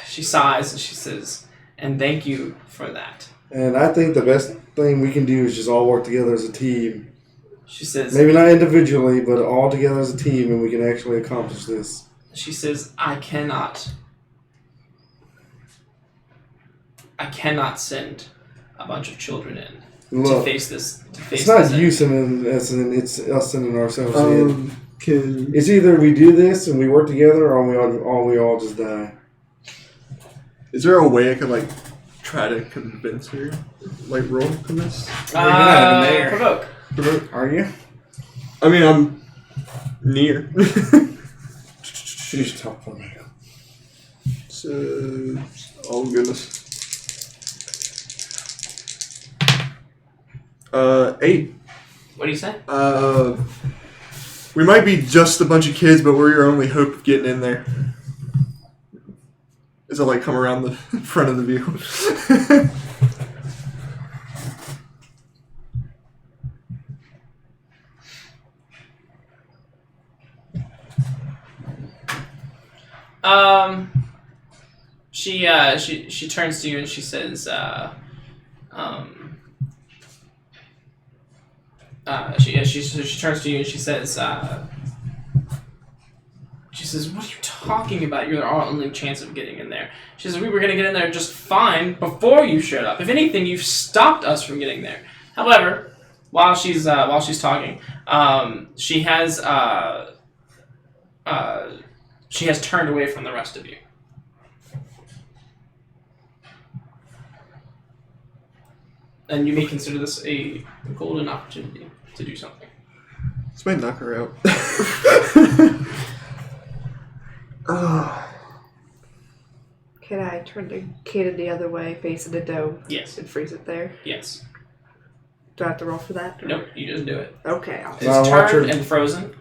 she sighs and she says, "And thank you for that." And I think the best thing we can do is just all work together as a team. She says, Maybe not individually, but all together as a team, and we can actually accomplish this. she says, I cannot send a bunch of children in to Look, face this. it's not you sending us in, it's us sending ourselves in. Can It's either we do this and we work together, or we all just die. Is there a way I could try to convince her? Roll convince? Provoke. Are you? I mean, I'm near. She's tough for me. So, oh goodness. 8. What do you say? We might be just a bunch of kids, but we're your only hope of getting in there. Is it come around the front of the vehicle? She turns to you and she says, she turns to you and she says, "What are you talking about? You're our only chance of getting in there." She says, "We were going to get in there just fine before you showed up. If anything, you've stopped us from getting there." However, while she's talking, she has turned away from the rest of you. And you may consider this a golden opportunity to do something. This might knock her out. Can I turn the cannon the other way, facing the dome, Yes. and freeze it there? Yes. Do I have to roll for that? Nope. You just do it. Okay. I'll It's So I watch turned her- and frozen.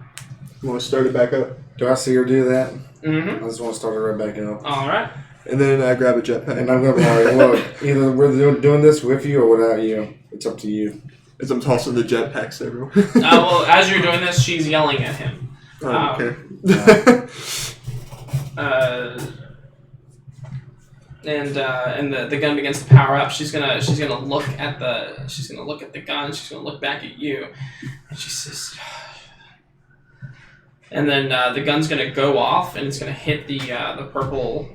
You want to start it back up, Do I see her do that? Mm-hmm. I just want to start it right back up. All right. and then I grab a jetpack. And I'm going to worry. Look, either we're doing this with you or without you. It's up to you. As I'm tossing the jetpacks everywhere. Well, as you're doing this, she's yelling at him. I don't care. And the gun begins to power up. She's gonna look at the gun. She's gonna look back at you, and she says, and then the gun's gonna go off, and it's gonna hit the purple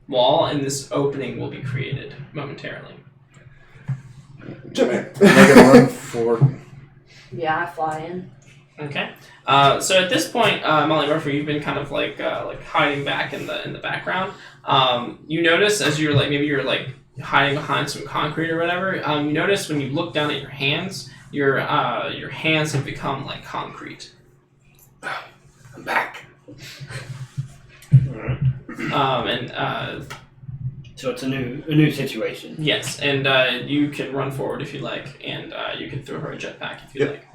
wall, and this opening will be created momentarily. Make it run for. Yeah, I fly in. Okay. So at this point, Molly Murphy, you've been kind of like hiding back in the background. You notice as you're you're hiding behind some concrete or whatever. You notice when you look down at your hands have become like concrete. I'm back. So it's a new situation. Yes, and you can run forward if you like, and you can throw her a jetpack if you Yep. like.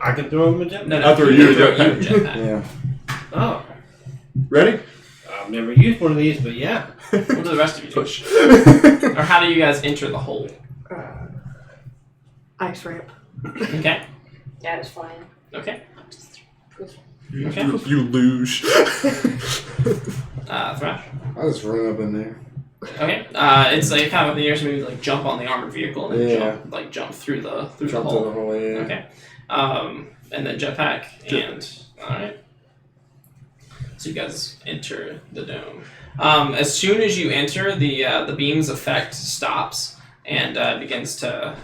I can throw him a jetpack. No, I'll throw you a jetpack. jetpack. Yeah. Oh, Ready? I've never used one of these, but yeah. What do the rest of you do? Push. Or how do you guys enter the hole? Ice ramp. Okay. Yeah, just flying. Okay. You, Okay. you lose. Thrash. I just run up in there. Okay. It's like kind of up in the air, so maybe like jump on the armored vehicle and then jump through the Jump to the hole. hole, yeah. Okay. And then jetpack and alright. So you guys enter the dome. As soon as you enter, the beam's effect stops and begins to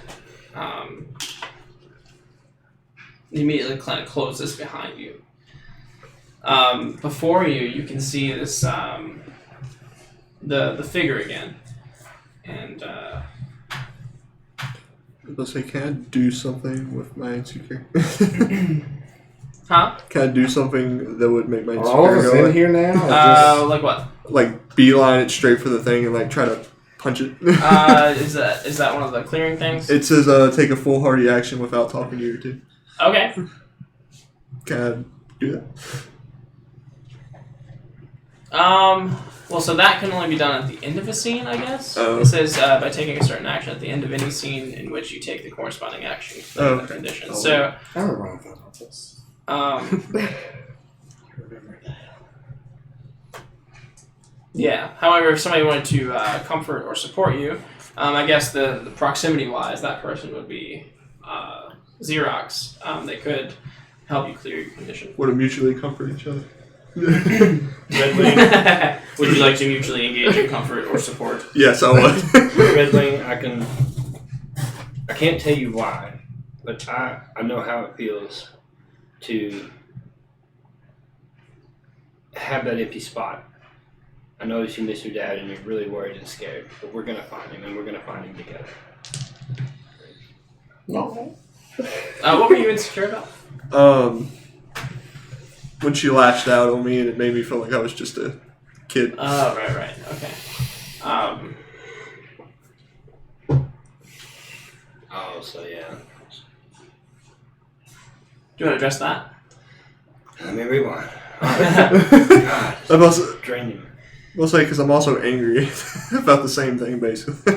immediately kind of closes behind you. Before you can see this the figure again, and I'll say, can I do something with my insecure? huh? Can I do something that would make my Are all of insecure us go in like, here now? Like what? like beeline it straight for the thing and like try to punch it? Is that one of the clearing things? It says take a full hardy action without talking to you two. Okay. Can I do that? Well, so that can only be done at the end of a scene, I guess. Oh. It says by taking a certain action at the end of any scene in which you take the corresponding action for the Okay. condition. Oh. So, I don't know about this. yeah. However, if somebody wanted to comfort or support you, I guess the proximity-wise, that person would be Xerox. They could help you clear your condition. Would it mutually comfort each other? Red Wing, would you like to mutually engage in comfort or support? Yes, I would. Red Wing, I can't tell you why, but I know how it feels to have that empty spot. I know you miss your dad and you're really worried and scared, but we're gonna find him and we're gonna find him together. No. What were you insecure about? When she lashed out on me and it made me feel like I was just a kid. Oh, right, okay. Oh, so yeah. Do you want to address that? Let me rewind. God, I'm also, draining. I'll say because I'm also angry about the same thing, basically.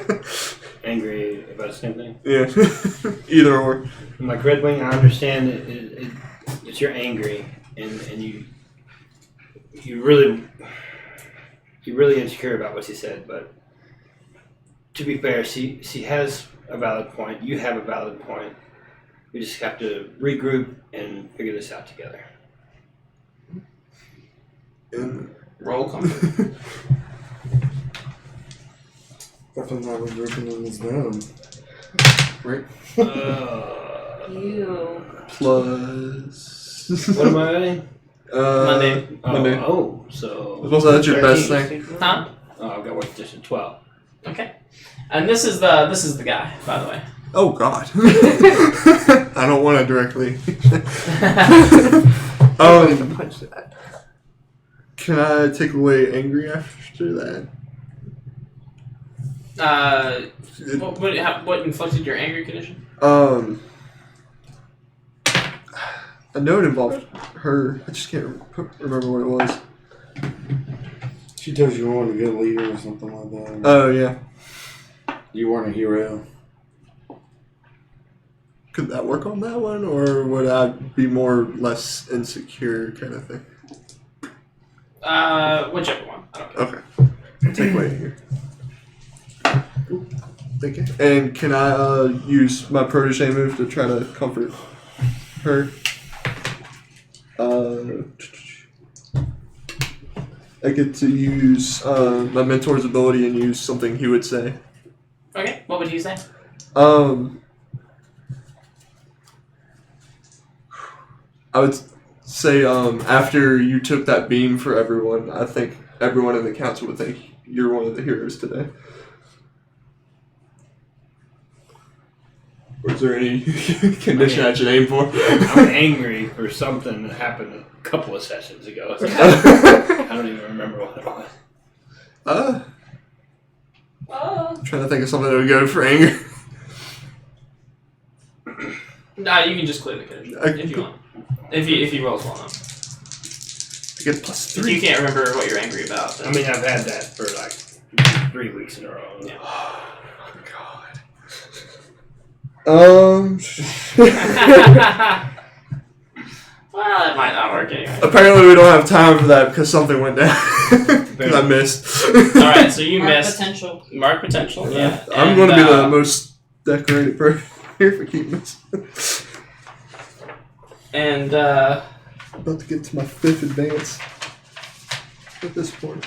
Angry about the same thing. Yeah, either or. I'm like, Red Wing, I understand that you're angry and you're really insecure about what she said, but to be fair, she has a valid point. You have a valid point. We just have to regroup and figure this out together. And Roll comfort. Definitely not regrouping in this dome. Right? You. plus. What am I adding? Monday. Monday. Oh, so. I suppose that's your best 13. thing. Huh? Oh, I've got work edition 12. Okay. And this is the guy, by the way. Oh God. I don't want to directly. I wouldn't even punch that. Can I take away angry after that? What inflicted your angry condition? I know it involved her. I just can't remember what it was. She tells you weren't a good leader or something like that. Oh, yeah. You weren't a hero. Could that work on that one, or would I be more or less insecure kind of thing? Whichever one. I don't care. Okay. Take away here. Thank you. And can I use my protege move to try to comfort her? I get to use my mentor's ability and use something he would say. Okay, what would you say? I would say after you took that beam for everyone, I think everyone in the council would think you're one of the heroes today. Or is there any condition I should aim for? I'm angry for something that happened a couple of sessions ago. I don't even remember what it was. Trying to think of something that would go for anger. Nah, you can just clear the condition if you want. If he rolls well enough. I get +3. If you can't remember what you're angry about, then... I mean, I've had that for like 3 weeks in a row. Yeah. Oh, God. Well, it might not work anyway. Apparently we don't have time for that because something went down. Because I missed. Alright, so you Mark missed. potential. Mark potential, yeah. I'm going to be the most decorated person here for keeping this. And, About to get to my 5th advance at this point.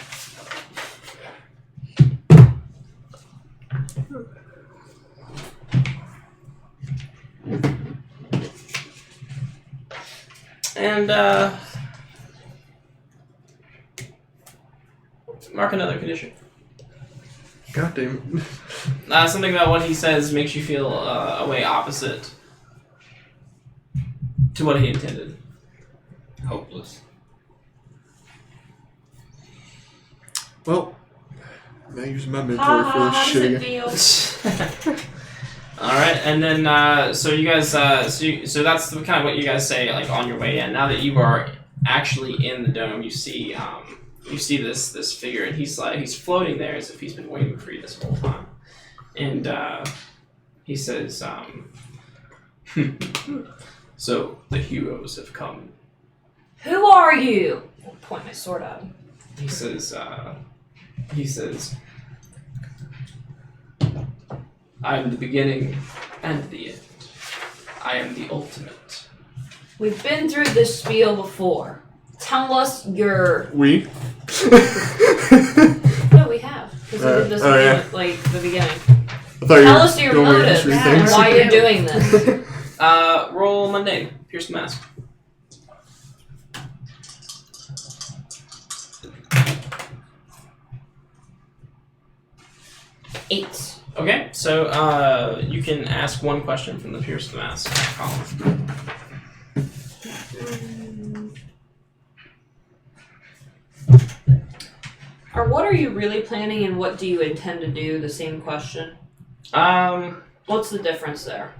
mark another condition. God damn it. Something about what he says makes you feel a way opposite to what he intended. Hopeless. Well, I'm going to use my mentor Ha for ha, this how does shit it again. feel? Alright, and then, so you guys, so that's kind of what you guys say, like, on your way in. Now that you are actually in the dome, you see this figure, and he's floating there as if he's been waiting for you this whole time. And, he says, so, the heroes have come. Who are you? I'll point my sword at him. He says, I am the beginning and the end. I am the ultimate. We've been through this spiel before. Tell us your... We? No, we have. Because we did this yeah. at like the beginning. I thought you Tell were us your doing weird motives history and things. why you're doing this. Roll mundane. Pierce the mask. Eight. Okay, so you can ask one question from the Pierce the Mask column. Or what are you really planning and what do you intend to do? The same question. What's the difference there?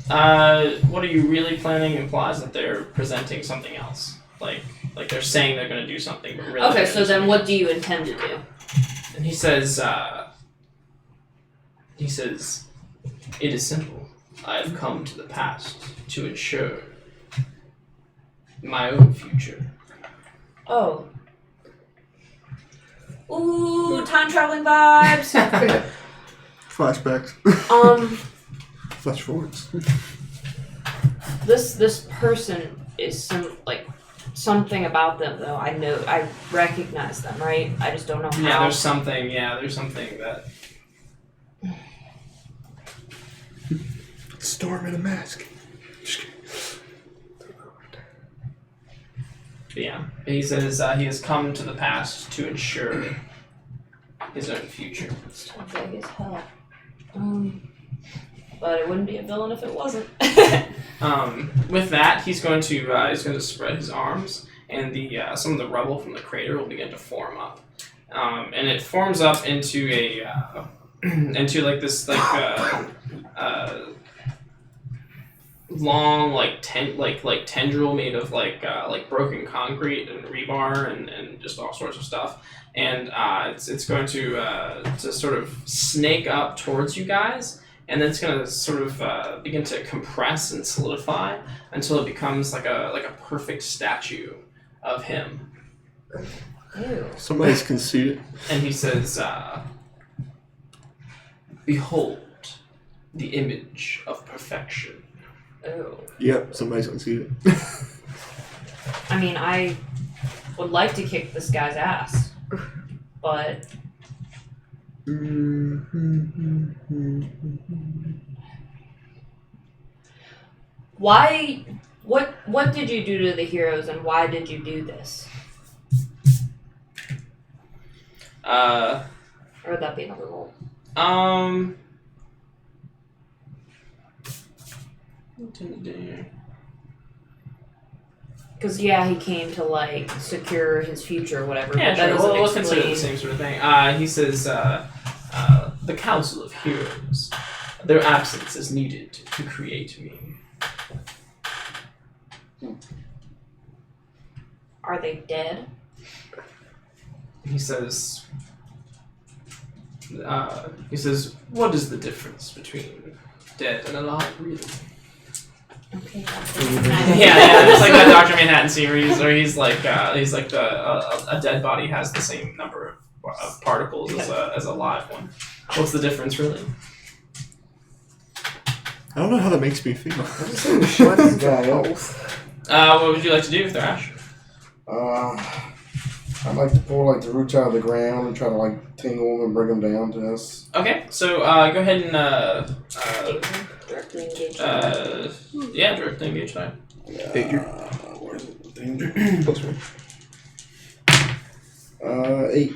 What are you really planning implies that they're presenting something else. Like they're saying they're going to do something, but really. Okay, so then what do you intend to do? And he says, it is simple. I have come to the past to ensure my own future. Oh. Ooh, time traveling vibes. Flashbacks. Flash forwards. This person is something about them though. I recognize them, right? I just don't know how. Yeah, there's something that. Storm in a mask. But yeah, he says he has come to the past to ensure his own future. Sounds vague as hell. But it wouldn't be a villain if it wasn't. With that, he's going to spread his arms, and the some of the rubble from the crater will begin to form up, and it forms up into a into like this long like tendril made of like broken concrete and rebar and just all sorts of stuff, and it's going to sort of snake up towards you guys, and then it's going to sort of begin to compress and solidify until it becomes like a perfect statue of him. Ew. Somebody's conceited. And he says, "Behold, the image of perfection." Ew. Yep, somebody's conceited. I mean, I would like to kick this guy's ass, but why? What did you do to the heroes, and why did you do this? Or would that be another role? Because he came to like secure his future or whatever. Yeah, but that sure. doesn't We'll consider it the explain- same sort of thing. He says, "The Council of Heroes, their absence is needed to create me." Are they dead? He says, "What is the difference between dead and alive, really?" Okay. yeah, it's like that Dr. Manhattan series where he's like a dead body has the same number of particles as a live one. What's the difference, really? I don't know how that makes me feel. Shut this guy up. What would you like to do, Thrash? I'd like to pull like the roots out of the ground and try to like tingle them and bring them down to us. Okay, so go ahead and Directly engage. directly engage that. Danger. Where's it? Danger. Plus one. 8.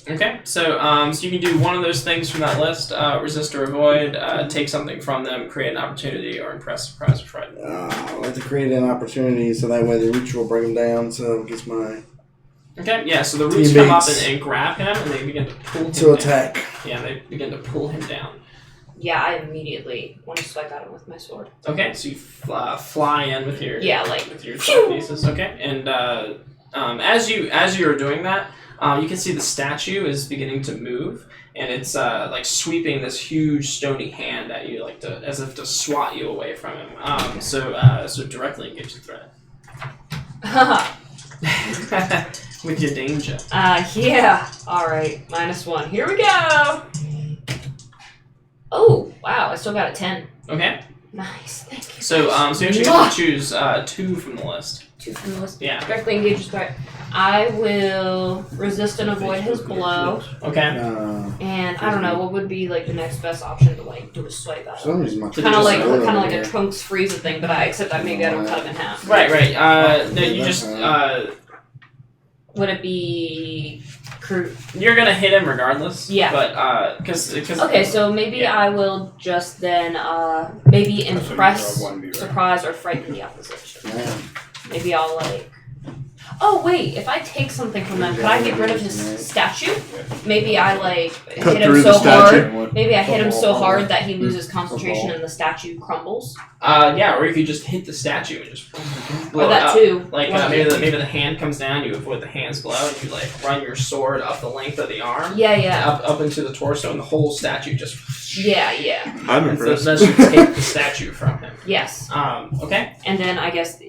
Okay, so you can do one of those things from that list: resist or avoid, take something from them, create an opportunity, or impress, surprise, or frighten. I'd like to create an opportunity so that way the roots will bring them down. So it gets my Okay, yeah. So the roots come up Teammates. and grab him, and they begin to pull him to down. attack. Yeah, they begin to pull him down. Yeah, I immediately want to swipe at him with my sword. Okay, so you fly in with your with your sword pieces. Okay, and as you're doing that, you can see the statue is beginning to move, and it's like sweeping this huge stony hand at you, like as if to swat you away from him. So directly engage the threat with your danger. Yeah. Alright, -1. Here we go! Oh, wow, I still got a 10. Okay, Nice, thank you. so you actually get to choose 2 from the list. 2 from the list. Yeah. Directly engage his threat. I will resist and avoid his blow. Okay. And I don't know, what would be like the next best option to like do a swipe at For him? some reason, my Kind of like sword kind of over like a there. Trunks Frieza thing, but except that maybe I don't cut him in half. Right. No, you just Would it be you're gonna hit him regardless. Yeah. But because Okay, so maybe I will just then maybe impress, surprise, or frighten the opposition. Man. Maybe I'll like. Oh wait! If I take something from them, could I get rid of his statue? Maybe I like Cut hit him through so the statue. hard. Maybe I hit him so hard that he loses concentration and the statue crumbles. Yeah, or you could just hit the statue and just blow Or it that up. too. Like Like- maybe the hand comes down, you avoid the hand's blow, and you like run your sword up the length of the arm, Yeah. up into the torso, and the whole statue just. Yeah. I'm And so impressed. that should take the statue from him. Yes. Okay. And then I guess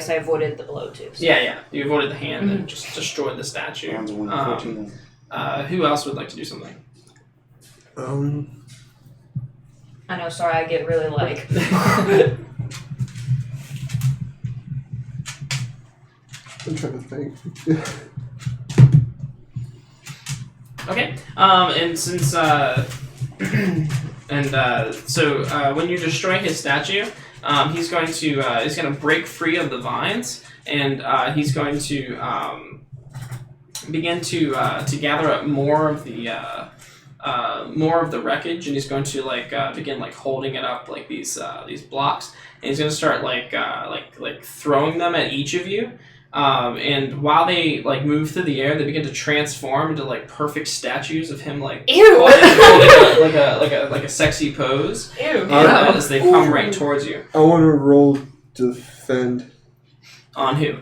I avoided the blow too. So. Yeah. You avoided the hand and just destroyed the statue. Rounds of 14. Who else would like to do something? I know. Sorry, I get really like. I'm trying to think. Okay. And since so when you destroy his statue, he's going to break free of the vines, and he's going to begin to gather up more of the wreckage, and he's going to begin holding it up like these blocks, and he's going to start like throwing them at each of you. And while they like move through the air, they begin to transform into like perfect statues of him, like Ew. holding like a sexy pose. Ew. And, as they come right towards you. I want to roll defend. On who?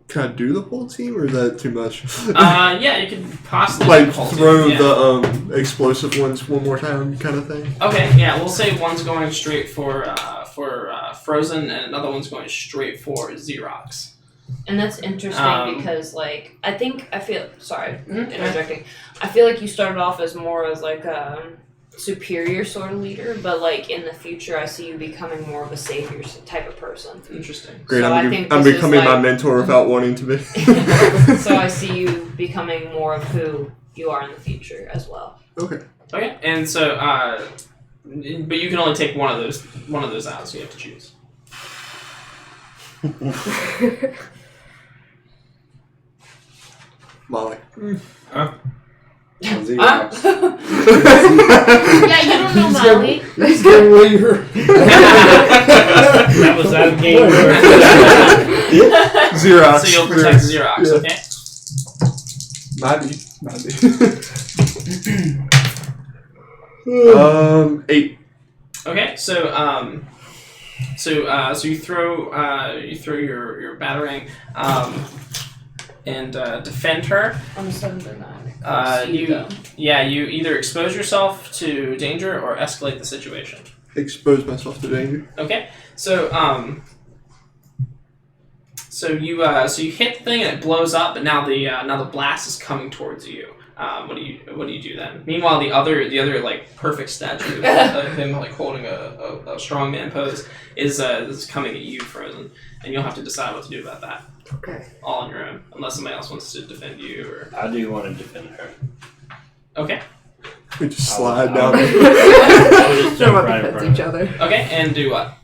Can I do the whole team, or is that too much? Yeah, you can possibly like do the whole throw team, yeah. the explosive ones one more time, kind of thing. Okay, yeah, we'll say one's going straight for Frozen, and another one's going straight for Xerox. And that's interesting because, like, sorry, interjecting. I feel like you started off as more as like a superior sort of leader, but like in the future, I see you becoming more of a savior type of person. Interesting. Great, So I'm becoming my mentor without wanting to be. So I see you becoming more of who you are in the future as well. Okay. Okay, and so, but you can only take one of those out, so you have to choose. Molly. Xerox. Yeah, you don't know Molly. He's getting weaker. That was out of game. Xerox. So you'll protect Xerox, okay? Might be. 8. Okay, so you throw your batarang, and defend her. I'm 7 to 9. You either expose yourself to danger or escalate the situation. Expose myself to danger. Okay, so you hit the thing and it blows up, but now the blast is coming towards you. What do you do then? Meanwhile, the other like perfect statue of him like holding a strongman pose is coming at you, Frozen, and you'll have to decide what to do about that. Okay. All on your own, unless somebody else wants to defend you or. I do want to defend her. Okay. We just slide down. I would just Throw jump up right in against front each other. Okay, and do what?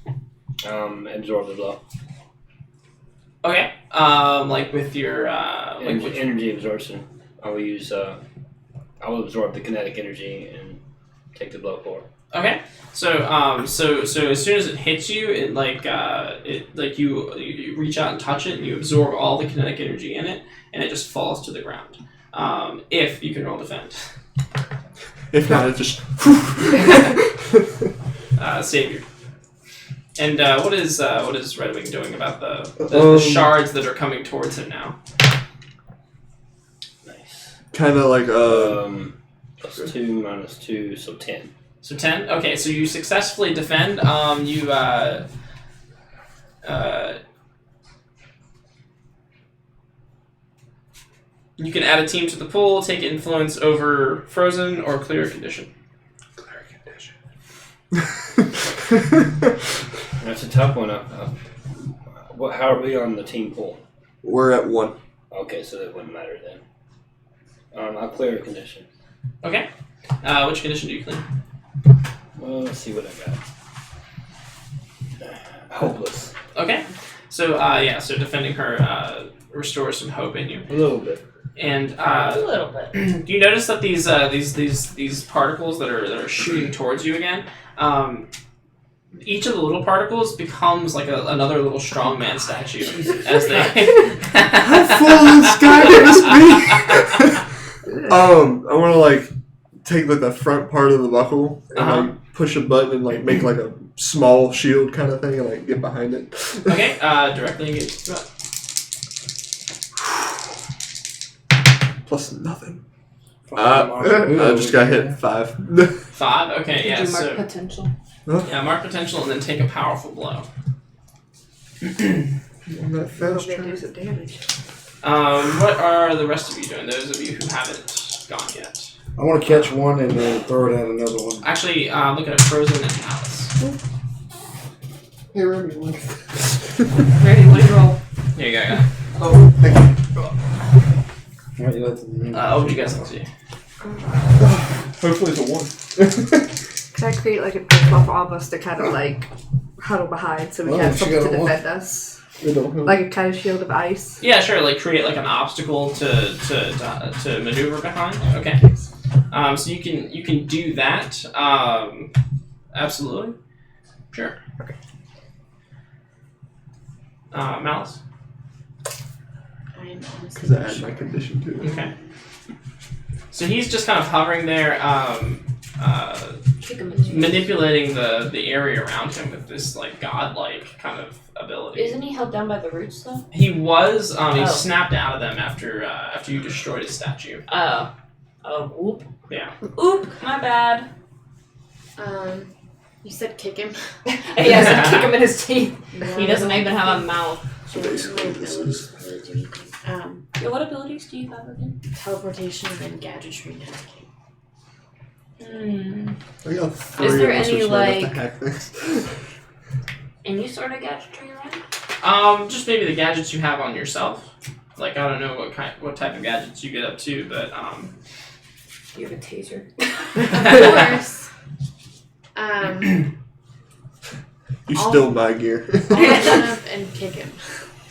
Absorb the blow. Okay. Like with your Energy absorption. I will use. I will absorb the kinetic energy and take the blow forward. Okay. So as soon as it hits you, you reach out and touch it, and you absorb all the kinetic energy in it, and it just falls to the ground. If you can roll defend. If not, it just. Savior. And what is Red Wing doing about the shards that are coming towards him now? Nice. Kind of like +2 -2, so 10. So 10? Okay, so you successfully defend. You can add a team to the pool, take influence over Frozen, or clear condition. Clear condition. That's a tough one. How are we on the team pool? We're at 1. Okay, so that wouldn't matter then. I'll clear a condition. Okay. Which condition do you clear? Well, let's see what I got. Hopeless. Okay. So so defending her restores some hope in you. A little bit. And A little bit. do you notice that these particles that are shooting towards you again? Each of the little particles becomes like another little strongman statue as they. How full of the sky can this be? I want to like take like the front part of the buckle and like push a button and like make like a small shield kind of thing and like get behind it. Okay, directly engage. Plus nothing. I just got hit 5. 5. Okay, yeah. Do mark So potential. yeah, mark potential and then take a powerful blow. On that fast They track. do some damage. What are the rest of you doing? Those of you who haven't gone yet. I want to catch one and then throw it at another one. Actually, look at Frozen and Alice. Hey, Remy, look. Ready, what do you roll? Here you go. Yeah. Oh, thank you. Right, you let them- What would you guys like to see? Hopefully it's a 1. Can I create like a buffer for all of us to kind of like huddle behind so we Oh, have she something got to a one. defend us? We don't know. Like a kind of shield of ice. Yeah, sure. Like create like an obstacle to maneuver behind. Okay. So you can do that. Absolutely. Sure. Okay. Malice. I am Because I honestly. add my condition to it. Okay. So he's just kind of hovering there, Kick him in the manipulating the area around him with this like godlike kind of ability. Isn't he held down by the roots though? He was. He Oh. snapped out of them after you destroyed his statue. Oh. Oh, whoop. Yeah. Oop, my bad. You said kick him. Yes, I kick him in his teeth. He doesn't even have a mouth. So basically, this is. Really do anything. Yeah, what abilities do you have again? Teleportation and gadgetry and hacking. I got three Is there of us any, are smart enough like- to hack things. Any sort of gadgetry around? Just maybe the gadgets you have on yourself. Like I don't know what type of gadgets you get up to, but You have a taser. Of course. You I'll- still buy gear. I'll run up and kick him.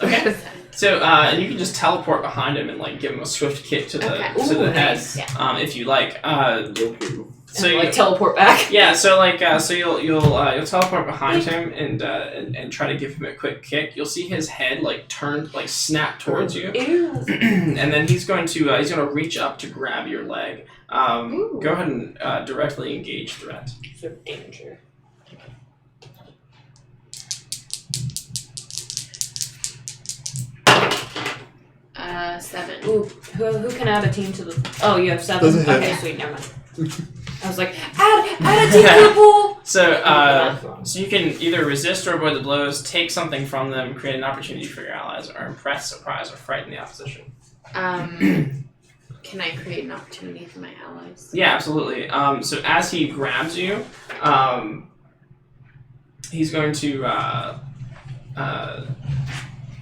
Okay. So and you can just teleport behind him and like give him a swift kick to the Okay. to the Ooh, head, nice. Yeah. if you like. So And, you, like teleport back. yeah, so like you'll teleport behind him and try to give him a quick kick. You'll see his head like turn like snap towards you, Ew. and then he's going to reach up to grab your leg. Ooh. Go ahead and directly engage threat. So danger. 7. Ooh, who can add a team to the? Oh, you have 7. Doesn't hit. Okay, sweet. Never mind. I was like, add a team to the pool. So you can either resist or avoid the blows, take something from them, create an opportunity for your allies, or impress, surprise, or frighten the opposition. Can I create an opportunity for my allies? Yeah, absolutely. So as he grabs you, he's going to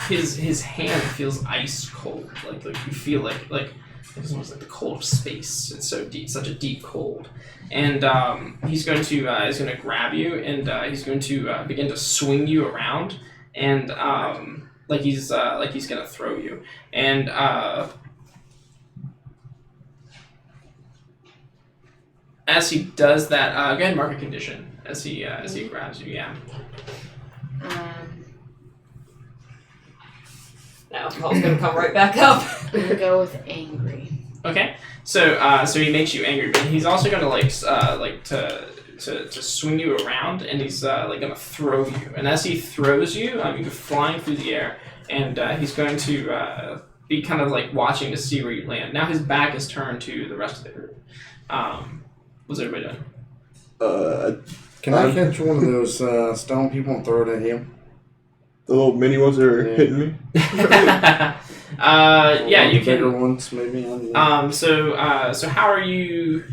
his hand feels ice cold, like you feel like it's almost like the cold of space. It's so deep, such a deep cold. And he's going to grab you, and he's going to begin to swing you around, and like he's gonna throw you. And as he does that, go ahead and mark a condition as he grabs you. Yeah. No, Paul's gonna come right back up. I'm gonna go with angry. Okay. So he makes you angry, but he's also gonna to swing you around, and he's gonna throw you. And as he throws you, you're flying through the air, and he's going to be kind of like watching to see where you land. Now his back is turned to the rest of the group. What's everybody doing? Can I catch one of those stone people and throw it at him? The little mini ones that are Yeah. hitting me. Yeah, you Bigger can. ones, maybe. I don't know. So how are you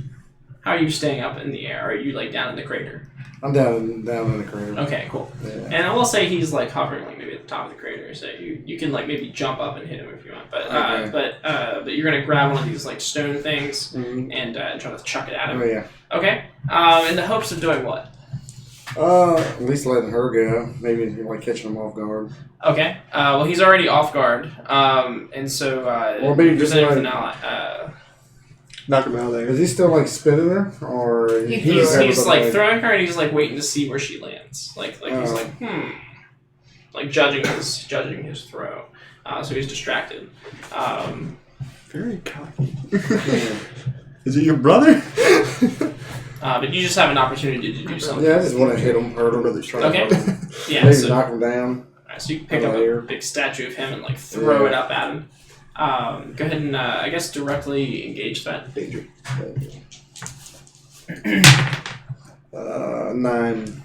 staying up in the air? Are you like down in the crater? I'm down in the crater. Okay, cool. Yeah. And I will say he's like hovering like maybe at the top of the crater, so you can like maybe jump up and hit him if you want. But Okay. but you're gonna grab one of these like stone things Mhm. and try to chuck it at him. Oh yeah. Okay. In the hopes of doing what? At least letting her go. Maybe like catching him off guard. Okay. Well, he's already off guard. And so Or maybe just presenting with like- an ally. Knock him out of there. Is he still like spinning her, or He's able to, like throwing her, and he's like waiting to see where she lands. Like he's Oh. like like judging his throw. So he's distracted. Very cocky. Yeah. Is it your brother? But you just have an opportunity to do something. Yeah, I just want to hit him, hurt him, Brother's try Okay. to hurt him. Yeah. Maybe So, knock him down. alright, so you can pick up Here. a big statue of him and like throw Yeah. it up at him. Go ahead and I guess directly engage that. Danger. 9.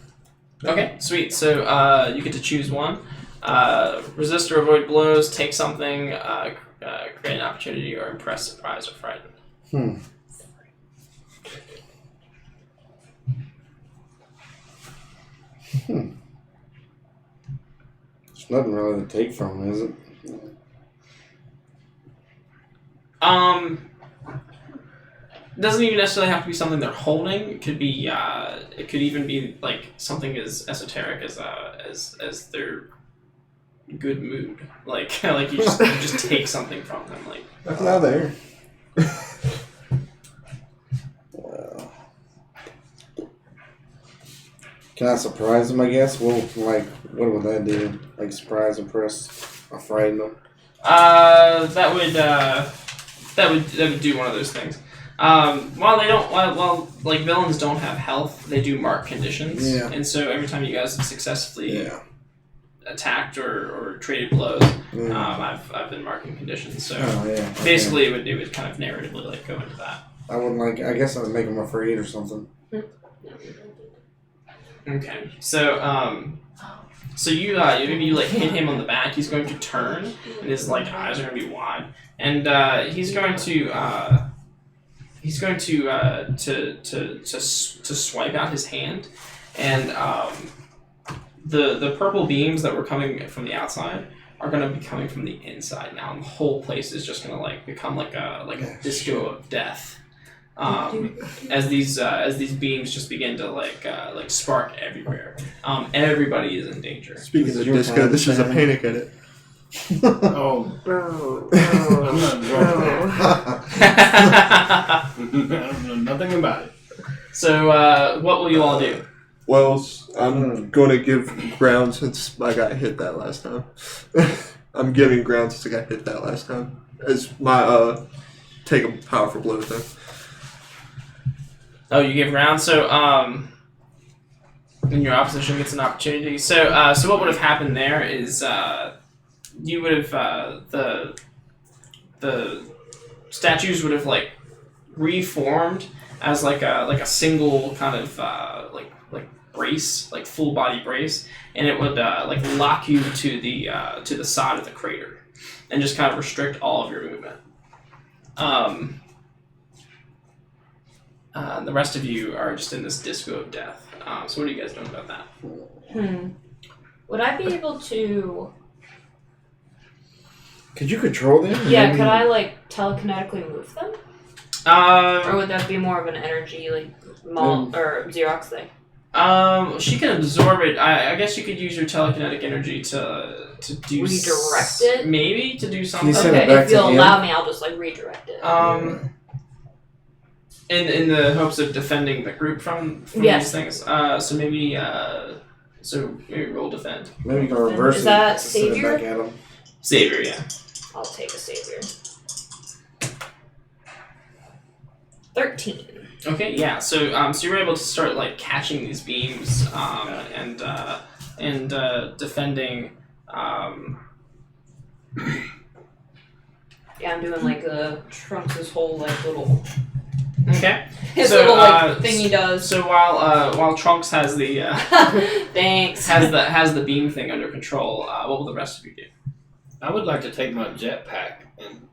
Okay, sweet. So you get to choose one. Resist or avoid blows, take something, create an opportunity, or impress, surprise, or frighten. There's nothing really to take from him, is it? Doesn't even necessarily have to be something they're holding. It could be. It could even be like something as esoteric as their good mood. Like you just take something from them. Like That's not there. Well, Can I surprise them? I guess. Well, like, what would that do? Like, surprise, impress, or frighten them? That would do one of those things. While like villains don't have health, they do mark conditions. Yeah. And so every time you guys have successfully attacked or traded blows, I've been marking conditions. So basically, it would kind of narratively like go into that. I would like. I guess I would make them afraid or something. Okay. So so you like hit him on the back. He's going to turn, and his like eyes are going to be wide, and he's going to swipe out his hand, and the purple beams that were coming from the outside are going to be coming from the inside now, and the whole place is just going to like become like a disco of death. As these beams just begin to like spark everywhere. Everybody is in danger. Speaking of disco, this is a panic edit. Oh. Bro. I'm not I don't know nothing about it. So, what will you all do? Well, I'm going to give ground since I got hit that last time. I'm giving ground since I got hit that last time. As my take a powerful blow thing. Oh, you give ground. So, and your opposition gets an opportunity. So what would have happened there is you would have the statues would have like reformed as like a single kind of like brace, like full body brace, and it would like lock you to the side of the crater, and just kind of restrict all of your movement. The rest of you are just in this disco of death. So what are you guys doing about that? Would I be able to... Could you control them? Yeah, could I, like, telekinetically move them? Or would that be more of an energy, like, or Xerox thing? She can absorb it. I guess you could use your telekinetic energy to do... Redirect it? Maybe, to do something. Okay, if you'll allow me, I'll just, like, redirect it. In the hopes of defending the group from these things. So maybe roll defend. Maybe you can reverse Is it. that to send it savior? back at them. Savior, yeah. I'll take a savior. 13. Okay, yeah. So you were able to start like catching these beams and defending. Yeah, I'm doing like Trunks' whole like little. Okay. His So, little like thing he does. So while Trunks has the Thanks. has the beam thing under control, what will the rest of you do? I would like to take my jetpack and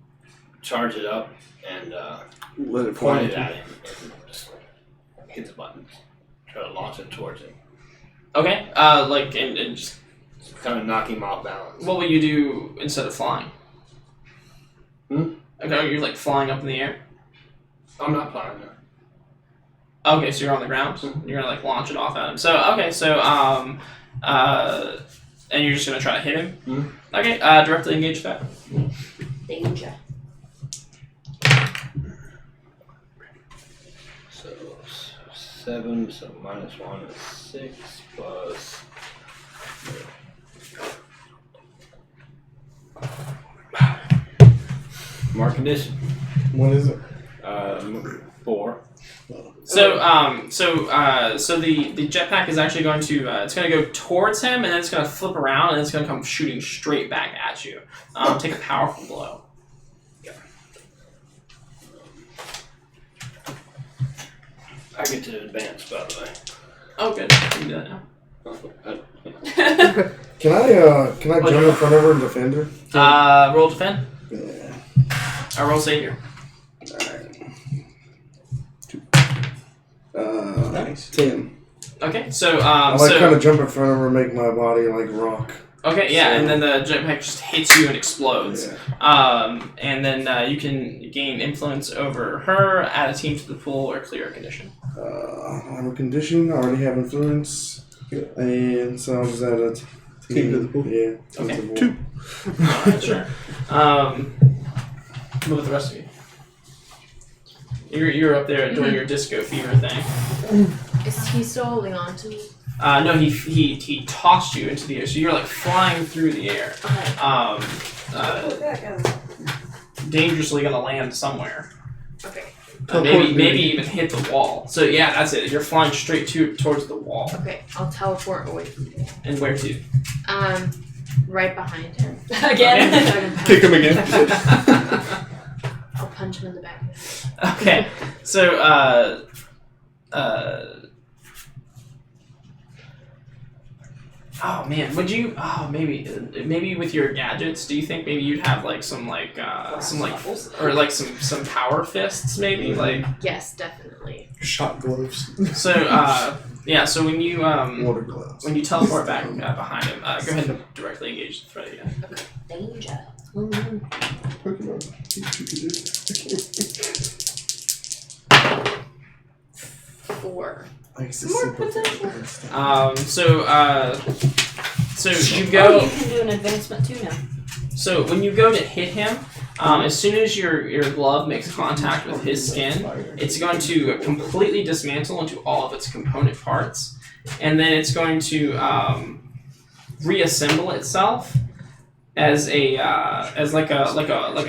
charge it up and Let it point fly. it at him and just hit the buttons. Try to launch it towards him. Okay. And just Kind of knock him off balance. what will you do instead of flying? Okay, you're like flying up in the air. I'm not flying now. Okay, so you're on the ground. You're gonna like launch it off at him. So and you're just gonna try to hit him. Okay, directly engage that. Danger. So 7, so -1 is 6 plus. Mark condition. What is it? 4. So the jetpack is actually going to it's going to go towards him, and then it's going to flip around, and it's going to come shooting straight back at you. Take a powerful blow. I get to advance, by the way. Oh, good. You can do that now. Can I jump in front of her and defend her? Roll defend. Yeah. Roll savior. Nice. 10. Okay, so I like kind of jump in front of her and make my body like rock. Okay, yeah, So- and then the jetpack just hits you and explodes. Yeah. And then you can gain influence over her, add a team to the pool, or clear a condition. I'm a condition. I already have influence. And so I'll just add a Team to the pool? Yeah. Okay. To the pool. 2. Alright, sure. What with the rest of you? You're up there doing your disco fever thing. Is he still holding on to me? No, he tossed you into the air, so you're like flying through the air. Okay. Dangerously gonna land somewhere. Okay. Maybe even hit the wall. So yeah, that's it. You're flying straight towards the wall. Okay. I'll teleport away from him. And where to? Right behind him. Again. Kick him again. I'll punch him in the back. Okay. So oh man, would you? Oh, maybe with your gadgets, do you think maybe you'd have like some power fists, maybe like? Yes, definitely. Shot gloves. So yeah. So when you Water gloves. when you teleport back behind him, go ahead and directly engage the threat again. Danger. Pokemon. 4. Like, it's More super potential. So you Oh, go. you can do an advancement too now. So when you go to hit him, as soon as your glove makes contact with his skin, it's going to completely dismantle into all of its component parts, and then it's going to reassemble itself as a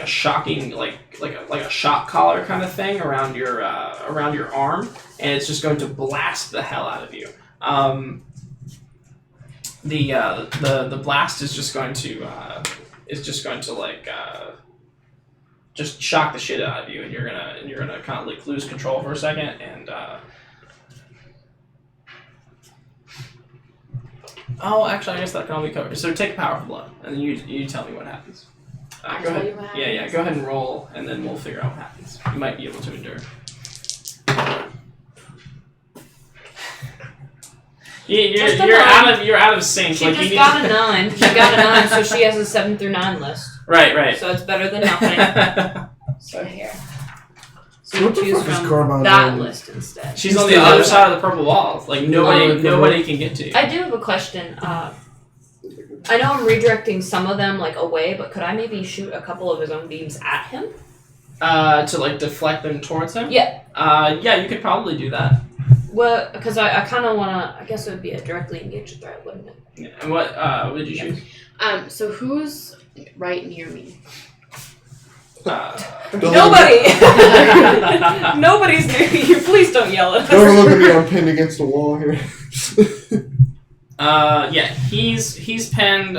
shocking like a shock collar kind of thing around your arm, and it's just going to blast the hell out of you. The blast is just going to just shock the shit out of you, and you're gonna kind of like lose control for a second, and oh, actually, I guess that can all be covered. So take a powerful blow, and then you tell me what happens. I Go tell ahead. you what Yeah. happens? Go ahead and roll, and then we'll figure out what happens. You might be able to endure. Just a You're nine. out of sync. She Like, just you got a 9. She got a 9, so she has a 7 through 9 list. Right. So it's better than nothing. So here. So you What the choose fuck is from Carbine that doing? list instead. She's on the other side of the purple wall. Like nobody can get to you. I do have a question. I know I'm redirecting some of them like away, but could I maybe shoot a couple of his own beams at him? To like deflect them towards him? Yeah. Yeah, you could probably do that. Well, because I kind of want to. I guess it would be a directly engaged threat, wouldn't it? Yeah. And what did you choose? So who's right near me? Nobody. Nobody's near you. Please don't yell at us. Don't look at me. I'm pinned against the wall here. Yeah, he's pinned.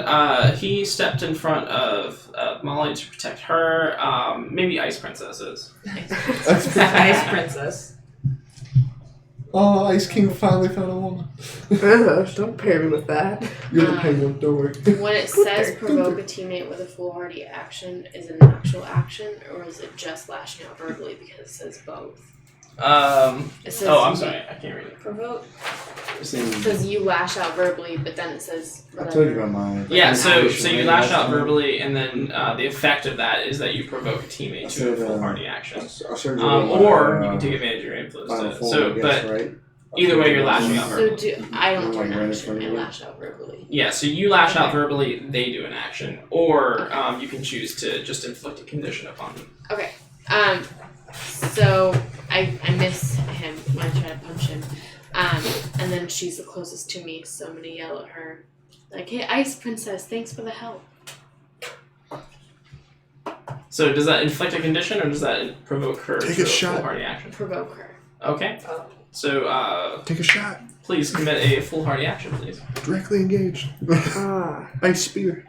He stepped in front of Molly to protect her. Maybe Ice Princess is. Ice princess. Oh, Ice King finally found a woman. Don't pair me with that. You're the penguin. Don't worry. When it says provoke a teammate with a foolhardy action, is it an actual action, or is it just lashing out verbally because it says both? It says I'm sorry, I can't read it. provoke. It Same. says you lash out verbally, but then it says I told you whatever. about mine. Yeah, so you lash out verbally, and then the effect of that is that you provoke a teammate to a foolhardy action. I'll show you Or you can take advantage of your influence. final To it. form, So, I guess, but right? either way, you're lashing out So verbally. I don't do Like an right in action, front of I you? lash out verbally. Yeah, so you lash out Okay. verbally, they do an action, or you can choose to just inflict a condition upon them. Okay. So I miss him when I try to punch him. And then she's the closest to me, so I'm gonna yell at her. Like, hey, Ice Princess, thanks for the help. So does that inflict a condition, or does that provoke her Take to a shot. foolhardy action? Provoke her. Okay. So Take a shot. please commit a foolhardy action, please. Directly engaged. Ice spear.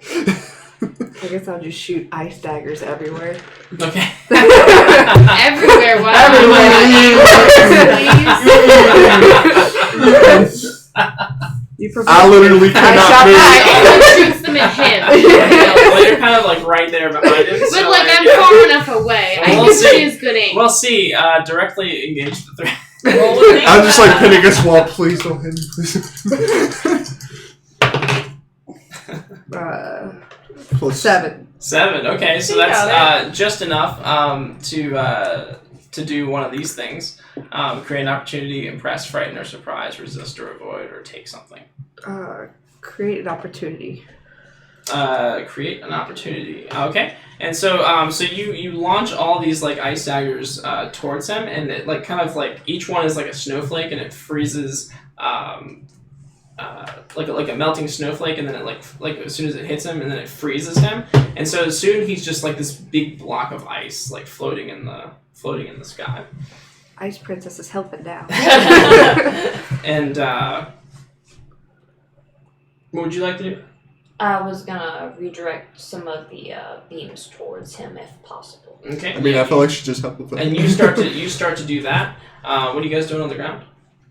I guess I'll just shoot ice daggers everywhere. Okay. Everywhere, why? Please. You I literally cannot shot move. Everyone shoots them at him. Well, you're kind of like right there behind him. But so like I'm yeah. far enough away. I We'll think see. she is good aim. Well, see, directly engage the threat. Roll with me. I'm just like pinning against the wall. Please don't hit me, please. Plus 7. 7. Okay, so You got that's just enough to do one of these things. Create an opportunity, impress, frighten, or surprise, resist, or avoid, or take something. Create an opportunity. Create an opportunity. Okay. And so, so you launch all these like ice daggers towards him, and it like kind of like each one is like a snowflake, and it freezes like a melting snowflake, and then it like as soon as it hits him, and then it freezes him, and so soon he's just like this big block of ice like floating in the sky. Ice Princess is helping now. And what would you like to do? I was gonna redirect some of the beams towards him if possible. Okay. I mean, I feel like she just helped with that. And you start to do that. What are you guys doing on the ground?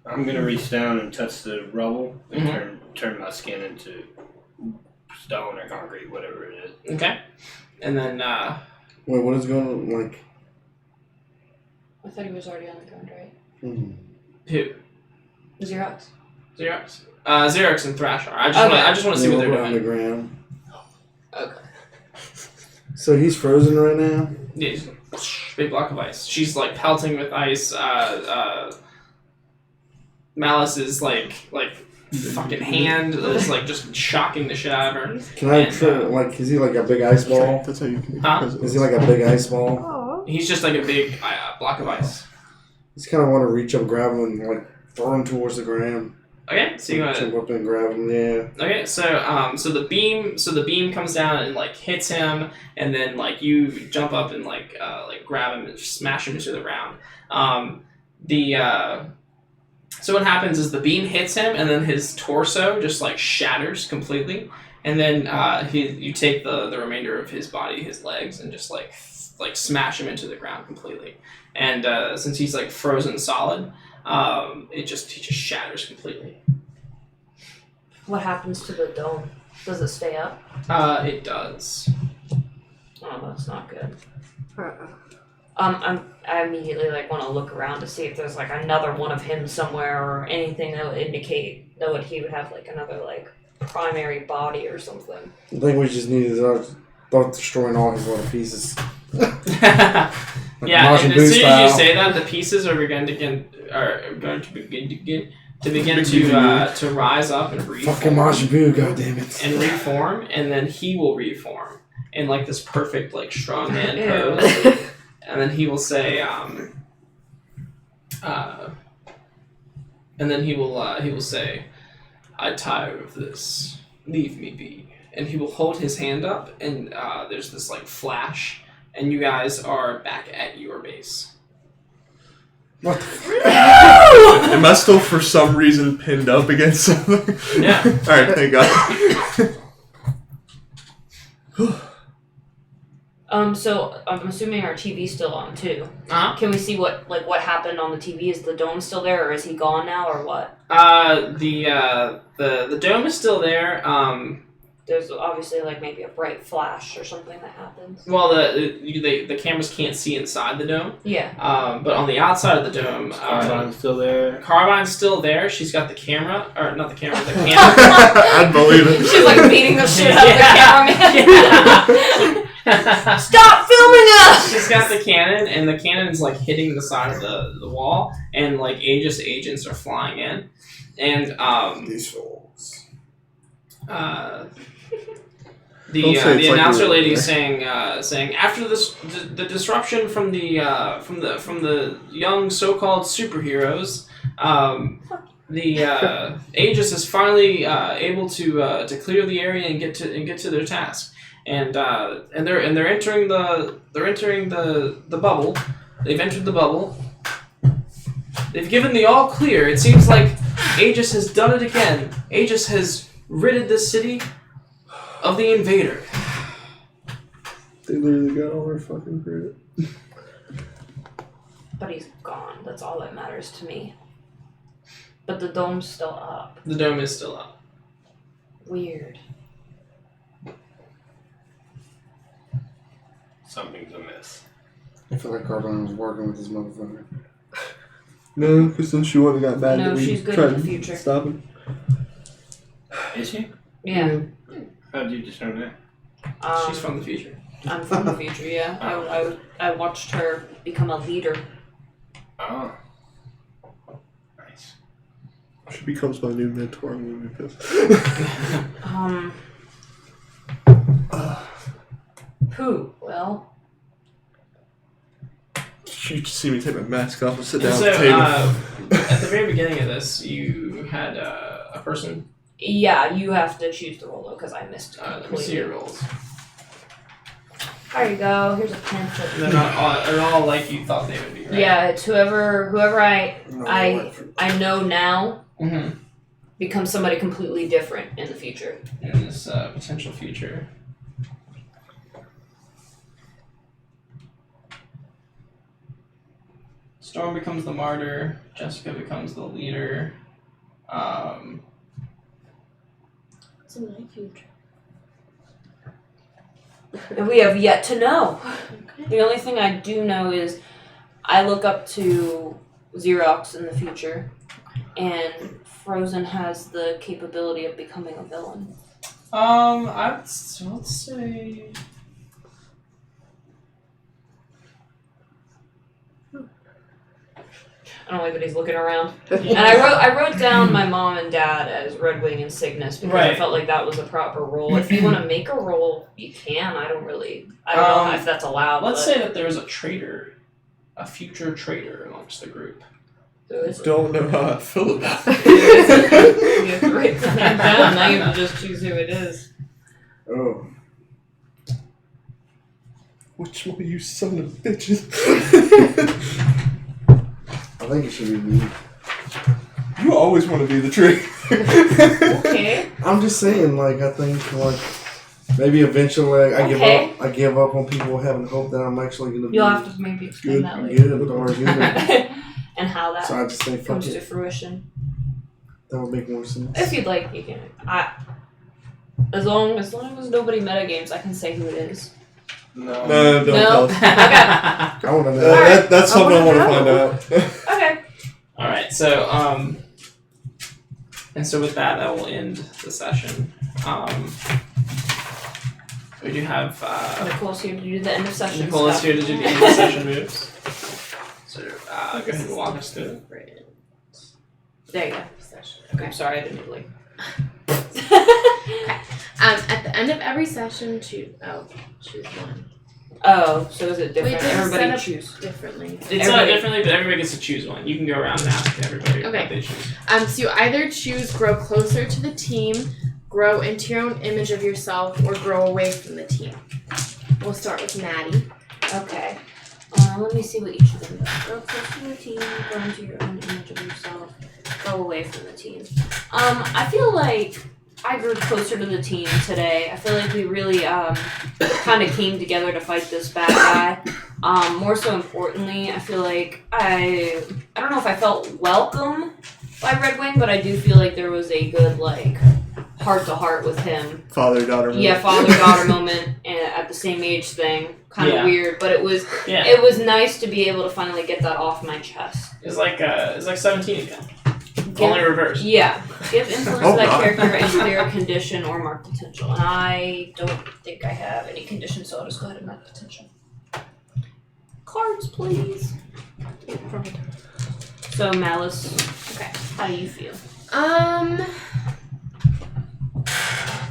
I'm gonna reach down and touch the rubble and Mhm. turn my skin into stone or concrete, whatever it is. Okay. And then Wait, what is going on? Like, I thought he was already on the ground, right? who? Xerox. Xerox. Xerox and Thrash are. I just want to see what they're on the doing. ground. Okay. So he's frozen right now? Yeah, he's big block of ice. She's like pelting with ice. Malice is like fucking hand is like just shocking the shit out of her. Can I And, try, like, is he like a big ice ball? That's how you can. Huh? Is he like a big ice ball? Oh. He's just like a big block of ice. Just kind of want to reach up, grab him, and like throw him towards the ground. Okay, so you want to. Jump up and grab him, yeah. Okay, so the beam comes down and like hits him, and then like you jump up and like grab him and smash him into the ground. So what happens is the beam hits him, and then his torso just like shatters completely, and then you take the remainder of his body, his legs, and just like smash him into the ground completely. And since he's like frozen solid, he just shatters completely. What happens to the dome? Does it stay up? It does. Oh, that's not good. Uh-uh. I immediately like want to look around to see if there's like another one of him somewhere or anything that would indicate that he would have like another like primary body or something. I think we just need to start destroying all his little pieces. Yeah, Majin and Buu as soon as you style. say that, the pieces are going to begin to rise up and Fucking reform. Majin Buu, goddammit. And reform, and then he will reform in like this perfect like strong man Ew. pose, and then he will say, "I tire of this. Leave me be." And he will hold his hand up, and there's this like flash, and you guys are back at your base. What the Am I still for some reason pinned up against something? Yeah. Alright, thank God. So I'm assuming our TV's still on too. Uh-huh. Can we see what happened on the TV? Is the dome still there, or is he gone now, or what? The dome is still there. There's obviously like maybe a bright flash or something that happens. Well, the cameras can't see inside the dome. Yeah. But on the outside of the dome, Carbine's still there. Carbine's still there. She's got the camera, or not the camera, the cannon. I'd believe it. She's like beating the shit out of the cameraman. Yeah. Stop filming us! She's got the cannon, and the cannon's like hitting the side of the wall, and like Aegis agents are flying in, and These fools. The Don't say it's like announcer you're lady there. saying after this the disruption from the young so-called superheroes, the Aegis is finally able to clear the area and get to their task, and they're entering the bubble. They've entered the bubble. They've given the all clear. It seems like Aegis has done it again. Aegis has ridded this city of the invader. They literally got all their fucking credit. But he's gone. That's all that matters to me. But the dome's still up. The dome is still up. Weird. Something's amiss. I feel like Carbine was working with this motherfucker. No, because then she wouldn't have got mad No, that we she's good tried in the to future. stop him. Is she? Yeah. How did you discern that? She's from the future. I'm from the future, yeah. I watched her become a leader. Oh. Nice. She becomes my new mentor. I'm gonna be pissed. Who? Well, You just see me take my mask off and sit down And at so, the table. at the very beginning of this, you had a person. yeah, you have to choose the role though, because I missed it Let me see your completely. rolls. There you go. Here's a pinch of. They're not all, they're all like you thought they would be, right? Yeah, it's whoever I know now Mm-hmm. becomes somebody completely different in the future. In this potential future. Storm becomes the martyr. Jessica becomes the leader. It's in my future. And we have yet to know. Okay. The only thing I do know is I look up to Xerox in the future, and Frozen has the capability of becoming a villain. let's say. I don't like that he's looking around. And I wrote down my mom and dad as Red Wing and Cygnus because I Right. felt like that was a proper role. If you want to make a role, you can. I don't know if that's allowed. Let's but say that there's a traitor, a future traitor amongst the group. who is it? Don't know how I feel about it. You have to write the name down. Now you have to just choose who it is. Oh. Which one of you son of bitches? I think it should be me. You always want to be the tree. Okay. I'm just saying, like, I think, like, maybe eventually I Okay. give up on people having hope that I'm actually going to be You'll have to maybe explain good, that later. or human. And how that So I just think, fuck comes to it. fruition. That would make more sense. If you'd like, you can. As long as nobody metagames, I can say who it is. No. No, don't No. tell us. Okay. I want to know. That's something I want to find out. Okay. All right. So and so with that will end the session. We do have Nicole's here to do the end of session Nicole is stuff. here to do the end of session moves. So go ahead and walk us through it. There you go. Okay. I'm sorry, I didn't like. At the end of every session, choose one. Oh, so is it different? Wait, does it Everybody set up choose. differently. It's not Everybody- differently, but everybody gets to choose one. You can go around and ask everybody Okay. what they choose. So you either choose grow closer to the team, grow into your own image of yourself, or grow away from the team. We'll start with Maddie. Okay. Let me see what each of them does. Grow close to your team, grow into your own image of yourself, go away from the team. I feel like I grew closer to the team today. I feel like we really kind of came together to fight this bad guy. More so importantly, I feel like I don't know if I felt welcome by Red Wing, but I do feel like there was a good like heart to heart with him. Father-daughter. Yeah, father-daughter moment and at the same age thing. Kind of Yeah. weird, but it was nice to be able to finally get that off my chest. It's like 17 again. Only reverse. Yeah, give influence Oh, to that God. character and clear a condition or mark potential. And I don't think I have any conditions, so I'll just go ahead and mark potential. Cards, please. So Malice, Okay. how do you feel?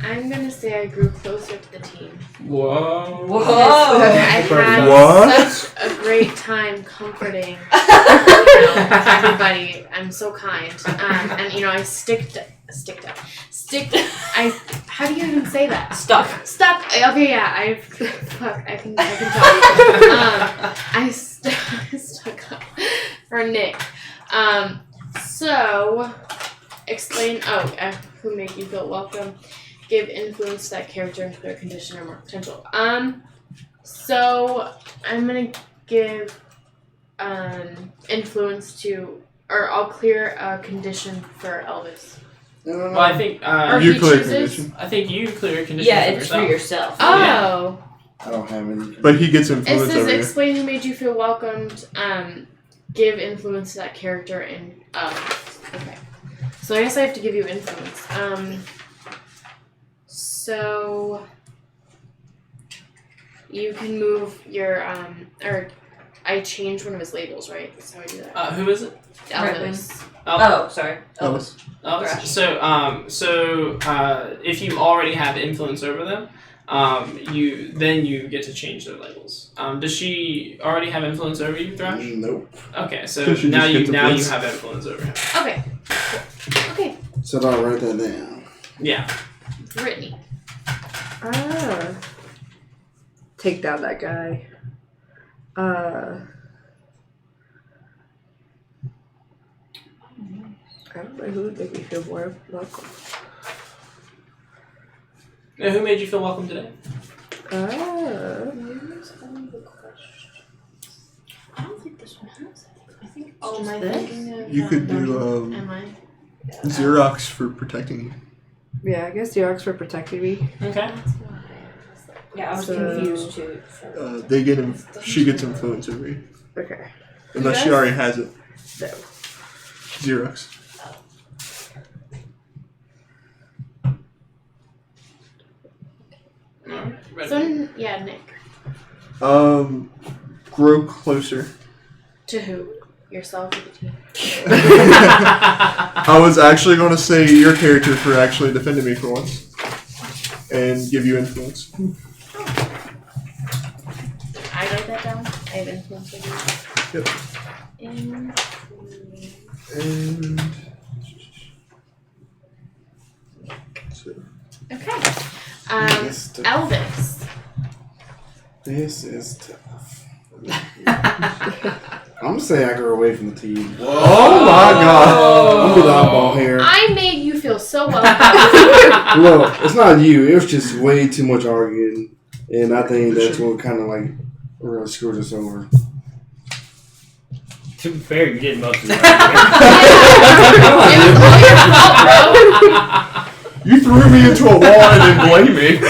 I'm gonna say I grew closer to the team. Whoa. Whoa! I had What? such a great time comforting everybody. I'm so kind. And I how do you even say that? Stuck. Okay, yeah, I can talk. I stuck up for Nick. So explain. Who made you feel welcome? Give influence to that character, their condition, or more potential. So I'm gonna give influence to, or I'll clear a condition for Elvis. Well, I think Or You he clear chooses? condition. I think you clear a condition Yeah, for it's yourself. for yourself. Oh. I don't have any. But he gets It influence says over you. explain who made you feel welcomed. Give influence to that character and okay. So I guess I have to give you influence. So you can move your or I changed one of his labels, right? That's how I do that. Who is it? Elvis. Oh, sorry. Elvis. Oh, Gotcha. so if you already have influence over them, you get to change their labels. Does she already have influence over you, Thrush? Nope. Okay, so Does she now just you get to blitz? have influence over him. Okay. Cool. Okay. So I'll write that down. Yeah. Brittany. Take down that guy. I don't know who would make me feel more welcome. Now, who made you feel welcome today? Where's all the questions? I don't think this one has it. I think it's Oh, just am I this. thinking of? You could do Am I? Xerox for protecting you. Yeah, I guess the Ox for protecting me. Okay. That's why. Yeah, I was So- confused too. She gets influence over you. Okay. Unless she does? already has it. No. Xerox. So yeah, Nick. Grow closer. To who? Yourself or the team? I was actually going to say your character for actually defending me for once. And give you influence. I write that down. I have influence over you. Yep. And... So, Okay. This is tough. Elvis. This is tough. I'm gonna say I go away from the team. oh my god! I'm the oddball here. I made you feel so welcome. Well, it's not you. It was just way too much arguing, and I think that's what kind of like really screws us over. To be fair, you did most of the It was all your fault, bro. You threw me into a wall and then blame me. I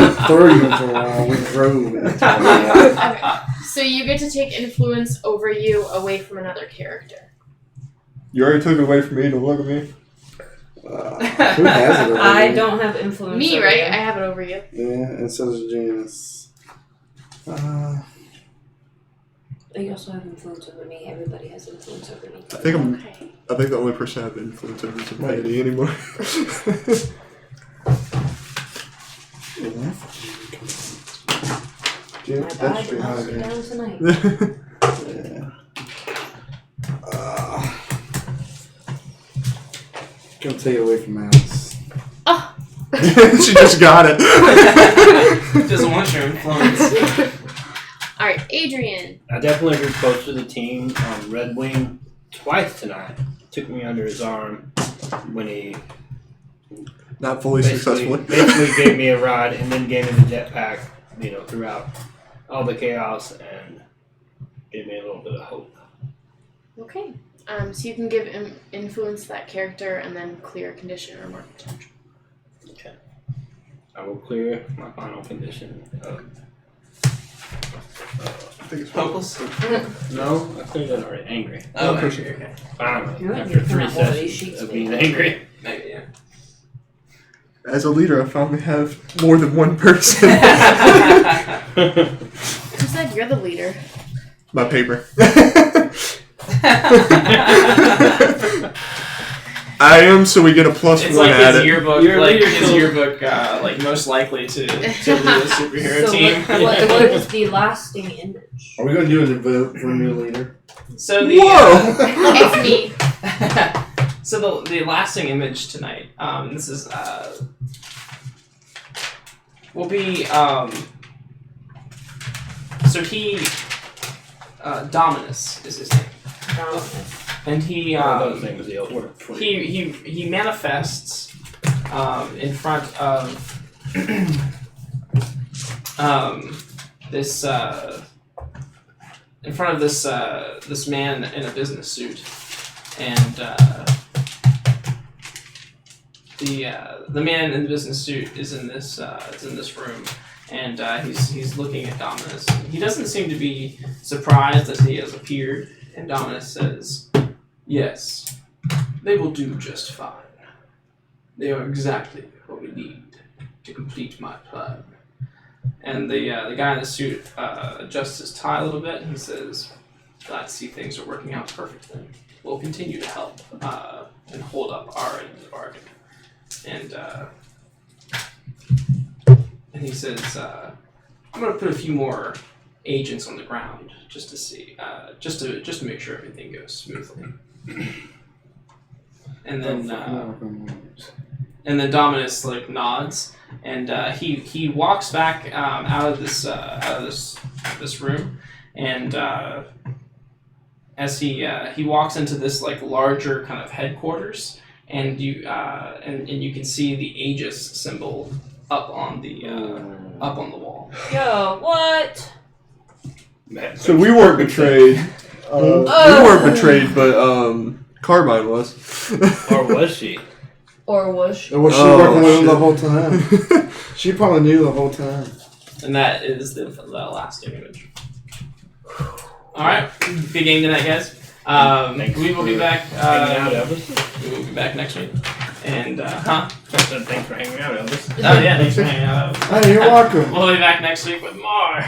didn't throw you into a wall. We drove into a wall. Okay. So you get to take influence over you away from another character. You already took it away from me. Don't look at me. Who has it over I me? don't have influence. Me, over right? you. I have it over you. Yeah, and so does Janice. You also have influence over me. Everybody has influence over me. I think Okay. I think the only person I have influence over is Infinity anymore. Jim, My that bag should be will not higher. sit down tonight. Yeah. Gonna take it away from Alice. She just got it. Doesn't want your influence. All right, Adrian. I definitely grew close to the team. Red Wing twice tonight took me under his arm when he Not fully successfully. basically gave me a ride and then gave me the jetpack, throughout all the chaos and gave me a little bit of hope. Okay. So you can give influence that character and then clear a condition or mark potential. Okay. I will clear my final condition of. I think it's Hopeless? No, I cleared it already. Angry. Oh, okay. Finally, You're after gonna 3 come out one of these sessions sheets, of being baby. angry. Maybe, yeah. As a leader, I finally have more than one person. Who said you're the leader? My paper. I am, so we get a plus It's one like at his it. yearbook, Your like leadership. his yearbook, like most likely to lead a superhero So team. what is the lasting image? Are we gonna do a vote for a new leader? So the Whoa! It's me. so the lasting image tonight. This is will be so he Dominus is his name, and he Those names the old word for you. he manifests in front of this in front of this man in a business suit, and the man in the business suit is in this room, and he's looking at Dominus. He doesn't seem to be surprised that he has appeared, and Dominus says, "Yes, they will do just fine. They are exactly what we need to complete my plan." And the guy in the suit adjusts his tie a little bit, and he says, "Glad to see things are working out perfectly. We'll continue to help and hold up our end of the bargain." And he says, "I'm gonna put a few more agents on the ground just to see, just to make sure everything goes smoothly." And then Dominus like nods, and he walks back out of this room, and as he walks into this like larger kind of headquarters, and you can see the Aegis symbol up on the wall. Yo, what? So we weren't betrayed. We weren't betrayed, but Carbine was. Or was she? Or was she? Or was she working with him the whole time? She probably knew the whole time. And that is the last image. All right, big game tonight, guys. We will be back. Hanging out, Elvis. We will be back next week. And I said thanks for hanging out, Elvis. Oh yeah, thanks for hanging out. Hey, you're welcome. We'll be back next week with more.